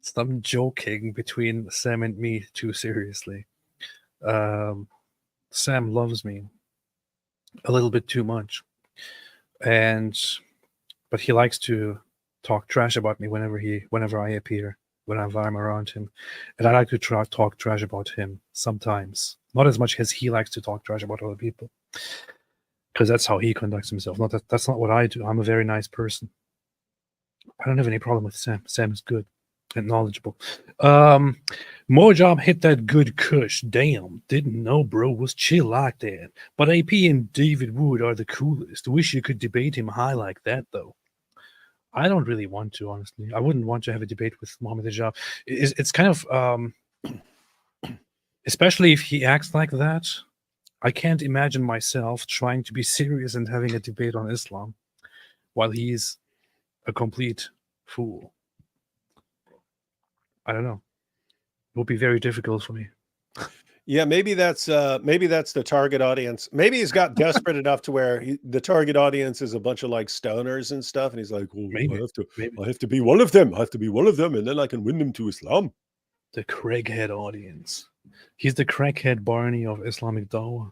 some joking between Sam and me too seriously. Sam loves me a little bit too much, but he likes to talk trash about me whenever I appear. Whenever I'm around him, and I like to talk trash about him sometimes, not as much as he likes to talk trash about other people, because that's how he conducts himself. That's not what I do. I'm a very nice person. I don't have any problem with Sam. Sam is good. and knowledgeable. Mojab hit that good kush. Damn, didn't know bro was chill like that. But AP and David Wood are the coolest. Wish you could debate him high like that though. I don't really want to, honestly. I wouldn't want to have a debate with Mohammed Hijab. It's kind of, especially if he acts like that. I can't imagine myself trying to be serious and having a debate on Islam while he's a complete fool. I don't know. It would be very difficult for me. Yeah, maybe that's the target audience. Maybe he's got desperate enough to where the target audience is a bunch of like stoners and stuff, and he's like, "Well, Maybe. I have to be one of them. I have to be one of them, and then I can win them to Islam." The crackhead audience. He's the crackhead Barney of Islamic Dawah.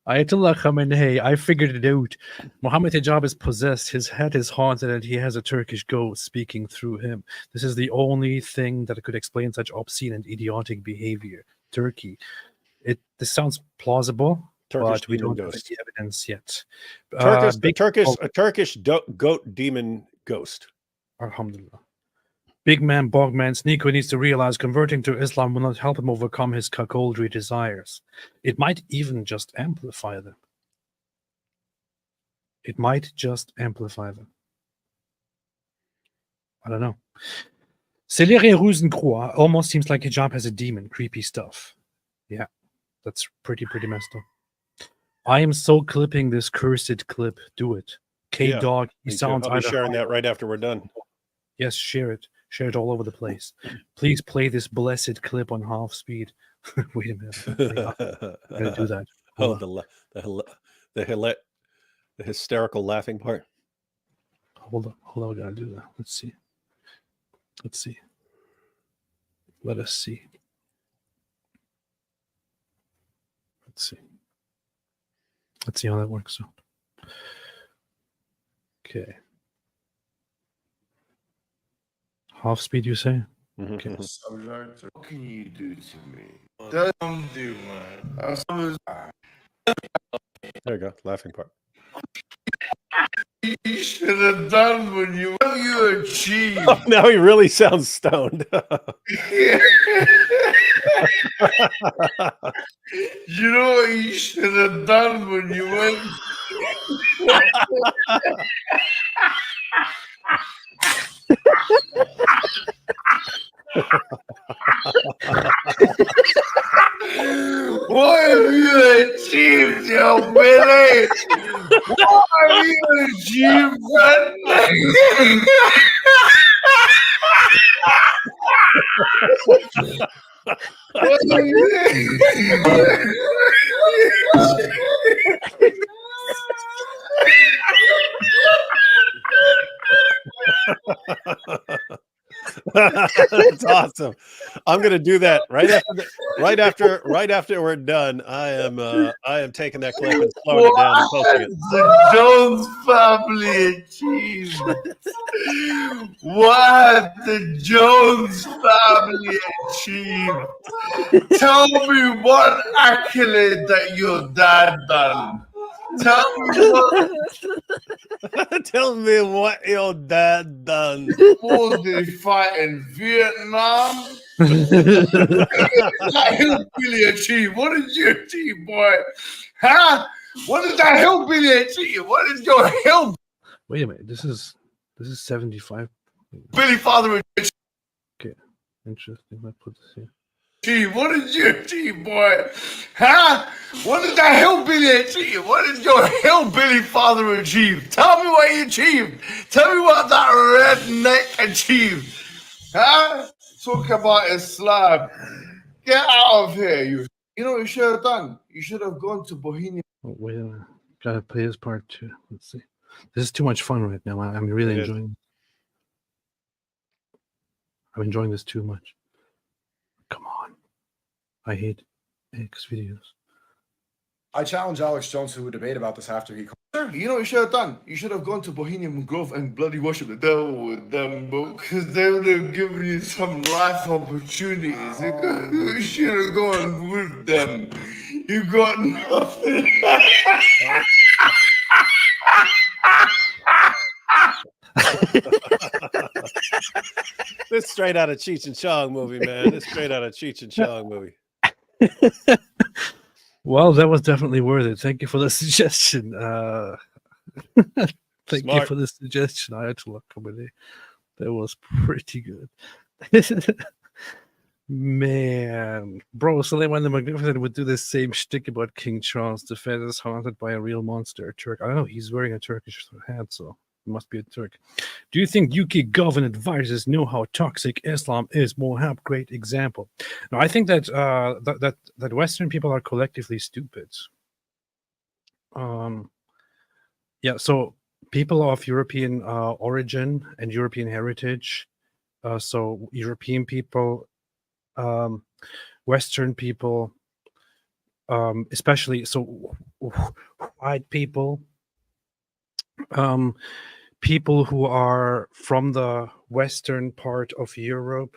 Ayatollah Khamenei, I figured it out. Mohammed Hijab is possessed, his head is haunted, and he has a Turkish ghost speaking through him. This is the only thing that could explain such obscene and idiotic behavior. Turkey. This sounds plausible, Turkish but we don't demon have ghost. any evidence yet. A Turkish goat demon ghost. Alhamdulillah. Big man, Bogman, Sneeko needs to realize converting to Islam will not help him overcome his cuckoldry desires. It might even just amplify them. It might just amplify them. I don't know. Céléré Rosencroix almost seems like Hijab has a demon. Creepy stuff. Yeah, that's pretty messed up. I am so clipping this cursed clip. Do it. K-Dog, he sounds I'll be sharing that right after we're done. Yes, share it. Share it all over the place. Please play this blessed clip on half speed. Wait a minute. I'm gonna do that. The hysterical laughing part. Hold on, we gotta do that. Let's see. Let us see. Let's see how that works out. Okay. Half speed, you say? Okay. What can you do to me? Don't do, man. There you go. Laughing part. You should have done when you achieved. Oh, now he really sounds stoned. You know what you should have done when you went. What have you achieved, yo, Billy? What have you achieved, That's awesome. I'm gonna do that right after we're done. I am taking that clip and slowing it down and posting it. The Jones family achieved. What the Jones family achieved. Tell me what accolade that your dad done. Tell me what your dad done. Was they fight in Vietnam? That hillbilly achieve? What did you achieve, boy? Huh? What did that hillbilly achieve? What did your hillbilly? Wait a minute. This is 75. Billy father achieve? Okay, interesting. Let's put this here. What did you achieve, boy? Huh? What did that hillbilly achieve? What did your hillbilly father achieve? Tell me what he achieved. Tell me what that redneck achieved. Huh? Talk about Islam. Get out of here. You know what you should have done? You should have gone to Bohemian. Oh, wait a minute. Gotta play this part too. Let's see. This is too much fun right now. I'm really enjoying it. I'm enjoying this too much. Come on. I hate X videos. I challenge Alex Jones to a debate about this after he. You know what you should have done? You should have gone to Bohemian Grove and bloody worship the devil with them, bro. Because they would have given you some life opportunities. You should have gone with them. You got nothing. This straight out of Cheech and Chong movie, man. This straight out of Cheech and Chong movie. Well, that was definitely worth it. Thank you for the suggestion. Thank you Smart. for the suggestion, Ayatollah Khomeini. That was pretty good. Man, bro, Suleiman the Magnificent would do the same shtick about King Charles. The Fed is haunted by a real monster, a Turk. I don't know, he's wearing a Turkish hat, so he must be a Turk. Do you think UK government advisors know how toxic Islam is? Mohab, great example. No, I think that that Western people are collectively stupid. Yeah, so people of European origin and European heritage, so European people, Western people, especially so white people, people who are from the western part of Europe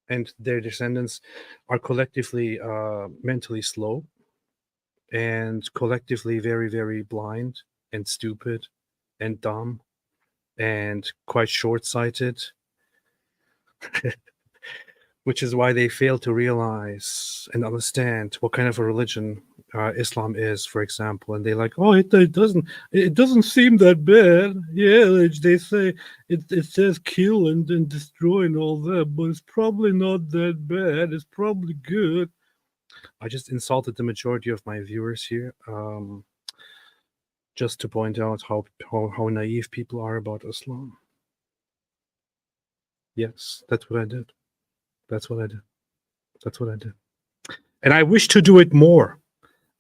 and their descendants are collectively mentally slow and collectively very, very blind and stupid and dumb and quite short-sighted. Which is why they fail to realize and understand what kind of a religion Islam is, for example. And they're like, oh, it doesn't seem that bad. Yeah, they say it says kill and destroy and all that, but it's probably not that bad. It's probably good. I just insulted the majority of my viewers here, just to point out how naive people are about Islam. Yes, that's what I did. That's what I did. That's what I did. And I wish to do it more.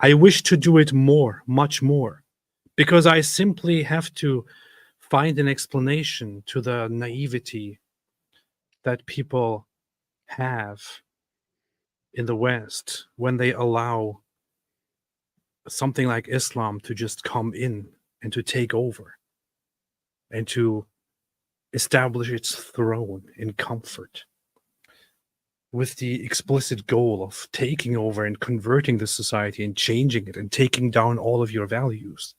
I wish to do it more, much more, because I simply have to find an explanation to the naivety that people have in the West when they allow something like Islam to just come in and to take over and to establish its throne in comfort, with the explicit goal of taking over and converting the society and changing it and taking down all of your values.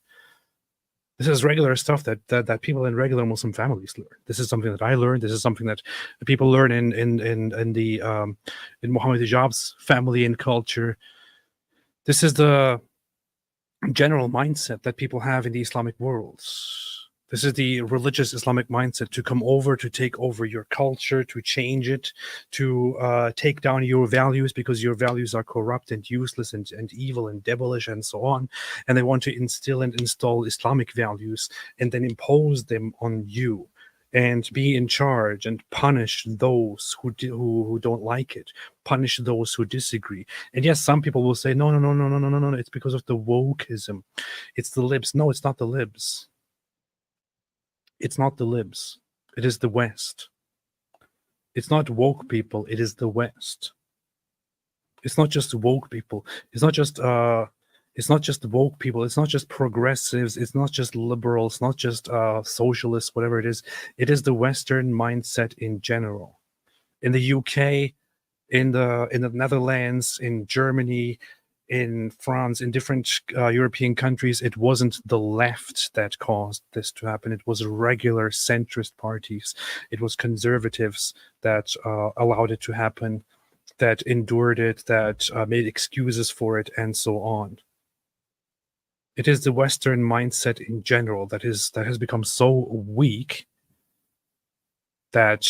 This is regular stuff that people in regular Muslim families learn. This is something that I learned. This is something that people learn in Mohammed Hijab's family and culture. This is the general mindset that people have in the Islamic worlds. This is the religious Islamic mindset, to come over, to take over your culture, to change it, to take down your values because your values are corrupt and useless and evil and devilish and so on. And they want to instill and install Islamic values and then impose them on you and be in charge and punish those who don't like it, punish those who disagree. And yes, some people will say, no, it's because of the wokeism. It's the libs. No, it's not the libs. It's not the libs. It is the West. It's not woke people. It is the West. It's not just woke people. It's not just woke people. It's not just progressives. It's not just liberals. It's not just socialists. Whatever it is the Western mindset in general. In the UK, in the Netherlands, in Germany, in France, in different European countries, it wasn't the left that caused this to happen. It was regular centrist parties. It was conservatives that allowed it to happen, that endured it, that made excuses for it, and so on. It is the Western mindset in general that has become so weak that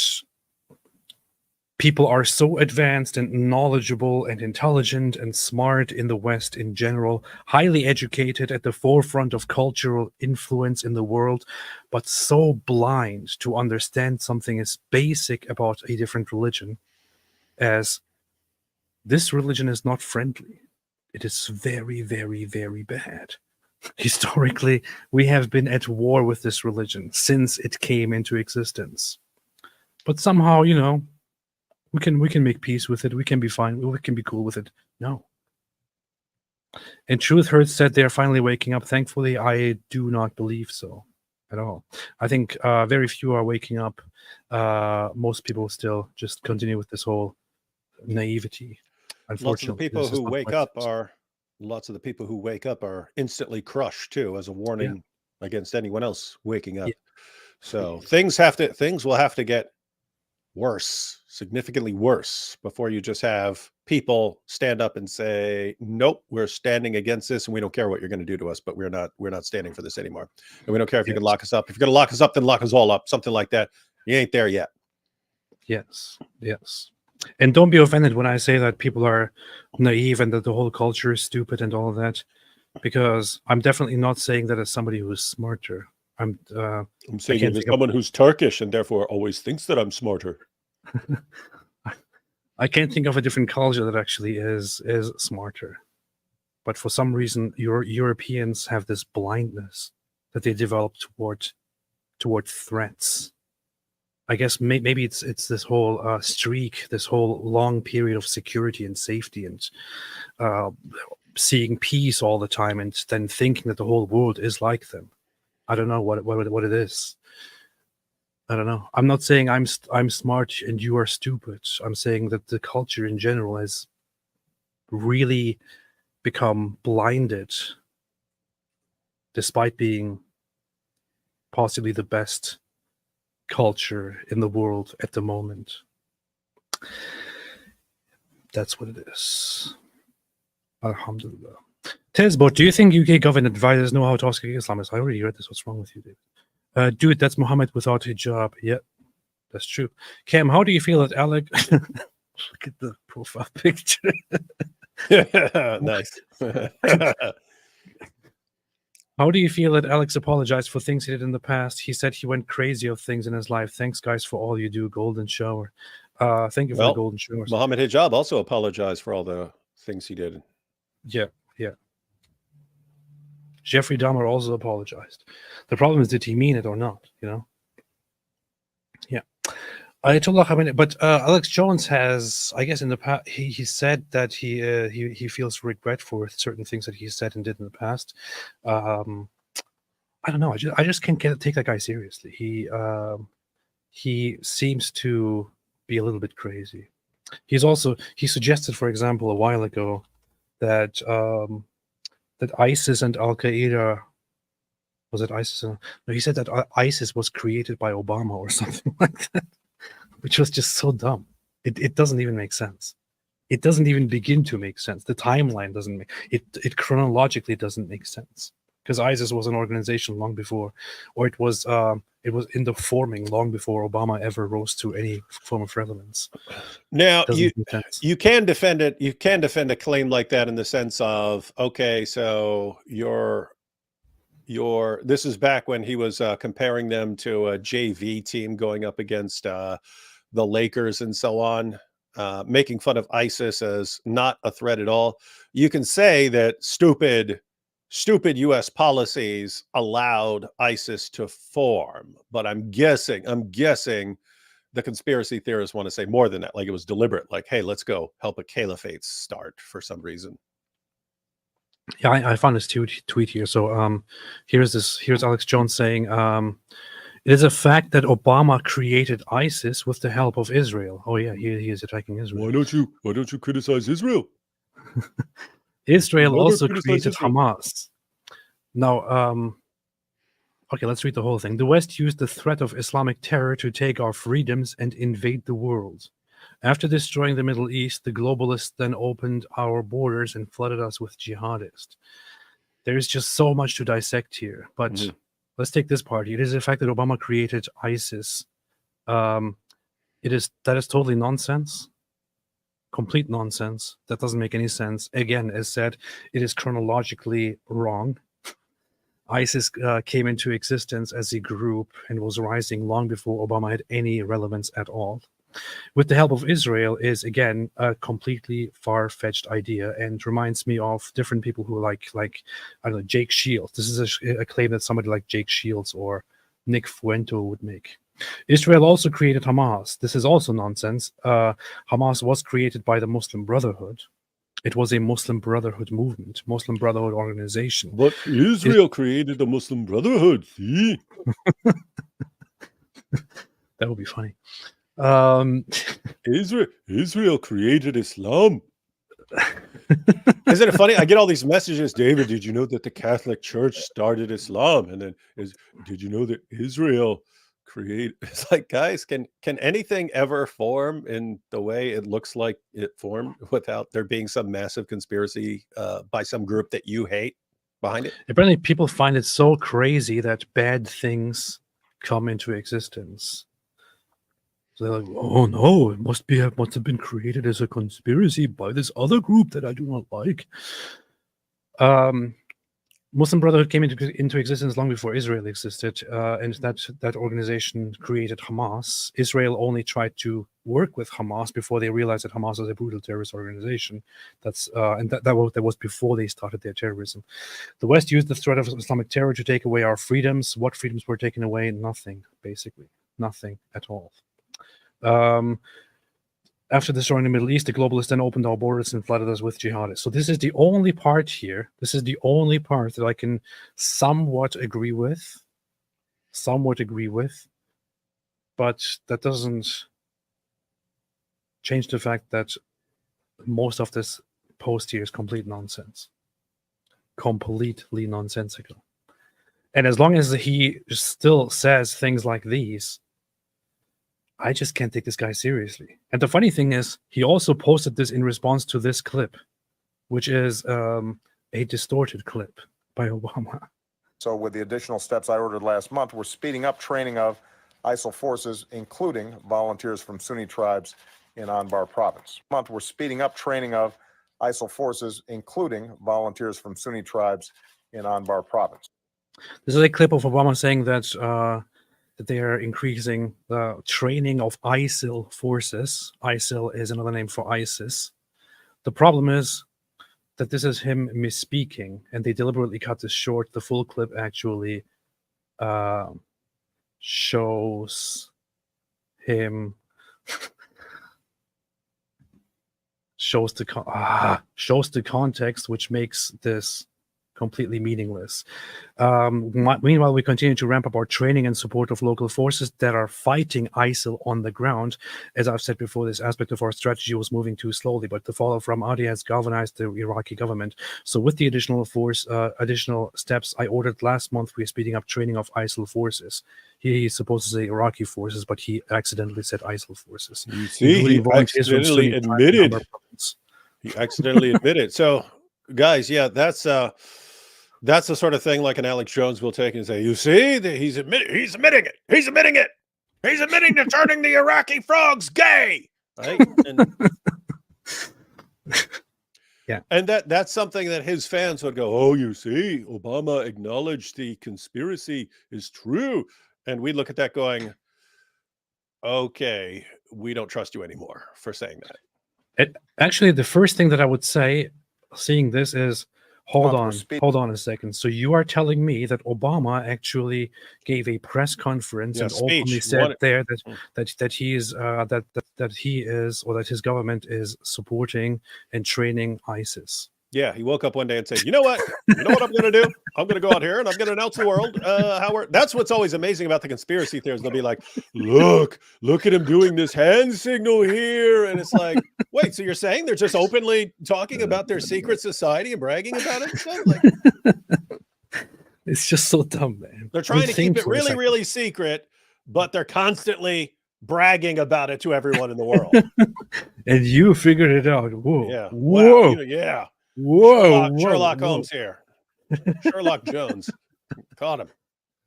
people are so advanced and knowledgeable and intelligent and smart in the West in general, highly educated at the forefront of cultural influence in the world, but so blind to understand something as basic about a different religion as this religion is not friendly. It is very, very, very bad. Historically, we have been at war with this religion since it came into existence. But somehow, we can make peace with it. We can be fine. We can be cool with it. No. And Truth Hurts said they're finally waking up. Thankfully, I do not believe so at all. I think very few are waking up. Most people still just continue with this whole naivety. Unfortunately, lots of the people who wake up are instantly crushed too, as a warning against anyone else waking up. Yeah. So things will have to get worse, significantly worse, before you just have people stand up and say, nope, we're standing against this and we don't care what you're going to do to us, but we're not standing for this anymore. And we don't care if you can lock us up. If you're going to lock us up, then lock us all up, something like that. You ain't there yet. Yes. And don't be offended when I say that people are naive and that the whole culture is stupid and all of that, because I'm definitely not saying that as somebody who is smarter. I'm saying it as someone who's Turkish and therefore always thinks that I'm smarter. I can't think of a different culture that actually is smarter. But for some reason, Europeans have this blindness that they develop toward threats. I guess maybe it's this whole streak, this whole long period of security and safety and seeing peace all the time, and then thinking that the whole world is like them. I don't know what it is. I don't know. I'm not saying I'm smart and you are stupid. I'm saying that the culture in general has really become blinded, despite being possibly the best culture in the world at the moment. That's what it is. Alhamdulillah. Tezbot, do you think UK government advisors know how to ask Islamists? I already read this. What's wrong with you, David? Dude, that's Mohammed without hijab. Yeah, that's true. Cam, how do you feel that Alec... Look at the profile picture. Nice. How do you feel that Alex apologized for things he did in the past? He said he went crazy of things in his life. Thanks, guys, for all you do. Golden shower. Thank you for the golden shower. Mohammed Hijab also apologized for all the things he did. Yeah. Jeffrey Dahmer also apologized. The problem is, did he mean it or not? Yeah. Ayatollah Khamenei, but Alex Jones has, I guess, in the past, he said that he feels regret for certain things that he said and did in the past. I don't know. I just can't take that guy seriously. He seems to be a little bit crazy. He suggested, for example, a while ago that that ISIS and Al Qaeda, was it ISIS? No, he said that ISIS was created by Obama or something like that, which was just so dumb. It doesn't even make sense. It doesn't even begin to make sense. The timeline doesn't make it chronologically doesn't make sense, because ISIS was an organization long before, or it was in the forming long before Obama ever rose to any form of relevance. Now you can defend it. You can defend a claim like that in the sense of, okay, so this is back when he was comparing them to a JV team going up against the Lakers and so on, making fun of ISIS as not a threat at all. You can say that stupid U.S. policies allowed ISIS to form, but I'm guessing the conspiracy theorists want to say more than that, like it was deliberate, like, hey, let's go help a caliphate start for some reason. Yeah, I found this tweet here. So here's Alex Jones saying, it is a fact that Obama created ISIS with the help of Israel. Oh yeah, he is attacking Israel. Why don't you criticize Israel? Israel also created Hamas. Now, okay, let's read the whole thing. The West used the threat of Islamic terror to take our freedoms and invade the world. After destroying the Middle East, the globalists then opened our borders and flooded us with jihadists. There's just so much to dissect here, but let's take this part. It is the fact that Obama created ISIS. That is totally nonsense. Complete nonsense. That doesn't make any sense. Again, as said, it is chronologically wrong. ISIS came into existence as a group and was rising long before Obama had any relevance at all. With the help of Israel is, again, a completely far-fetched idea and reminds me of different people who like I don't know, Jake Shields. This is a claim that somebody like Jake Shields or Nick Fuento would make. Israel also created Hamas. This is also nonsense. Hamas was created by the Muslim Brotherhood. It was a Muslim Brotherhood movement, Muslim Brotherhood organization. But Israel created the Muslim Brotherhood, see? That would be funny. Israel created Islam. Isn't it funny? I get all these messages, David, did you know that the Catholic Church started Islam? And then, did you know that Israel create. It's like, guys, can anything ever form in the way it looks like it formed without there being some massive conspiracy by some group that you hate behind it? Apparently, people find it so crazy that bad things come into existence. So they're like, "Oh no, it must have been created as a conspiracy by this other group that I do not like." Muslim Brotherhood came into existence long before Israel existed, and that organization created Hamas. Israel only tried to work with Hamas before they realized that Hamas is a brutal terrorist organization. That was before they started their terrorism. The West used the threat of Islamic terror to take away our freedoms. What freedoms were taken away? Nothing, basically, nothing at all. After destroying the Middle East, the globalists then opened our borders and flooded us with jihadists. So this is the only part here. This is the only part that I can somewhat agree with. But that doesn't change the fact that most of this post here is complete nonsense. Completely nonsensical. And as long as he still says things like these, I just can't take this guy seriously. And the funny thing is, he also posted this in response to this clip, which is a distorted clip by Obama. So with the additional steps I ordered last month, we're speeding up training of ISIL forces, including volunteers from Sunni tribes in Anbar province. We're speeding up training of ISIL forces, including volunteers from Sunni tribes in Anbar province. This is a clip of Obama saying that they are increasing the training of ISIL forces. ISIL is another name for ISIS. The problem is that this is him misspeaking, and they deliberately cut this short. The full clip actually shows him shows the context, which makes this completely meaningless. Meanwhile, we continue to ramp up our training and support of local forces that are fighting ISIL on the ground. As I've said before, this aspect of our strategy was moving too slowly, but the fall of Ramadi has galvanized the Iraqi government. So with the additional steps I ordered last month, we're speeding up training of ISIL forces. He's supposed to say Iraqi forces, but he accidentally said ISIL forces. You see, he accidentally admitted. He accidentally admitted. So, guys, yeah, that's the sort of thing like an Alex Jones will take and say, you see, he's admitting it. He's admitting to turning the Iraqi frogs gay. Right? And, yeah. And that's something that his fans would go, oh, you see, Obama acknowledged the conspiracy is true. And we look at that going, okay, we don't trust you anymore for saying that. Actually, the first thing that I would say, seeing this, is hold on a second. So you are telling me that Obama actually gave a press conference and openly said there that he is or that his government is supporting and training ISIS. Yeah, he woke up one day and said, you know what I'm going to do? I'm going to go out here and I'm going to announce to the world that's what's always amazing about the conspiracy theories. They'll be like, look at him doing this hand signal here. And it's like, wait, so you're saying they're just openly talking about their secret society and bragging about it? So, like, it's just so dumb, man. They're trying to keep it really, really secret, but they're constantly bragging about it to everyone in the world. And you figured it out. Whoa. Yeah. Whoa. Wow. Yeah. Whoa. Sherlock Holmes here. Sherlock Jones. Caught him.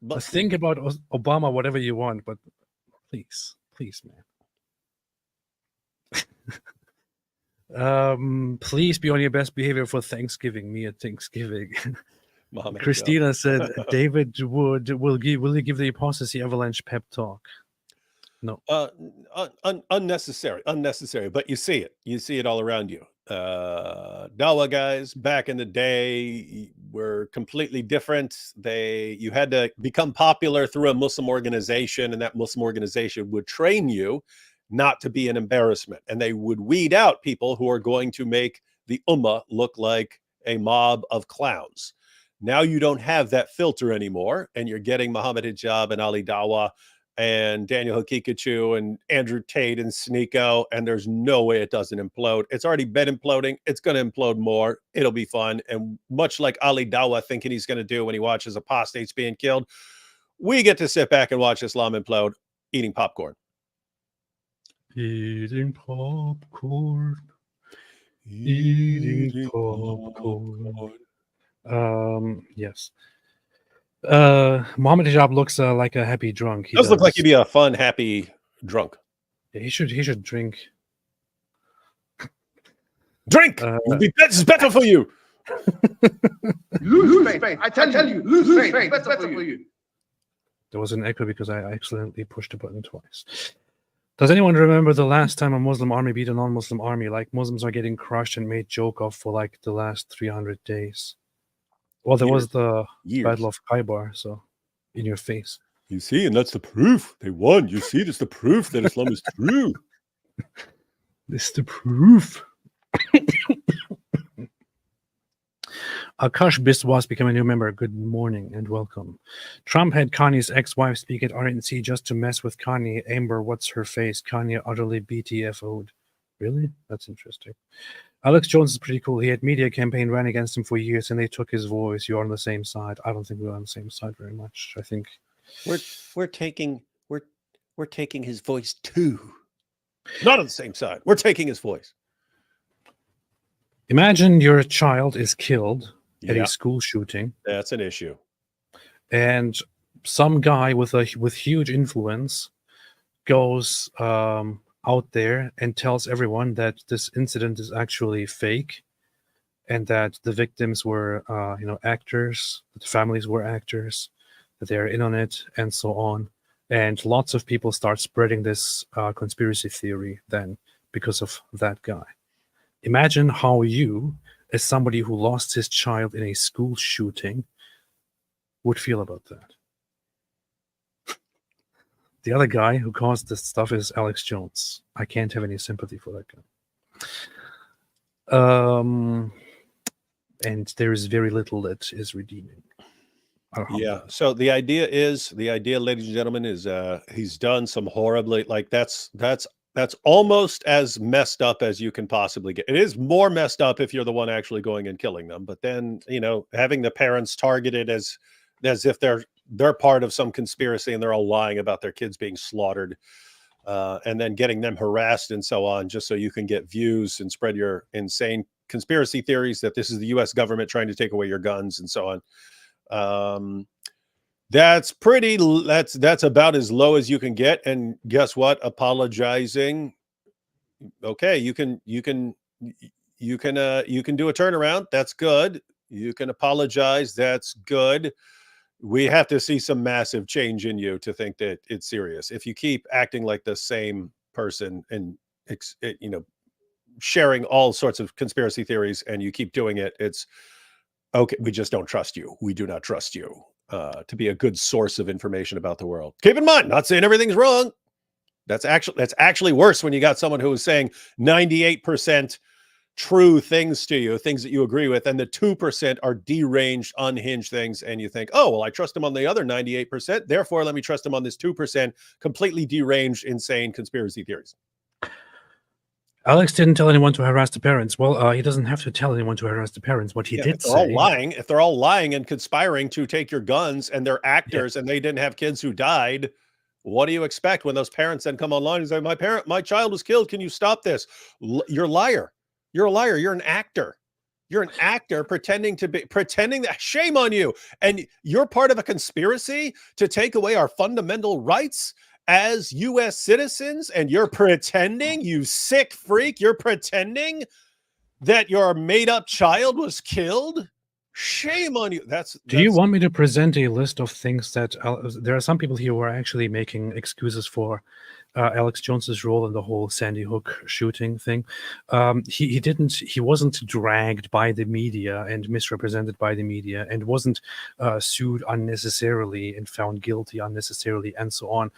But think about Obama, whatever you want, but please, man. Please be on your best behavior for Thanksgiving. Me at Thanksgiving. Mohammed, Christina said, David will you give the apostasy avalanche pep talk? No. Unnecessary. But you see it all around you. Dawa guys back in the day were completely different. You had to become popular through a Muslim organization, and that Muslim organization would train you not to be an embarrassment, and they would weed out people who are going to make the ummah look like a mob of clowns. Now you don't have that filter anymore, and you're getting Mohammed Hijab and Ali Dawa and Daniel Hakikachu and Andrew Tate and Sneeko, and there's no way it doesn't implode. It's already been imploding. It's going to implode more. It'll be fun. And much like Ali Dawa thinking he's going to do when he watches apostates being killed, We get to sit back and watch Islam implode, eating popcorn. Eating popcorn. Eating popcorn. Yes. Mohammed Hijab looks like a happy drunk. He does look like he'd be a fun, happy drunk. Yeah, he should drink. Drink. This is better for you. Lose faith. I tell you, lose faith. Better for you. There was an echo because I accidentally pushed the button twice. Does anyone remember the last time a Muslim army beat a non-Muslim army? Like, Muslims are getting crushed and made joke of for like the last 300 days. Well, there was the Battle of Khaybar, so in your face. You see, and that's the proof. They won. You see, that's the proof that Islam is true. This is the proof. Akash Biswas became a new member. Good morning and welcome. Trump had Kanye's ex-wife speak at RNC just to mess with Kanye. Amber, what's her face? Kanye utterly BTFO'd. Really? That's interesting. Alex Jones is pretty cool. He had media campaign ran against him for years and they took his voice. You're on the same side. I don't think we're on the same side very much. I think we're taking his voice too. Not on the same side. We're taking his voice. Imagine your child is killed at a school shooting. That's an issue. And some guy with huge influence goes out there and tells everyone that this incident is actually fake and that the victims were actors, that the families were actors, that they're in on it, and so on. And lots of people start spreading this conspiracy theory then because of that guy. Imagine how you, as somebody who lost his child in a school shooting, would feel about that. The other guy who caused this stuff is Alex Jones. I can't have any sympathy for that guy. And there is very little that is redeeming. Yeah. So the idea, ladies and gentlemen, is he's done some horribly, like that's almost as messed up as you can possibly get. It is more messed up if you're the one actually going and killing them. But then, having the parents targeted as if they're part of some conspiracy and they're all lying about their kids being slaughtered, and then getting them harassed and so on, just so you can get views and spread your insane conspiracy theories that this is the U.S. government trying to take away your guns and so on. That's about as low as you can get. And guess what? Apologizing. Okay, you can do a turnaround. That's good. You can apologize. That's good. We have to see some massive change in you to think that it's serious. If you keep acting like the same person and sharing all sorts of conspiracy theories and you keep doing it, it's okay. We just don't trust you. We do not trust you to be a good source of information about the world. Keep in mind, not saying everything's wrong. That's actually worse when you got someone who is saying 98% true things to you, things that you agree with, and the 2% are deranged, unhinged things, and you think, oh, well, I trust him on the other 98%, therefore let me trust him on this 2% completely deranged, insane conspiracy theories. Alex didn't tell anyone to harass the parents. Well, he doesn't have to tell anyone to harass the parents. What he did say... If they're all lying and conspiring to take your guns and they're actors and they didn't have kids who died, what do you expect when those parents then come online and say, my child was killed, can you stop this? You're a liar. You're a liar. You're an actor. You're an actor pretending that, shame on you. And you're part of a conspiracy to take away our fundamental rights as U.S. citizens, and you're pretending, you sick freak, you're pretending that your made-up child was killed? Shame on you. Do you want me to present a list of things that there are some people here who are actually making excuses for Alex Jones's role in the whole Sandy Hook shooting thing? He wasn't dragged by the media and misrepresented by the media and wasn't sued unnecessarily and found guilty unnecessarily and so on.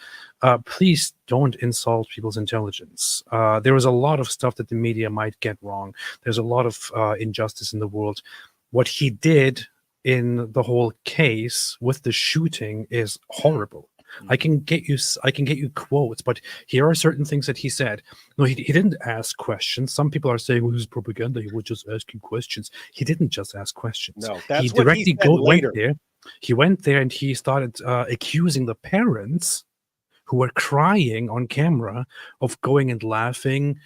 Please don't insult people's intelligence. There is a lot of stuff that the media might get wrong. There's a lot of injustice in the world. What he did in the whole case with the shooting is horrible. I can get you quotes, but here are certain things that he said. No, he didn't ask questions. Some people are saying, well, this is propaganda. He was just asking questions. He didn't just ask questions. No, that's he what directly he said later. went there. He went there and he started accusing the parents who were crying on camera of going and laughing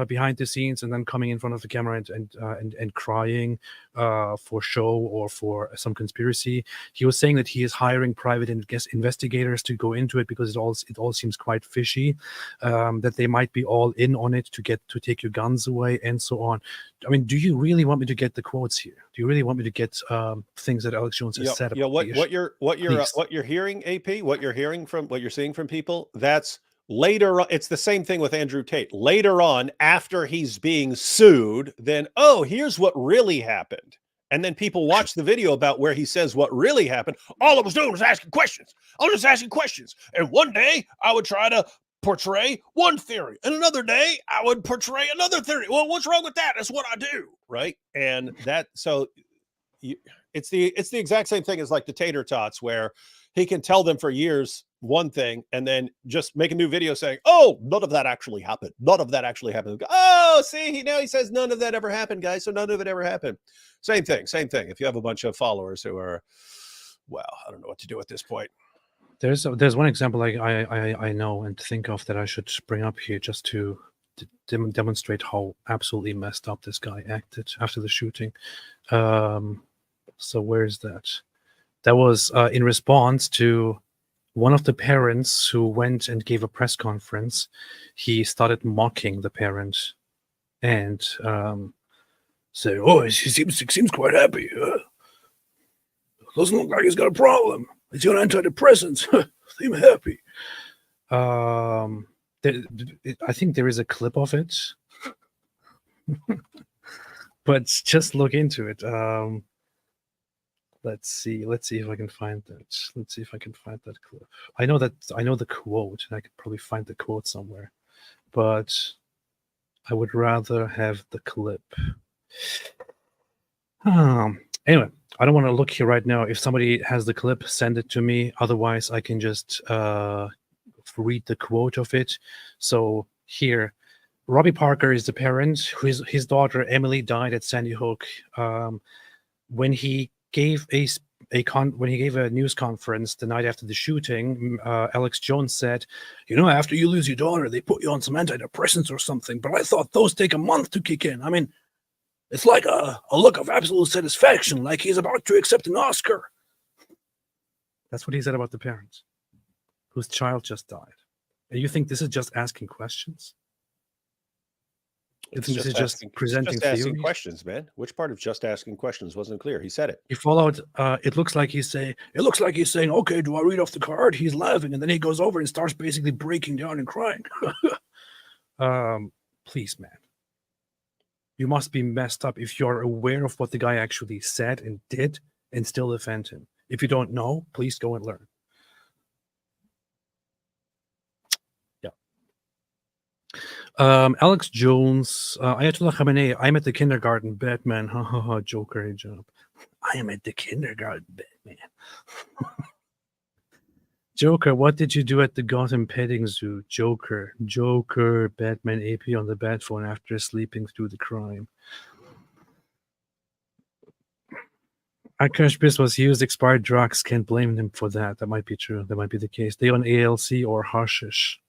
behind the scenes and then coming in front of the camera and crying for show or for some conspiracy. He was saying that he is hiring private investigators to go into it because it all seems quite fishy, that they might be all in on it to take your guns away and so on. I mean, do you really want me to get the quotes here? Do you really want me to get things that Alex Jones has said? Yeah, what you're hearing, AP, what you're hearing from what you're seeing from people, that's later on. It's the same thing with Andrew Tate. Later on, after he's being sued, then here's what really happened. And then people watch the video about where he says what really happened. All I was doing was asking questions. I was just asking questions. And one day I would try to portray one theory, and another day I would portray another theory. Well, what's wrong with that? That's what I do, right? And it's the exact same thing as like the tater tots, where he can tell them for years one thing and then just make a new video saying, none of that actually happened. None of that actually happened. See, now he says none of that ever happened, guys. So none of it ever happened. Same thing. If you have a bunch of followers who are, well, I don't know what to do at this point. There's one example I know and think of that I should bring up here just to demonstrate how absolutely messed up this guy acted after the shooting. So where is that? That was in response to one of the parents who went and gave a press conference. He started mocking the parent and said, he seems quite happy. Doesn't look like he's got a problem. He's on antidepressants. Seem happy. I think there is a clip of it, but just look into it. Let's see if I can find that. Let's see if I can find that clip. I know the quote, and I could probably find the quote somewhere, but I would rather have the clip. Anyway, I don't want to look here right now. If somebody has the clip, send it to me. Otherwise, I can just read the quote of it. So here, Robbie Parker is the parent. His daughter Emily died at Sandy Hook. When he gave a news conference the night after the shooting, Alex Jones said, after you lose your daughter, they put you on some antidepressants or something. But I thought those take a month to kick in. I mean, it's like a look of absolute satisfaction, like he's about to accept an Oscar. That's what he said about the parents whose child just died. And you think this is just asking questions? You think this is just presenting theories? Asking questions, man. Which part of just asking questions wasn't clear? He said it. He followed. It looks like he's saying, okay, do I read off the card? He's laughing, and then he goes over and starts basically breaking down and crying. Please, man. You must be messed up if you're aware of what the guy actually said and did and still defend him. If you don't know, please go and learn. Yeah. Alex Jones, Ayatollah Khamenei, I'm at the kindergarten, Batman. Ha ha ha, Joker, Hijab. I am at the kindergarten, Batman. Joker, what did you do at the Gotham petting zoo? Joker, Batman AP on the bat phone after sleeping through the crime. Akash Bis was used expired drugs. Can't blame him for that. That might be true. That might be the case. They on ALC or hashish.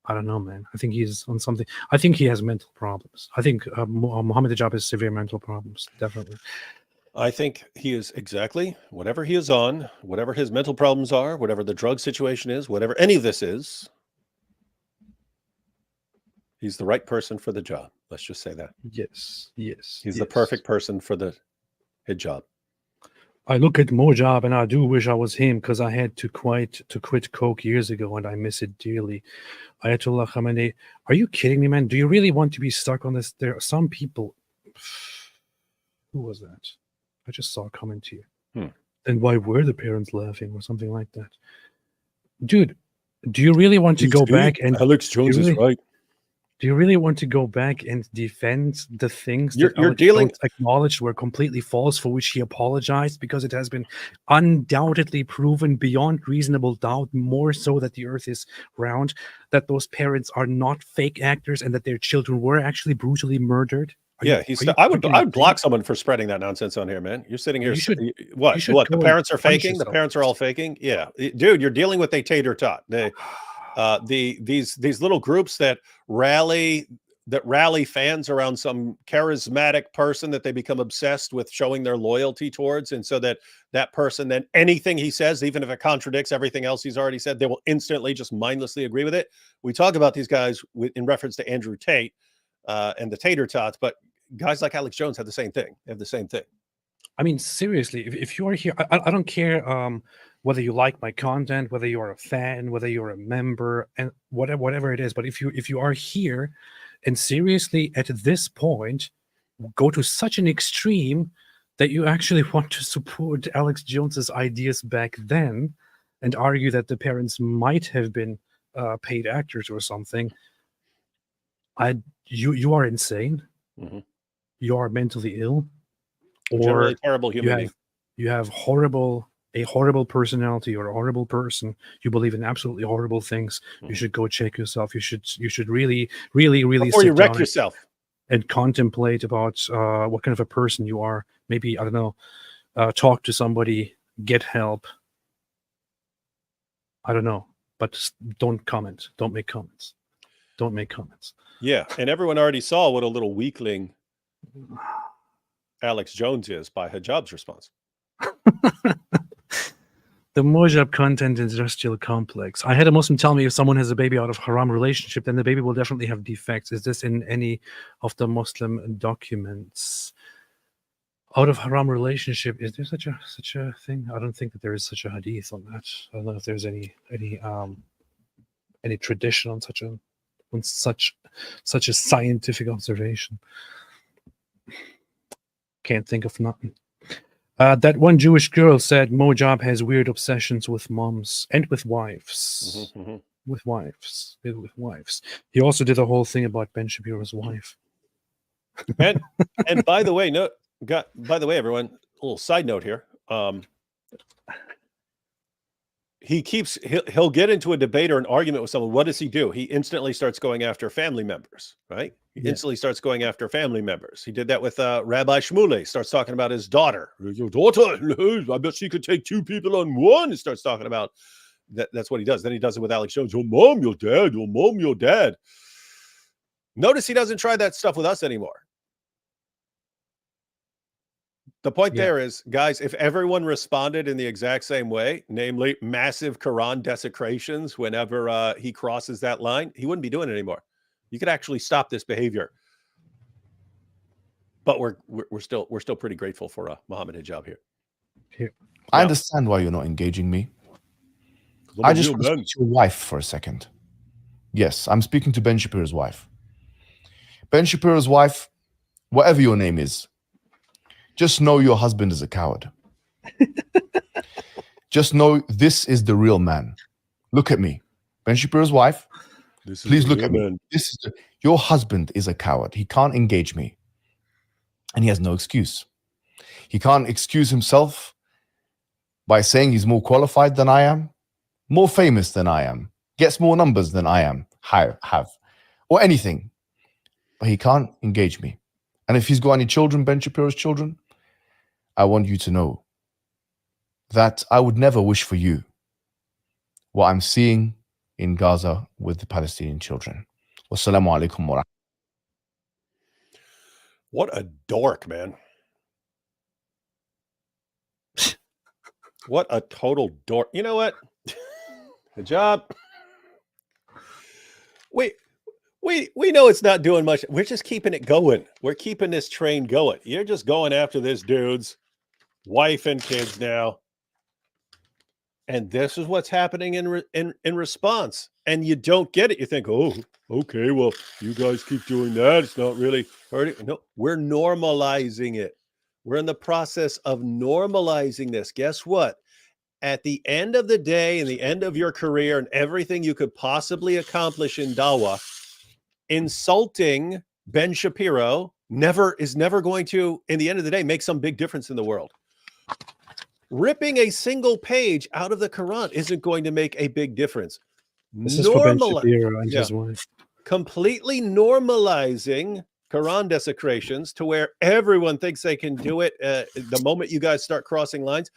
I don't know, man. I think he's on something. I think he has mental problems. I think Mohammed Hijab has severe mental problems. Definitely. I think he is exactly whatever he is on, whatever his mental problems are, whatever the drug situation is, whatever any of this is. He's the right person for the job. Let's just say that. Yes. He's the perfect person for the hijab. I look at Mojab and I do wish I was him because I had to quit coke years ago and I miss it dearly. Ayatollah Khamenei, are you kidding me, man? Do you really want to be stuck on this? There are some people. Who was that? I just saw a comment here. Then why were the parents laughing or something like that? Dude, do you really want to go back and Alex Jones is right? Do you really want to go back and defend the things you're Alex dealing Jones acknowledged were completely false, for which he apologized, because it has been undoubtedly proven beyond reasonable doubt, more so that the earth is round, that those parents are not fake actors and that their children were actually brutally murdered Yeah, I would block someone for spreading that nonsense on here, man. You're sitting here. What? The parents are faking? The parents are all faking? Yeah, dude, you're dealing with a tater tot. These little groups that rally fans around some charismatic person that they become obsessed with showing their loyalty towards, and so that person, then anything he says, even if it contradicts everything else he's already said, they will instantly just mindlessly agree with it. We talk about these guys in reference to Andrew Tate and the tater tots, but guys like Alex Jones have the same thing. They have the same thing. I mean, seriously, if you are here, I don't care whether you like my content, whether you are a fan, whether you're a member, and whatever it is. But if you are here, and seriously at this point go to such an extreme that you actually want to support Alex Jones's ideas back then, and argue that the parents might have been paid actors or something, you are insane. Mm-hmm. You are mentally ill, or generally terrible human being. You have a horrible personality, or a horrible person. You believe in absolutely horrible things. You should go check yourself. You should really before you wreck yourself and contemplate about what kind of a person you are. Maybe, I don't know, talk to somebody, get help. I don't know, but just don't comment. Don't make comments. Don't make comments. Yeah, and everyone already saw what a little weakling Alex Jones is by Hijab's response. The Mojab content is just still complex. I had a Muslim tell me if someone has a baby out of haram relationship, then the baby will definitely have defects. Is this in any of the Muslim documents? Out of haram relationship, is there such a thing? I don't think that there is such a hadith on that. I don't know if there's any tradition on such a scientific observation. Can't think of nothing. That one Jewish girl said Mojab has weird obsessions with moms and with wives. Mm-hmm. With wives. He also did a whole thing about Ben Shapiro's wife. And by the way, everyone, a little side note here. He'll get into a debate or an argument with someone. What does he do? He instantly starts going after family members, right? He instantly starts going after family members. He did that with Rabbi Shmuley. Starts talking about his daughter. Your daughter, I bet she could take two people on one. He starts talking about that. That's what he does. Then he does it with Alex Jones. Your mom, your dad. Your mom, your dad. Notice he doesn't try that stuff with us anymore. The point there is, guys, if everyone responded in the exact same way, namely massive Quran desecrations whenever he crosses that line, he wouldn't be doing it anymore. You could actually stop this behavior. But we're still pretty grateful for Mohammed Hijab here. I understand why you're not engaging me. I just want to speak to your wife for a second. Yes, I'm speaking to Ben Shapiro's wife. Ben Shapiro's wife, whatever your name is, just know your husband is a coward. Just know this is the real man. Look at me. Ben Shapiro's wife, please look at me. Your husband is a coward. He can't engage me. And he has no excuse. He can't excuse himself by saying he's more qualified than I am, more famous than I am, gets more numbers than I am, have, or anything. But he can't engage me. And if he's got any children, Ben Shapiro's children, I want you to know that I would never wish for you what I'm seeing in Gaza with the Palestinian children. Wassalamu alaikum wa rahmatullahi. What a dork, man. What a total dork. You know what? Hijab. We know it's not doing much. We're just keeping it going. We're keeping this train going. You're just going after this dude's wife and kids now. And this is what's happening in response. And you don't get it. You think, oh, okay, well, you guys keep doing that. It's not really hurting. No, we're normalizing it. We're in the process of normalizing this. Guess what? At the end of the day, and the end of your career and everything you could possibly accomplish in Dawah, insulting Ben Shapiro is never going to, in the end of the day, make some big difference in the world. Ripping a single page out of the Quran isn't going to make a big difference. This is for Ben Shapiro and his wife. Completely normalizing Quran desecrations to where everyone thinks they can do it. The moment you guys start crossing lines,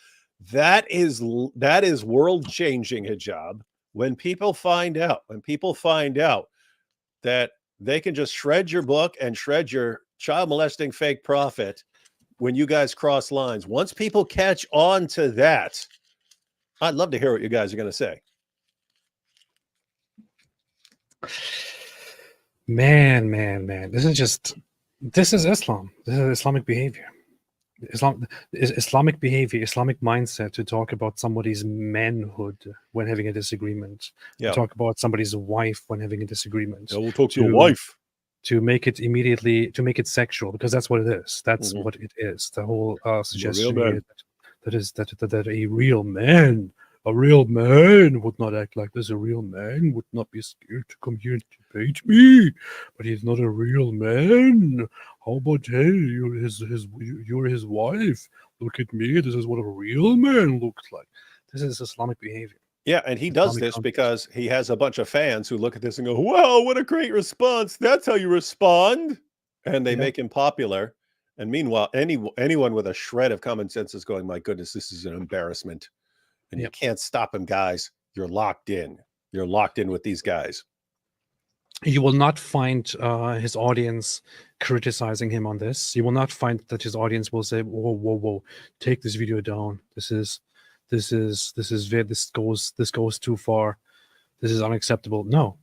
that is world changing, hijab. When people find out that they can just shred your book and shred your child molesting fake prophet when you guys cross lines, once people catch on to that, I'd love to hear what you guys are going to say. Man. This is Islam. This is Islamic behavior. Islamic behavior, Islamic mindset to talk about somebody's manhood when having a disagreement. Yeah. To talk about somebody's wife when having a disagreement. Yeah, we'll talk to your wife. To make it sexual, because that's what it is. That's what it is. The whole suggestion here that a real man would not act like this. A real man would not be scared to come here and debate me. But he's not a real man. How about, hey, you're his wife. Look at me. This is what a real man looks like. This is Islamic behavior. Yeah, and he does this because he has a bunch of fans who look at this and go, wow, what a great response. That's how you respond. And they make him popular. And meanwhile, anyone with a shred of common sense is going, my goodness, this is an embarrassment. And you can't stop him, guys. You're locked in. You're locked in with these guys. You will not find his audience criticizing him on this. You will not find that his audience will say, whoa, take this video down. This goes too far. This is unacceptable. No.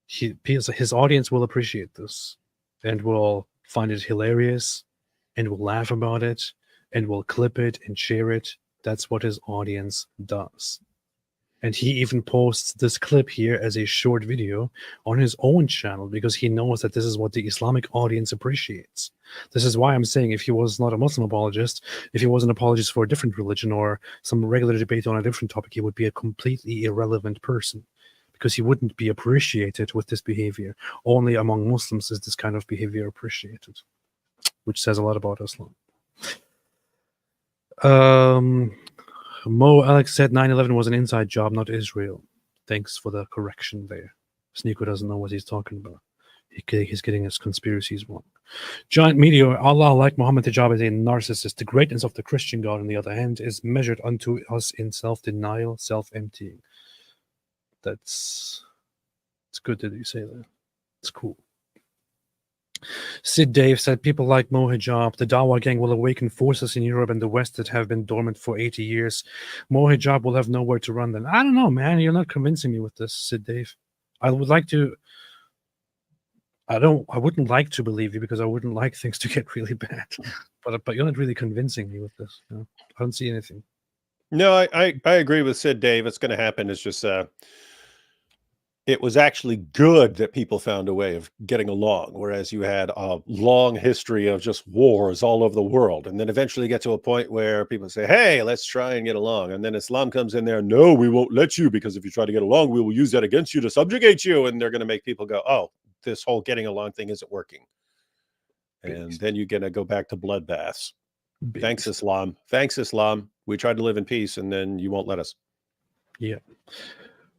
His audience will appreciate this and will find it hilarious and will laugh about it and will clip it and share it. That's what his audience does. And he even posts this clip here as a short video on his own channel because he knows that this is what the Islamic audience appreciates. This is why I'm saying if he was not a Muslim apologist, if he was an apologist for a different religion or some regular debate on a different topic, he would be a completely irrelevant person because he wouldn't be appreciated with this behavior. Only among Muslims is this kind of behavior appreciated, which says a lot about Islam. Mo Alex said 9/11 was an inside job, not Israel. Thanks for the correction there. Sneeko doesn't know what he's talking about. He's getting his conspiracies wrong. Giant Meteor, Allah, like Muhammad, Hijab is a narcissist. The greatness of the Christian God, on the other hand, is measured unto us in self-denial, self-emptying. It's good that you say that. It's cool. Sid Dave said, people like Mo Hijab, the Dawa gang will awaken forces in Europe and the West that have been dormant for 80 years. Mo Hijab will have nowhere to run then. I don't know, man. You're not convincing me with this, Sid Dave. I wouldn't like to believe you because I wouldn't like things to get really bad. But you're not really convincing me with this. You know? I don't see anything. No, I agree with Sid Dave. It's going to happen. It's just it was actually good that people found a way of getting along, whereas you had a long history of just wars all over the world. And then eventually get to a point where people say, hey, let's try and get along. And then Islam comes in there. No, we won't let you, because if you try to get along, we will use that against you to subjugate you. And they're going to make people go, oh, this whole getting along thing isn't working. And then you're going to go back to bloodbaths. Thanks, Islam. Thanks, Islam. We tried to live in peace, and then you won't let us. Yeah.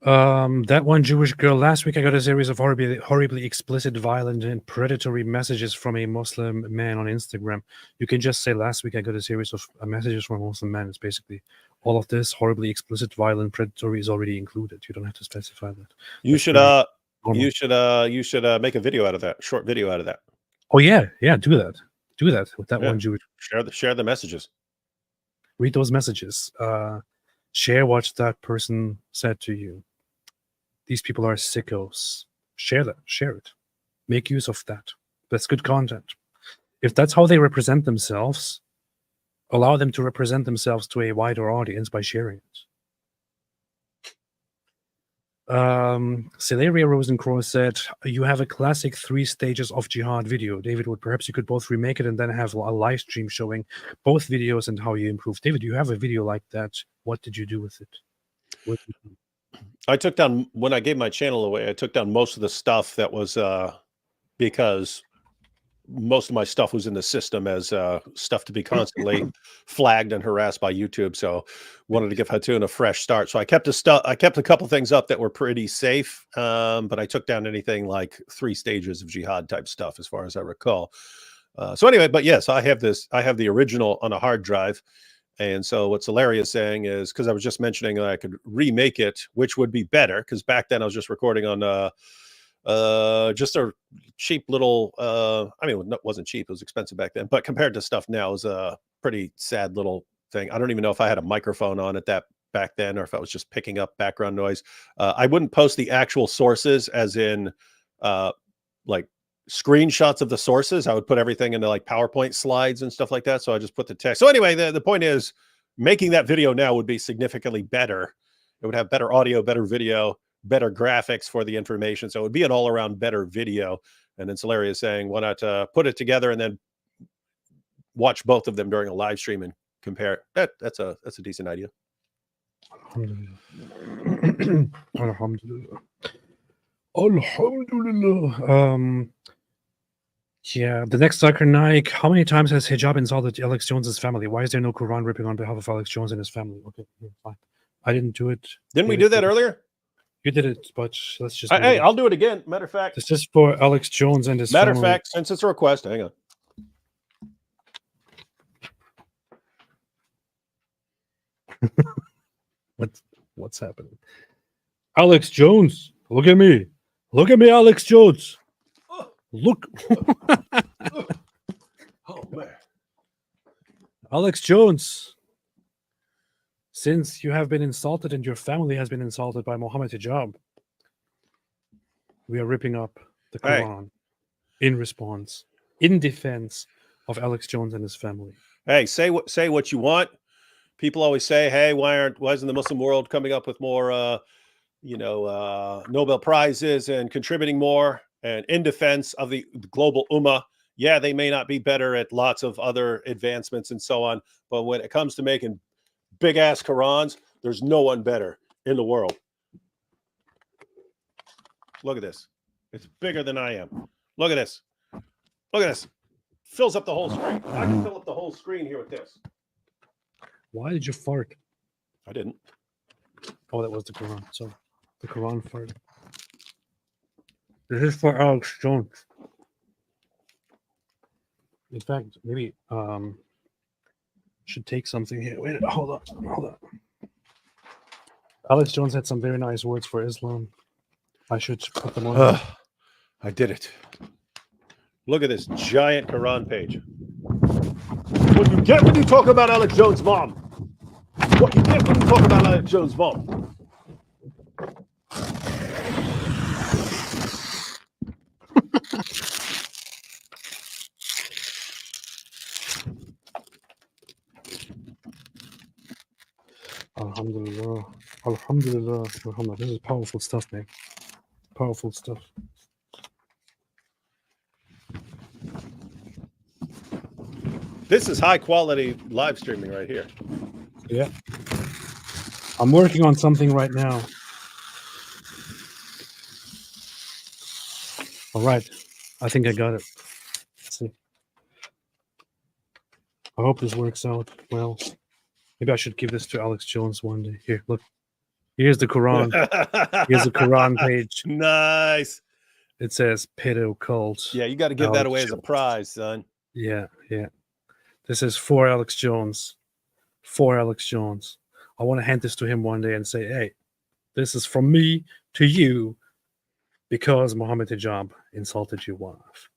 That one Jewish girl. Last week I got a series of horribly explicit, violent, and predatory messages from a Muslim man on Instagram. You can just say last week I got a series of messages from a Muslim man. It's basically all of this horribly explicit, violent, predatory is already included. You don't have to specify that. You should make a video out of that, short video out of that. Oh yeah, do that with that one Jewish. Share the messages. Read those messages. Share what that person said to you. These people are sickos. Share that. Share it. Make use of that. That's good content. If that's how they represent themselves, allow them to represent themselves to a wider audience by sharing it. Celeria Rosencross said, you have a classic 3 stages of jihad video. David Wood, perhaps you could both remake it and then have a live stream showing both videos and how you improve. David, you have a video like that. What did you do with it? I took down, when I gave my channel away, I took down most of the stuff that was because most of my stuff was in the system as stuff to be constantly flagged and harassed by YouTube. So wanted to give Hatun a fresh start. So I kept a couple things up that were pretty safe, but I took down anything like 3 stages of jihad type stuff, as far as I recall. So anyway, but yes, I have the original on a hard drive. And so what Solaria is saying is, because I was just mentioning that I could remake it, which would be better, because back then I was just recording on just a cheap little I mean, it wasn't cheap, it was expensive back then, but compared to stuff now, it was a pretty sad little thing. I don't even know if I had a microphone on it back then, or if I was just picking up background noise. I wouldn't post the actual sources, as in like screenshots of the sources. I would put everything into like PowerPoint slides and stuff like that. So I just put the text. So anyway, the point is, making that video now would be significantly better. It would have better audio, better video, better graphics for the information. So it would be an all around better video. And then Solaria is saying, why not put it together and then watch both of them during a live stream and compare it. That's a decent idea. Alhamdulillah. Alhamdulillah. Alhamdulillah. Yeah, the next Zakir Naik. How many times has Hijab insulted Alex Jones's family? Why is there no Quran ripping on behalf of Alex Jones and his family? Okay, fine. I didn't do it. Didn't we do that earlier? You did it, but let's just. Hey, I'll do it again. Matter of fact, this is for Alex Jones and his Matter family. of fact, since it's a request, hang on. What's happening? Alex Jones, look at me. Look at me, Alex Jones. Look. Oh, man. Alex Jones, since you have been insulted and your family has been insulted by Mohammed Hijab, we are ripping up the Quran in response, in defense of Alex Jones and his family. Hey, say what you want. People always say, "Hey, why isn't the Muslim world coming up with more, Nobel prizes and contributing more?" And in defense of the global ummah, yeah, they may not be better at lots of other advancements and so on, but when it comes to making big ass Qurans, there's no one better in the world. Look at this. It's bigger than I am. Look at this. Look at this. Fills up the whole screen. I can fill up the whole screen here with this. Why did you fart? I didn't. Oh, that was the Quran. So the Quran fart. This is for Alex Jones. In fact, maybe should take something here. Wait, hold on. Alex Jones had some very nice words for Islam. I should put them on. I did it. Look at this giant Quran page. What you get when you talk about Alex Jones' mom. What you get when you talk about Alex Jones' mom. Alhamdulillah. Alhamdulillah. Alhamdulillah. This is powerful stuff, man. Powerful stuff. This is high quality live streaming right here. Yeah. I'm working on something right now. All right. I think I got it. Let's see. I hope this works out well. Maybe I should give this to Alex Jones one day. Here, look. Here's the Quran. Here's the Quran page. Nice. It says pedo cult. Yeah, you got to give that away as a prize, son. Yeah. This is for Alex Jones. For Alex Jones. I want to hand this to him one day and say, hey, this is from me to you because Mohammed Hijab insulted your wife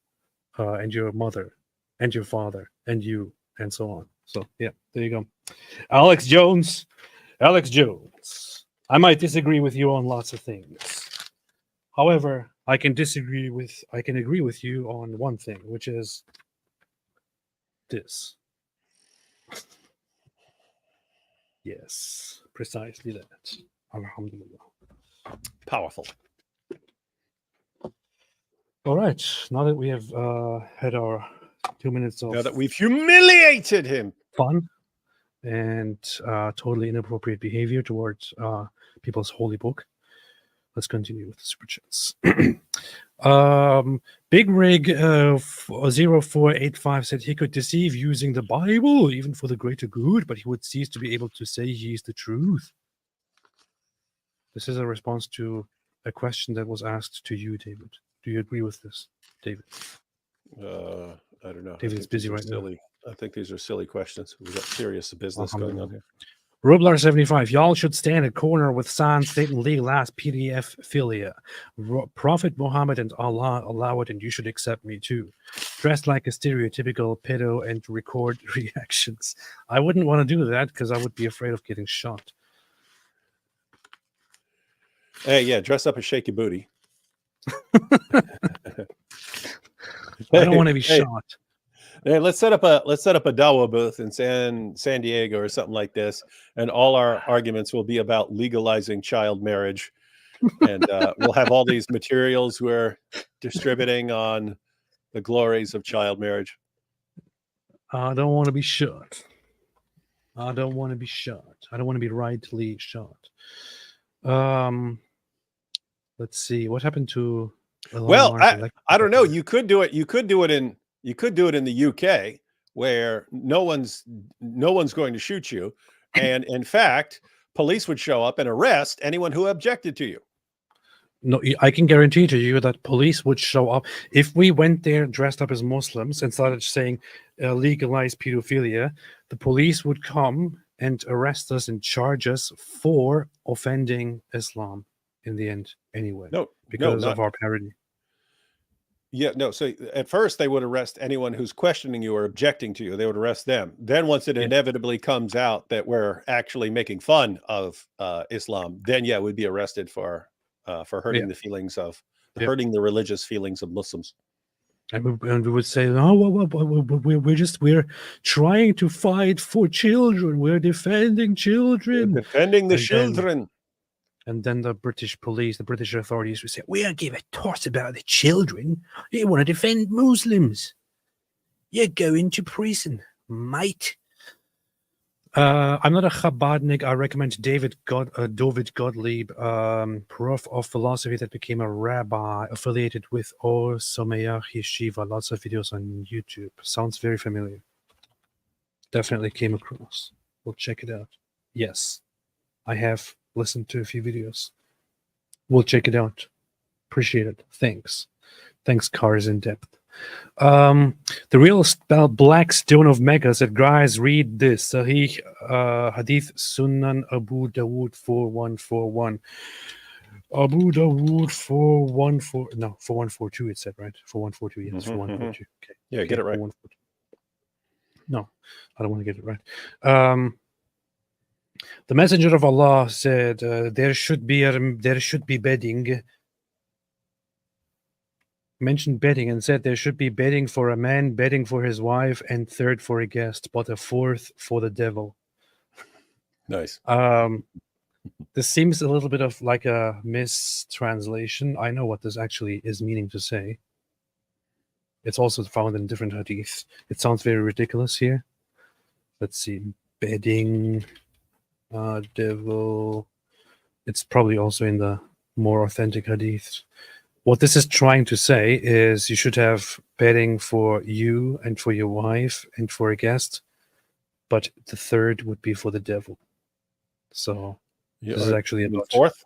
and your mother and your father and you and so on. So, yeah, there you go. Alex Jones. I might disagree with you on lots of things. However, I can agree with you on one thing, which is this. Yes, precisely that. Alhamdulillah. Powerful. All right. Now that we have had our 2 minutes of now that we've humiliated him, fun and totally inappropriate behavior towards people's holy book, let's continue with the super chats. Big Rig 0485 said he could deceive using the Bible, even for the greater good, but he would cease to be able to say he is the truth. This is a response to a question that was asked to you, David. Do you agree with this, David? I don't know. David's busy right now. I think these are silly questions. We've got serious business going on here. Rublar75, y'all should stand at corner with San Satan legal ass PDF philia. Prophet Mohammed and Allah allow it, and you should accept me too. Dressed like a stereotypical pedo and record reactions. I wouldn't want to do that because I would be afraid of getting shot. Hey, yeah, dress up and shake your booty. I don't want to be shot. Hey, let's set up a Dawa booth in San Diego or something like this, and all our arguments will be about legalizing child marriage, and we'll have all these materials we're distributing on the glories of child marriage. I don't want to be shot. I don't want to be shot. I don't want to be rightly shot. Let's see what happened to. Well, I don't know. You could do it. You could do it in the UK, where no one's going to shoot you, and in fact, police would show up and arrest anyone who objected to you. No, I can guarantee to you that police would show up if we went there dressed up as Muslims and started saying legalize pedophilia. The police would come and arrest us and charge us for offending Islam in the end, anyway. Because of our parody. Yeah, no. So at first they would arrest anyone who's questioning you or objecting to you. They would arrest them. Then once it inevitably comes out that we're actually making fun of Islam, then we'd be arrested for hurting the feelings of hurting the religious feelings of Muslims. And we would say, "Oh, we're trying to fight for children. We're defending children, defending the children." And then the British police, the British authorities would say, "We don't give a toss about the children. You want to defend Muslims. You're going to prison, mate." I'm not a Chabadnik. I recommend David Gottlieb, prof of philosophy that became a rabbi affiliated with Or Somayach Yeshiva. Lots of videos on YouTube. Sounds very familiar. Definitely came across. We'll check it out. Yes, I have listened to a few videos. We'll check it out. Appreciate it. Thanks, Cars in Depth. The real Black Stone of Mecca said, guys, read this. Sahih Hadith Sunan Abu Dawood 4141. Abu Dawood 4142 it said, right? 4142, yes, 4142. Okay. Yeah, get it right. No, I don't want to get it right. The Messenger of Allah said, there should be bedding. Mentioned bedding and said there should be bedding for a man, bedding for his wife, and third for a guest, but a fourth for the devil. Nice. This seems a little bit of like a mistranslation. I know what this actually is meaning to say. It's also found in different hadiths. It sounds very ridiculous here. Let's see. Bedding, devil. It's probably also in the more authentic hadiths. What this is trying to say is you should have bedding for you and for your wife and for a guest, but the third would be for the devil. So this is actually about fourth.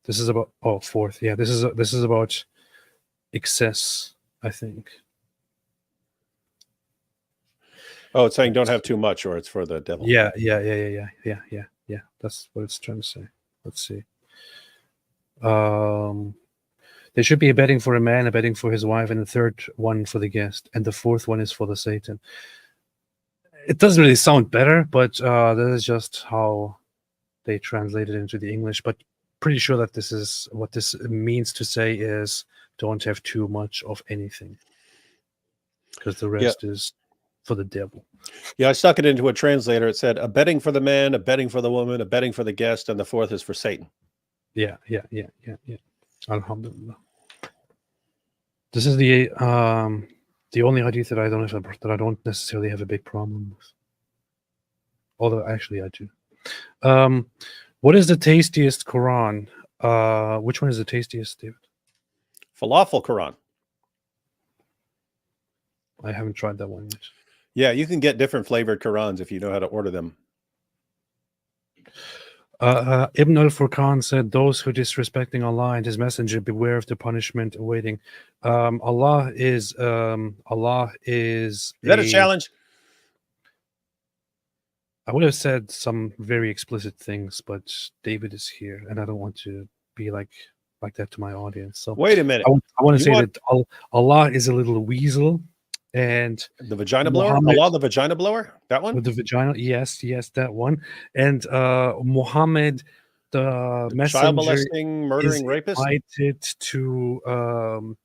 This is about fourth. Yeah, this is about excess, I think. Oh, it's saying don't have too much, or it's for the devil. Yeah. That's what it's trying to say. Let's see. There should be a bedding for a man, a bedding for his wife, and the third one for the guest, and the fourth one is for the Satan. It doesn't really sound better, but that is just how they translate it into the English. But pretty sure that this is what this means to say is don't have too much of anything, because the rest is for the devil. Yeah, I stuck it into a translator. It said a bedding for the man, a bedding for the woman, a bedding for the guest, and the fourth is for Satan. Yeah. Alhamdulillah. This is the only hadith that I don't necessarily have a big problem with. Although actually I do. What is the tastiest Quran? Which one is the tastiest, David? Falafel Quran. I haven't tried that one yet. Yeah, you can get different flavored Qurans if you know how to order them. Ibn al-Furqan said, those who disrespecting Allah and His Messenger, beware of the punishment awaiting. Allah is Is that a challenge? I would have said some very explicit things, but David is here, and I don't want to be like that to my audience. So Wait a minute. I want to say that Allah is a little weasel, and the vagina blower. Allah, the vagina blower. That one with the vagina. Yes, that one. And Mohammed, the messenger, child molesting, murdering rapist, invited to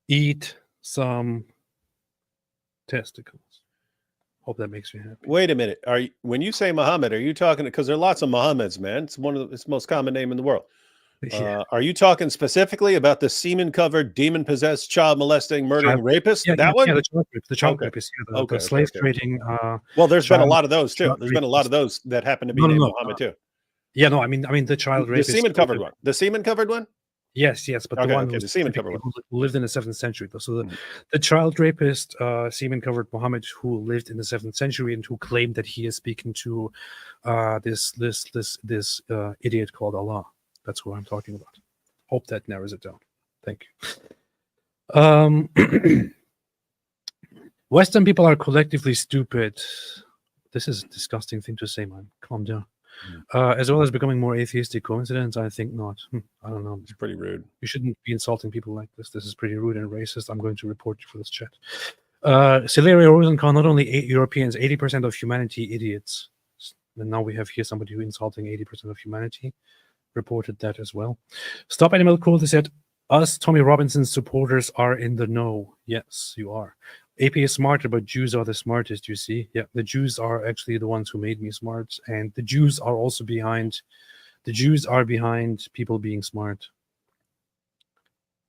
eat some testicles. Hope that makes me happy. Wait a minute. When you say Muhammad, are you talking, because there are lots of Muhammads, man? It's it's the most common name in the world. Yeah. Are you talking specifically about the semen-covered, demon-possessed, child molesting, murdering rapist? That one? Yeah, the child rapist. Yeah, the slave trading. Well, there's been a lot of those too. There's been a lot of those that happen to be named Muhammad too. Yeah, no, I mean the child rapist. The semen-covered one. The semen-covered one? Yes, but the one the semen-covered one. who lived in the 7th century. So the child rapist, semen-covered Muhammad, who lived in the 7th century and who claimed that he is speaking to this idiot called Allah. That's who I'm talking about. Hope that narrows it down. Thank you. Western people are collectively stupid. This is a disgusting thing to say, man. Calm down. As well as becoming more atheistic. Coincidence? I think not. I don't know. It's pretty rude. You shouldn't be insulting people like this. This is pretty rude and racist. I'm going to report you for this chat. Celeria Rosenkhan, not only Europeans, 80% of humanity idiots. And now we have here somebody who insulting 80% of humanity. Reported that as well. Stop Animal Cruelty said, us Tommy Robinson supporters are in the know. Yes, you are. AP is smarter, but Jews are the smartest, you see. Yeah, the Jews are actually the ones who made me smart, and the Jews are also behind people being smart.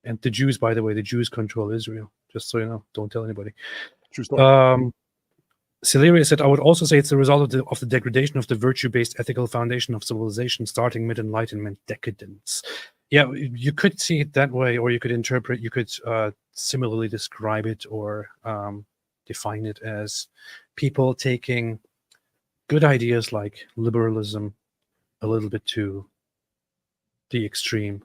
And the Jews, by the way, the Jews control Israel. Just so you know, don't tell anybody. True story. Celeria said, I would also say it's the result of the degradation of the virtue-based ethical foundation of civilization starting mid-Enlightenment decadence. Yeah, you could see it that way, or you could interpret, you could similarly describe it or define it as people taking good ideas like liberalism a little bit to the extreme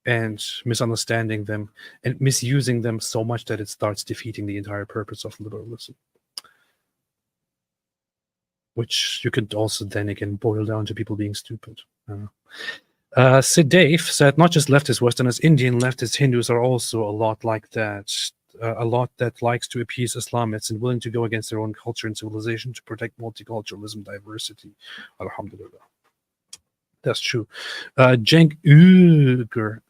and misunderstanding them and misusing them so much that it starts defeating the entire purpose of liberalism. Which you could also then again boil down to people being stupid. Sid Dave said, not just leftist Westerners, Indian leftist Hindus are also a lot like that. A lot that likes to appease Islamists and willing to go against their own culture and civilization to protect multiculturalism, diversity. Alhamdulillah. That's true. Cenk Uygur.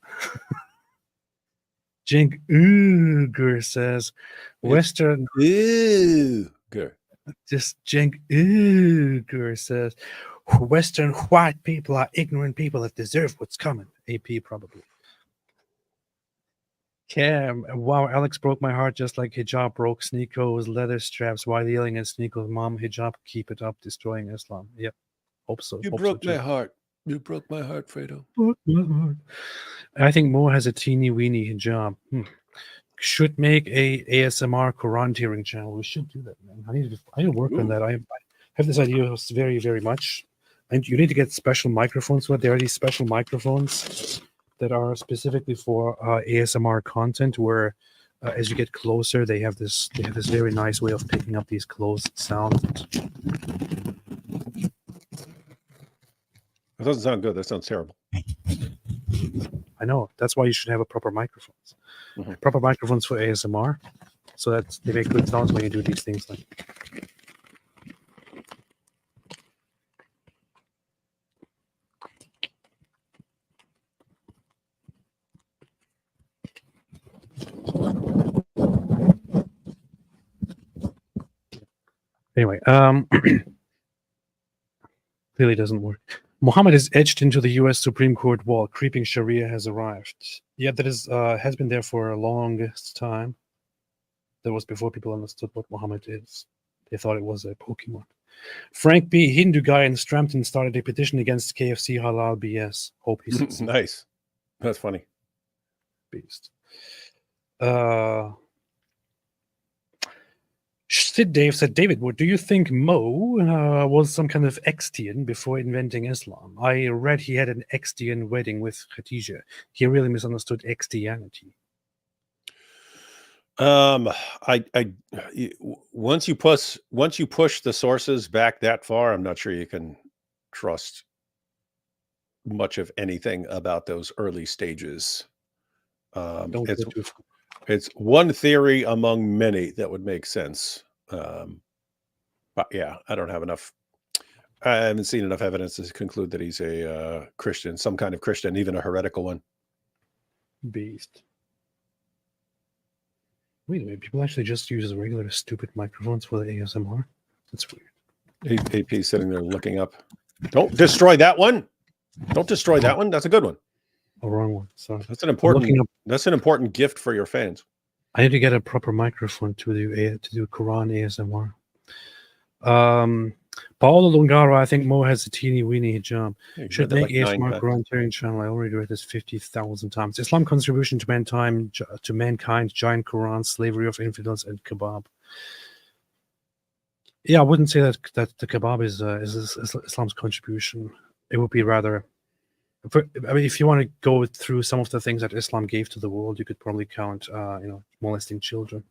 Cenk Uygur says, Western... Uygur. Just Cenk Uygur says, Western white people are ignorant people that deserve what's coming. AP probably. Cam, wow, Alex broke my heart just like Hijab broke Sneeko's leather straps while yelling at Sneeko's mom, Hijab, keep it up, destroying Islam. Yep. Hope so. You broke my heart. You broke my heart, Fredo. Broke my heart. I think Mo has a teeny weeny hijab. Should make a ASMR Quran tearing channel. We should do that, man. I need to work on that. I have this idea very, very much. And you need to get special microphones. But there are these special microphones that are specifically for ASMR content, where as you get closer, they have this very nice way of picking up these closed sounds. That doesn't sound good. That sounds terrible. I know. That's why you should have a proper microphones. Proper microphones for ASMR, so that they make good sounds when you do these things. Anyway, really doesn't work. Muhammad is etched into the U.S. Supreme Court wall. Creeping Sharia has arrived. Yeah, that is has been there for a longest time. That was before people understood what Muhammad is. They thought it was a Pokemon. Frank B. Hindu guy in Strampton started a petition against KFC halal BS. Hope he succeeds. Nice. That's funny. Beast. Sid Dave said, David, what do you think Mo was some kind of Xtian before inventing Islam? I read he had an Xtian wedding with Khadija. He really misunderstood Xtianity. Once you push the sources back that far, I'm not sure you can trust much of anything about those early stages. It's one theory among many that would make sense. But yeah, I haven't seen enough evidence to conclude that he's a Christian, some kind of Christian, even a heretical one. Beast. Wait a minute, people actually just use regular stupid microphones for the ASMR? That's weird. AP sitting there looking up. Don't destroy that one. Don't destroy that one. That's a good one. Oh, wrong one. Sorry. That's an important gift for your fans. I need to get a proper microphone to do Quran ASMR. Paolo Lungaro, I think Mo has a teeny weeny hijab. Should make ASMR Quran channel. I already read this 50,000 times. Islam contribution to mankind, giant Quran, slavery of infidels, and kebab. Yeah, I wouldn't say that the kebab is Islam's contribution. It would be rather. If you want to go through some of the things that Islam gave to the world, you could probably count, molesting children.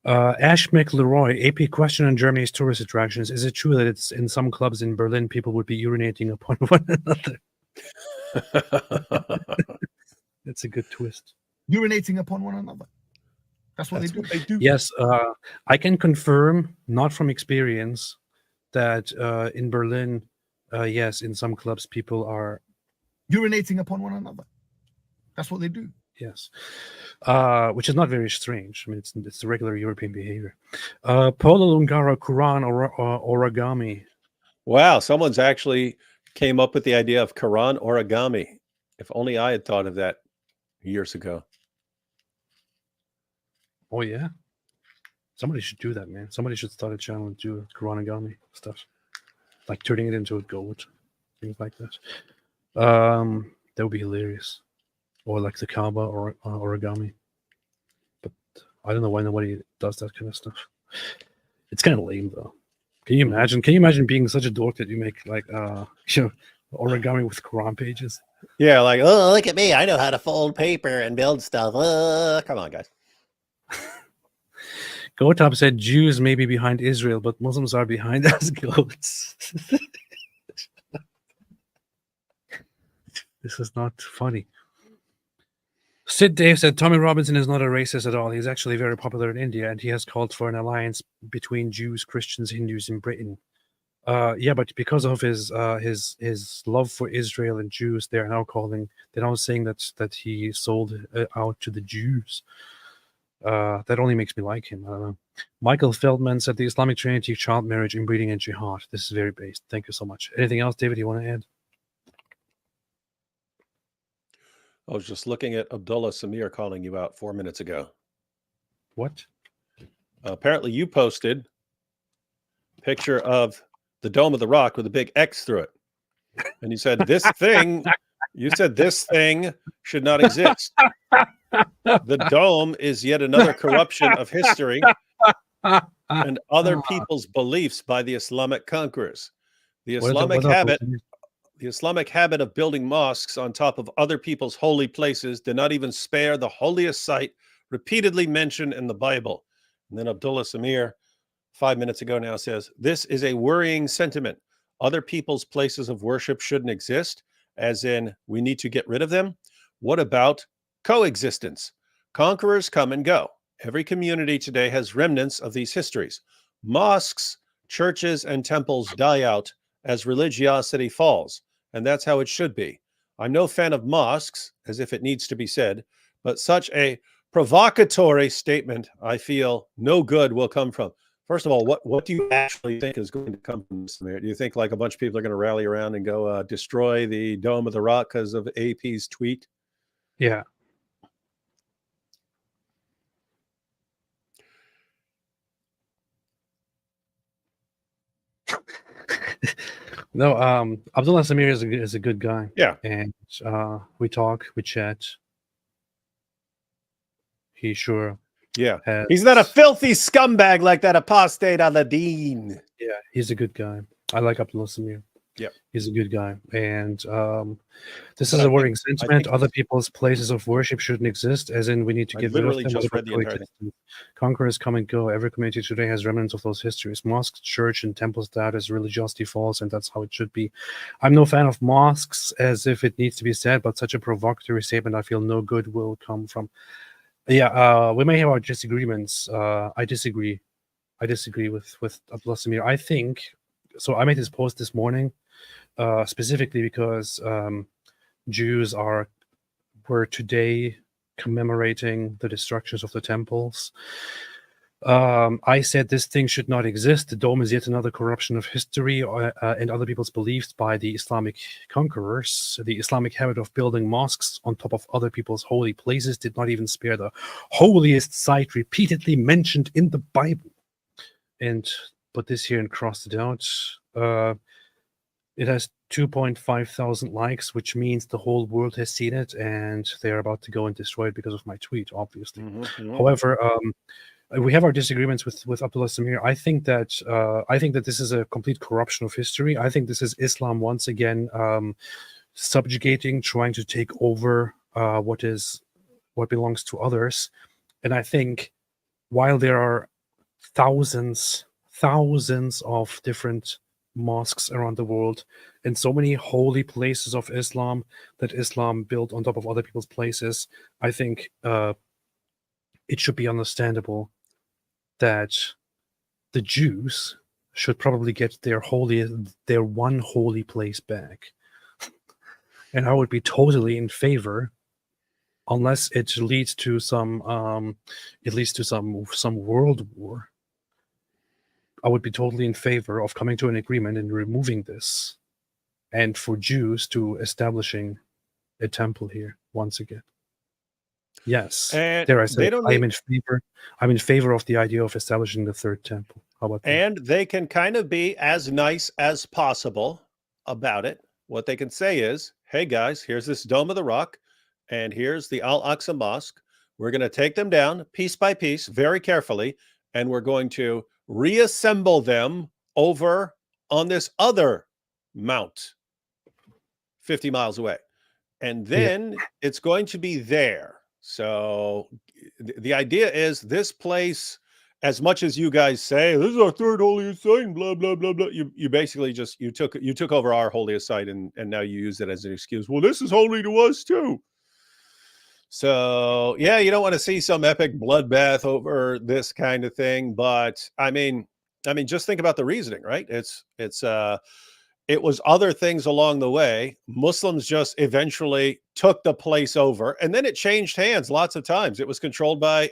Ash McLeroy, AP question on Germany's tourist attractions. Is it true that it's in some clubs in Berlin, people would be urinating upon one another? That's a good twist. Urinating upon one another. That's what they do. Yes, I can confirm, not from experience, that in Berlin, yes, in some clubs, people are urinating upon one another. That's what they do. Yes, which is not very strange. I mean, it's the regular European behavior. Paulo Lungaro, Quran or origami. Wow, someone's actually came up with the idea of Quran origami. If only I had thought of that years ago. Oh yeah, somebody should do that, man. Somebody should start a channel and do Quranigami stuff, like turning it into a goat, things like that. That would be hilarious. Or like the Kaaba or origami. But I don't know why nobody does that kind of stuff. It's kind of lame though. Can you imagine? Can you imagine being such a dork that you make like origami with Quran pages? Yeah, like, oh, look at me. I know how to fold paper and build stuff. Come on, guys. Gotop said Jews may be behind Israel, but Muslims are behind us goats. This is not funny. Sid Dave said Tommy Robinson is not a racist at all. He's actually very popular in India, and he has called for an alliance between Jews, Christians, Hindus in Britain. Yeah, but because of his love for Israel and Jews, they're now saying that he sold out to the Jews. That only makes me like him. I don't know. Michael Feldman said the Islamic Trinity, child marriage, inbreeding, and jihad. This is very based. Thank you so much. Anything else, David, you want to add? I was just looking at Abdullah Samir calling you out 4 minutes ago. What? Apparently you posted a picture of the Dome of the Rock with a big X through it. And you said this thing should not exist. The dome is yet another corruption of history and other people's beliefs by the Islamic conquerors. The Islamic habit of building mosques on top of other people's holy places did not even spare the holiest site repeatedly mentioned in the Bible. And then Abdullah Samir, 5 minutes ago now, says, this is a worrying sentiment. Other people's places of worship shouldn't exist, as in we need to get rid of them. What about coexistence? Conquerors come and go. Every community today has remnants of these histories. Mosques, churches, and temples die out as religiosity falls. And that's how it should be. I'm no fan of mosques, as if it needs to be said, but such a provocatory statement, I feel no good will come from. First of all, what do you actually think is going to come from this? Do you think like a bunch of people are going to rally around and go destroy the Dome of the Rock because of AP's tweet? Yeah. No, Abdullah Samir is a good guy. Yeah. And we talk, we chat. He sure Yeah. has, He's not a filthy scumbag like that apostate Aladdin. yeah, he's a good guy. I like Abdullah Samir. Yep. He's a good guy. And this But is I a worrying think sentiment. Other he's- people's places of worship shouldn't exist, as in we need to I get rid of literally them. just whatever read the entire thing. coexistence. Conquerors come and go. Every community today has remnants of those histories. Mosques, church, and temples, that is religiosity false, and that's how it should be. I'm no fan of mosques, as if it needs to be said, but such a provocatory statement, I feel no good will come from. Yeah, we may have our disagreements. I disagree. I disagree with Abdullah Samir. I think so. I made this post this morning, specifically because Jews were today commemorating the destructions of the temples. I said this thing should not exist. The dome is yet another corruption of history and other people's beliefs by the Islamic conquerors. The Islamic habit of building mosques on top of other people's holy places did not even spare the holiest site repeatedly mentioned in the Bible. And put this here and crossed it out. It has 2.5 thousand likes, which means the whole world has seen it, and they're about to go and destroy it because of my tweet, obviously. However, we have our disagreements with Abdullah Samir. I think that this is a complete corruption of history. I think this is Islam once again subjugating, trying to take over what belongs to others. And I think while there are thousands of different mosques around the world and so many holy places of Islam that Islam built on top of other people's places, I think it should be understandable that the Jews should probably get their one holy place back. And I would be totally in favor, unless it leads to some world war. I would be totally in favor of coming to an agreement and removing this, and for Jews to establishing a temple here once again. Yes, And there I say they don't I'm need- in favor. I'm in favor of the idea of establishing the third temple. How about that? And they can kind of be as nice as possible about it. What they can say is, hey guys, here's this Dome of the Rock, and here's the Al-Aqsa Mosque. We're going to take them down piece by piece, very carefully, and we're going to reassemble them over on this other mount 50 miles away. And then it's going to be there. So the idea is this place, as much as you guys say, this is our third holiest site, and blah, blah, blah, blah, you basically just, you took over our holiest site and now you use it as an excuse. Well, this is holy to us too. So yeah, you don't want to see some epic bloodbath over this kind of thing. But I mean, just think about the reasoning, right? It was other things along the way. Muslims just eventually took the place over, and then it changed hands lots of times. It was controlled by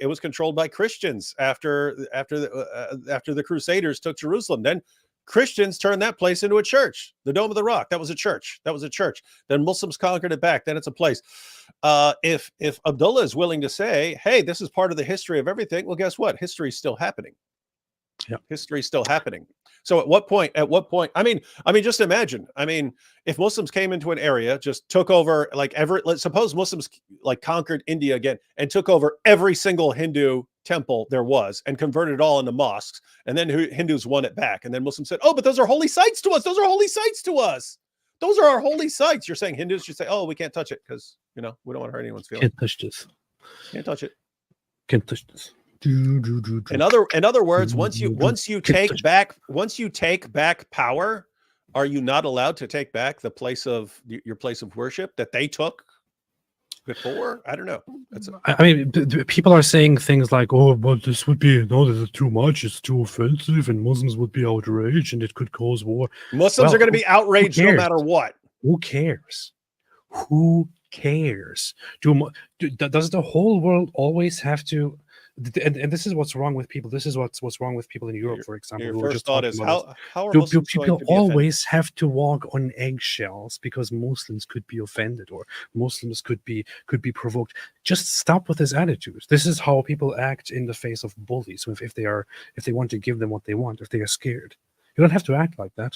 Christians after the Crusaders took Jerusalem. Then Christians turned that place into a church. The Dome of the Rock, that was a church. Then Muslims conquered it back. Then it's a place. If Abdullah is willing to say, hey, this is part of the history of everything, well, guess what? History is still happening. Yeah. History is still happening. So at what point, I mean, just imagine, if Muslims came into an area, just took over, let's suppose Muslims conquered India again and took over every single Hindu temple there was and converted it all into mosques. And then Hindus won it back. And then Muslims said, oh, but those are holy sites to us. Those are holy sites to us. Those are our holy sites. You're saying Hindus should say, oh, we can't touch it because, we don't want to hurt anyone's feelings. Can't touch this. Can't touch it. Can't touch this. In other words, once you take back power, are you not allowed to take back the place of your place of worship that they took before? I don't know. People are saying things like, "Oh, but this would be this is too much. It's too offensive, and Muslims would be outraged, and it could cause war." Muslims are going to be outraged no matter what. Who cares? Who cares? Does the whole world always have to? And this is what's wrong with people. This is what's wrong with people in Europe, for example. Your first thought is how are do Muslims people going to be always have to walk on eggshells because Muslims could be offended or Muslims could be provoked? Just stop with this attitude. This is how people act in the face of bullies. If they want to give them what they want, if they are scared, you don't have to act like that.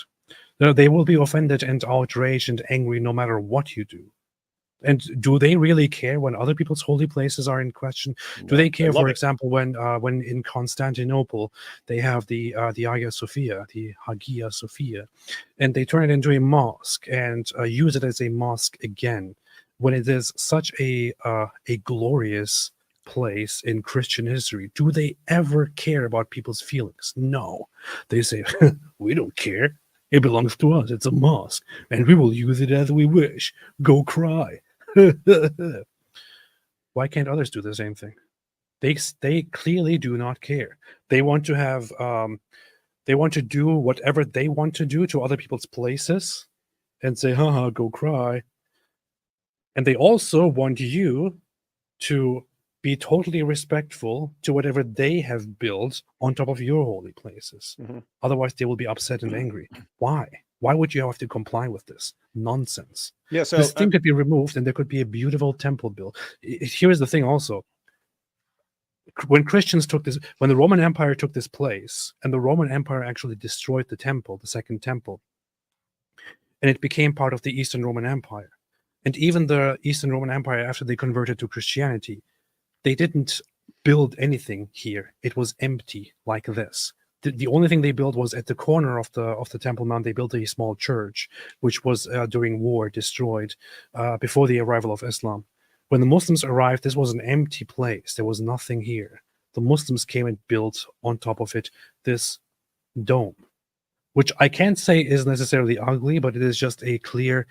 They will be offended and outraged and angry no matter what you do. And do they really care when other people's holy places are in question? Do No, they care, love for it. example, when in Constantinople they have the Hagia Sophia, and they turn it into a mosque and use it as a mosque again, when it is such a glorious place in Christian history? Do they ever care about people's feelings? No, they say we don't care. It belongs to us. It's a mosque, and we will use it as we wish. Go cry. Why can't others do the same thing? They clearly do not care. They want to have they want to do whatever they want to do to other people's places and say, haha, go cry. And they also want you to be totally respectful to whatever they have built on top of your holy places. Otherwise, they will be upset and angry. Why? Why would you have to comply with this nonsense? Yeah, so This thing could be removed and there could be a beautiful temple built. Here's the thing also. When Christians took this, when the Roman Empire took this place, and the Roman Empire actually destroyed the temple, the second temple, and it became part of the Eastern Roman Empire. And even the Eastern Roman Empire, after they converted to Christianity, they didn't build anything here. It was empty like this. The only thing they built was at the corner of the Temple Mount. They built a small church, which was during war destroyed before the arrival of Islam. When the Muslims arrived, this was an empty place. There was nothing here. The Muslims came and built on top of it this dome, which I can't say is necessarily ugly, but it is just a clear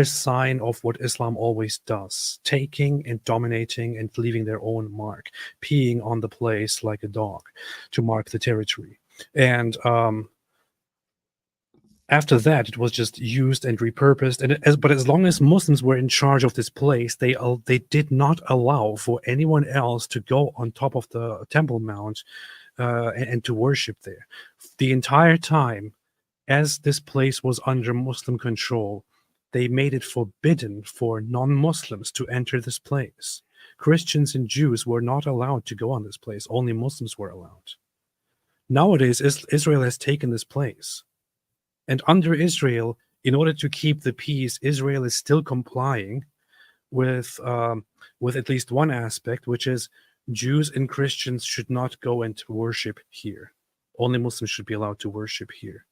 sign of what Islam always does: taking and dominating and leaving their own mark, peeing on the place like a dog to mark the territory. And after that, it was just used and repurposed. But as long as Muslims were in charge of this place, they did not allow for anyone else to go on top of the Temple Mount and to worship there. The entire time, as this place was under Muslim control, they made it forbidden for non-Muslims to enter this place. Christians and Jews were not allowed to go on this place. Only Muslims were allowed. Nowadays, Israel has taken this place. And under Israel, in order to keep the peace, Israel is still complying with at least one aspect, which is Jews and Christians should not go and worship here. Only Muslims should be allowed to worship here.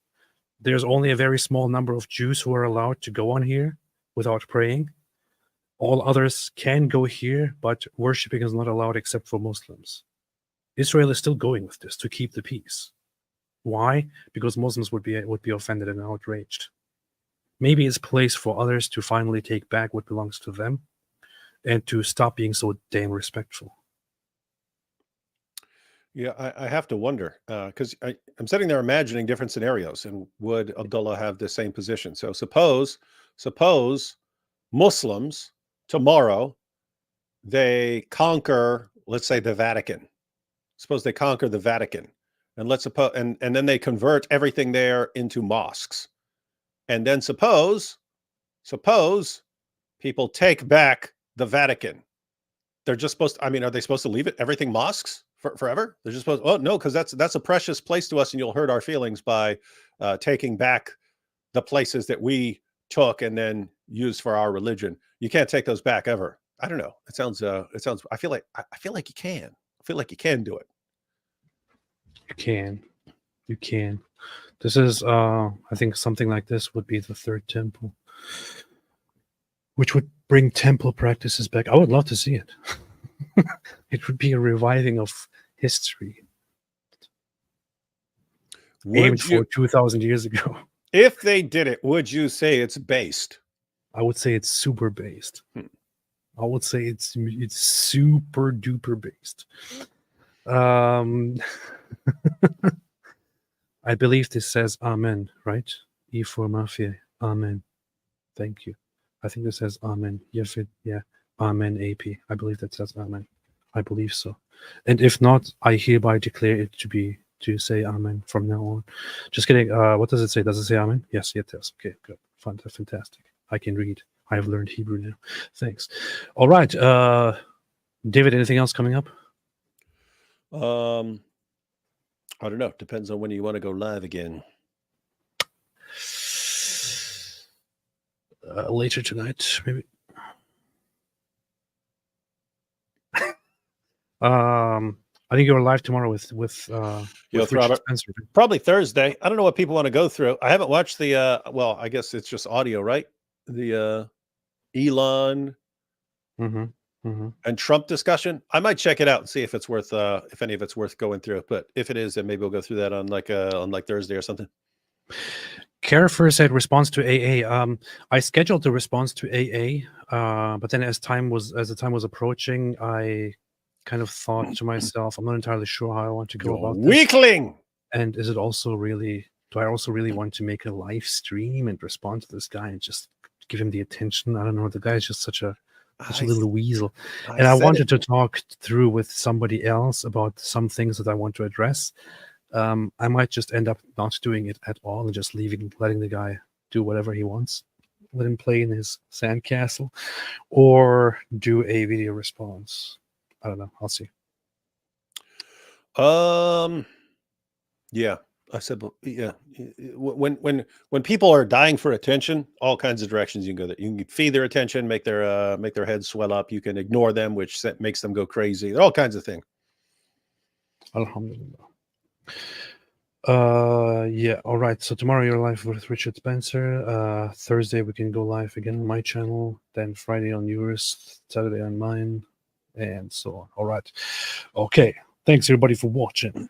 There's only a very small number of Jews who are allowed to go on here without praying. All others can go here, but worshiping is not allowed except for Muslims. Israel is still going with this to keep the peace. Why? Because Muslims would be offended and outraged. Maybe it's a place for others to finally take back what belongs to them and to stop being so damn respectful. Yeah, I have to wonder because I'm sitting there imagining different scenarios, and would Abdullah have the same position? So suppose Muslims tomorrow they conquer, let's say, the Vatican. Suppose they conquer the Vatican, and let's suppose, and then they convert everything there into mosques, and then suppose people take back the Vatican. They're just supposed to, I mean, are they supposed to leave it everything mosques forever? They're just supposed, oh no, because that's a precious place to us, and you'll hurt our feelings by taking back the places that we took and then used for our religion. You can't take those back ever. I don't know. It sounds I feel like you can. I feel like you can do it. You can. This is I think something like this would be the third temple, which would bring temple practices back. I would love to see it. It would be a reviving of history aimed for 2,000 years ago. If they did it, would you say it's based? I would say it's super based. I would say it's super duper based. I believe this says Amen, right? E for Mafia. Amen. Thank you. I think this says Amen. Yeah. Amen AP. I believe that says Amen. I believe so. And if not, I hereby declare it to say Amen from now on. Just kidding. What does it say? Does it say Amen? Yes, it does. Okay, good. Fantastic. I can read. I have learned Hebrew now. Thanks. All right. David, anything else coming up? I don't know. Depends on when you want to go live again. later tonight, maybe. I think you're live tomorrow with Richard Robert. Spencer. Probably Thursday. I don't know what people want to go through. I haven't watched the well, I guess it's just audio, right? The Elon and Trump discussion. I might check it out and see if it's worth if any of it's worth going through. But if it is, then maybe we'll go through that on like Thursday or something. Kara said response to AA. I scheduled the response to AA, but then as the time was approaching, I kind of thought to myself, I'm not entirely sure how I want to go about this. Weakling. And is it also really? Do I also really want to make a live stream and respond to this guy and just give him the attention? I don't know. The guy's just such a little weasel. And I wanted to talk through with somebody else about some things that I want to address. I might just end up not doing it at all and just letting the guy do whatever he wants. Let him play in his sandcastle, or do a video response. I don't know. I'll see. Yeah, I said, yeah. When people are dying for attention, all kinds of directions you can go. There, you can feed their attention, make their heads swell up. You can ignore them, which makes them go crazy. All kinds of things. Alhamdulillah. Yeah, all right. So tomorrow you're live with Richard Spencer. Thursday we can go live again on my channel. Then Friday on yours, Saturday on mine, and so on. All right. Okay. Thanks everybody for watching.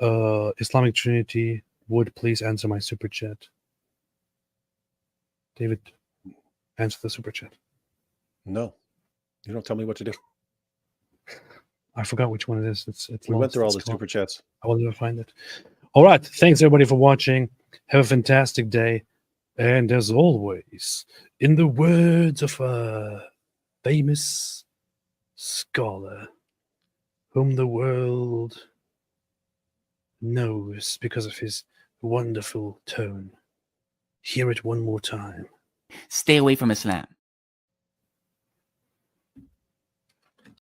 Islamic Trinity would please answer my super chat. David, answer the super chat. No, you don't tell me what to do. I forgot which one it is. We went through all the super chats. I will never find it. All right. Thanks everybody for watching. Have a fantastic day. And as always, in the words of a famous scholar whom the world knows because of his wonderful tone, hear it one more time. Stay away from Islam.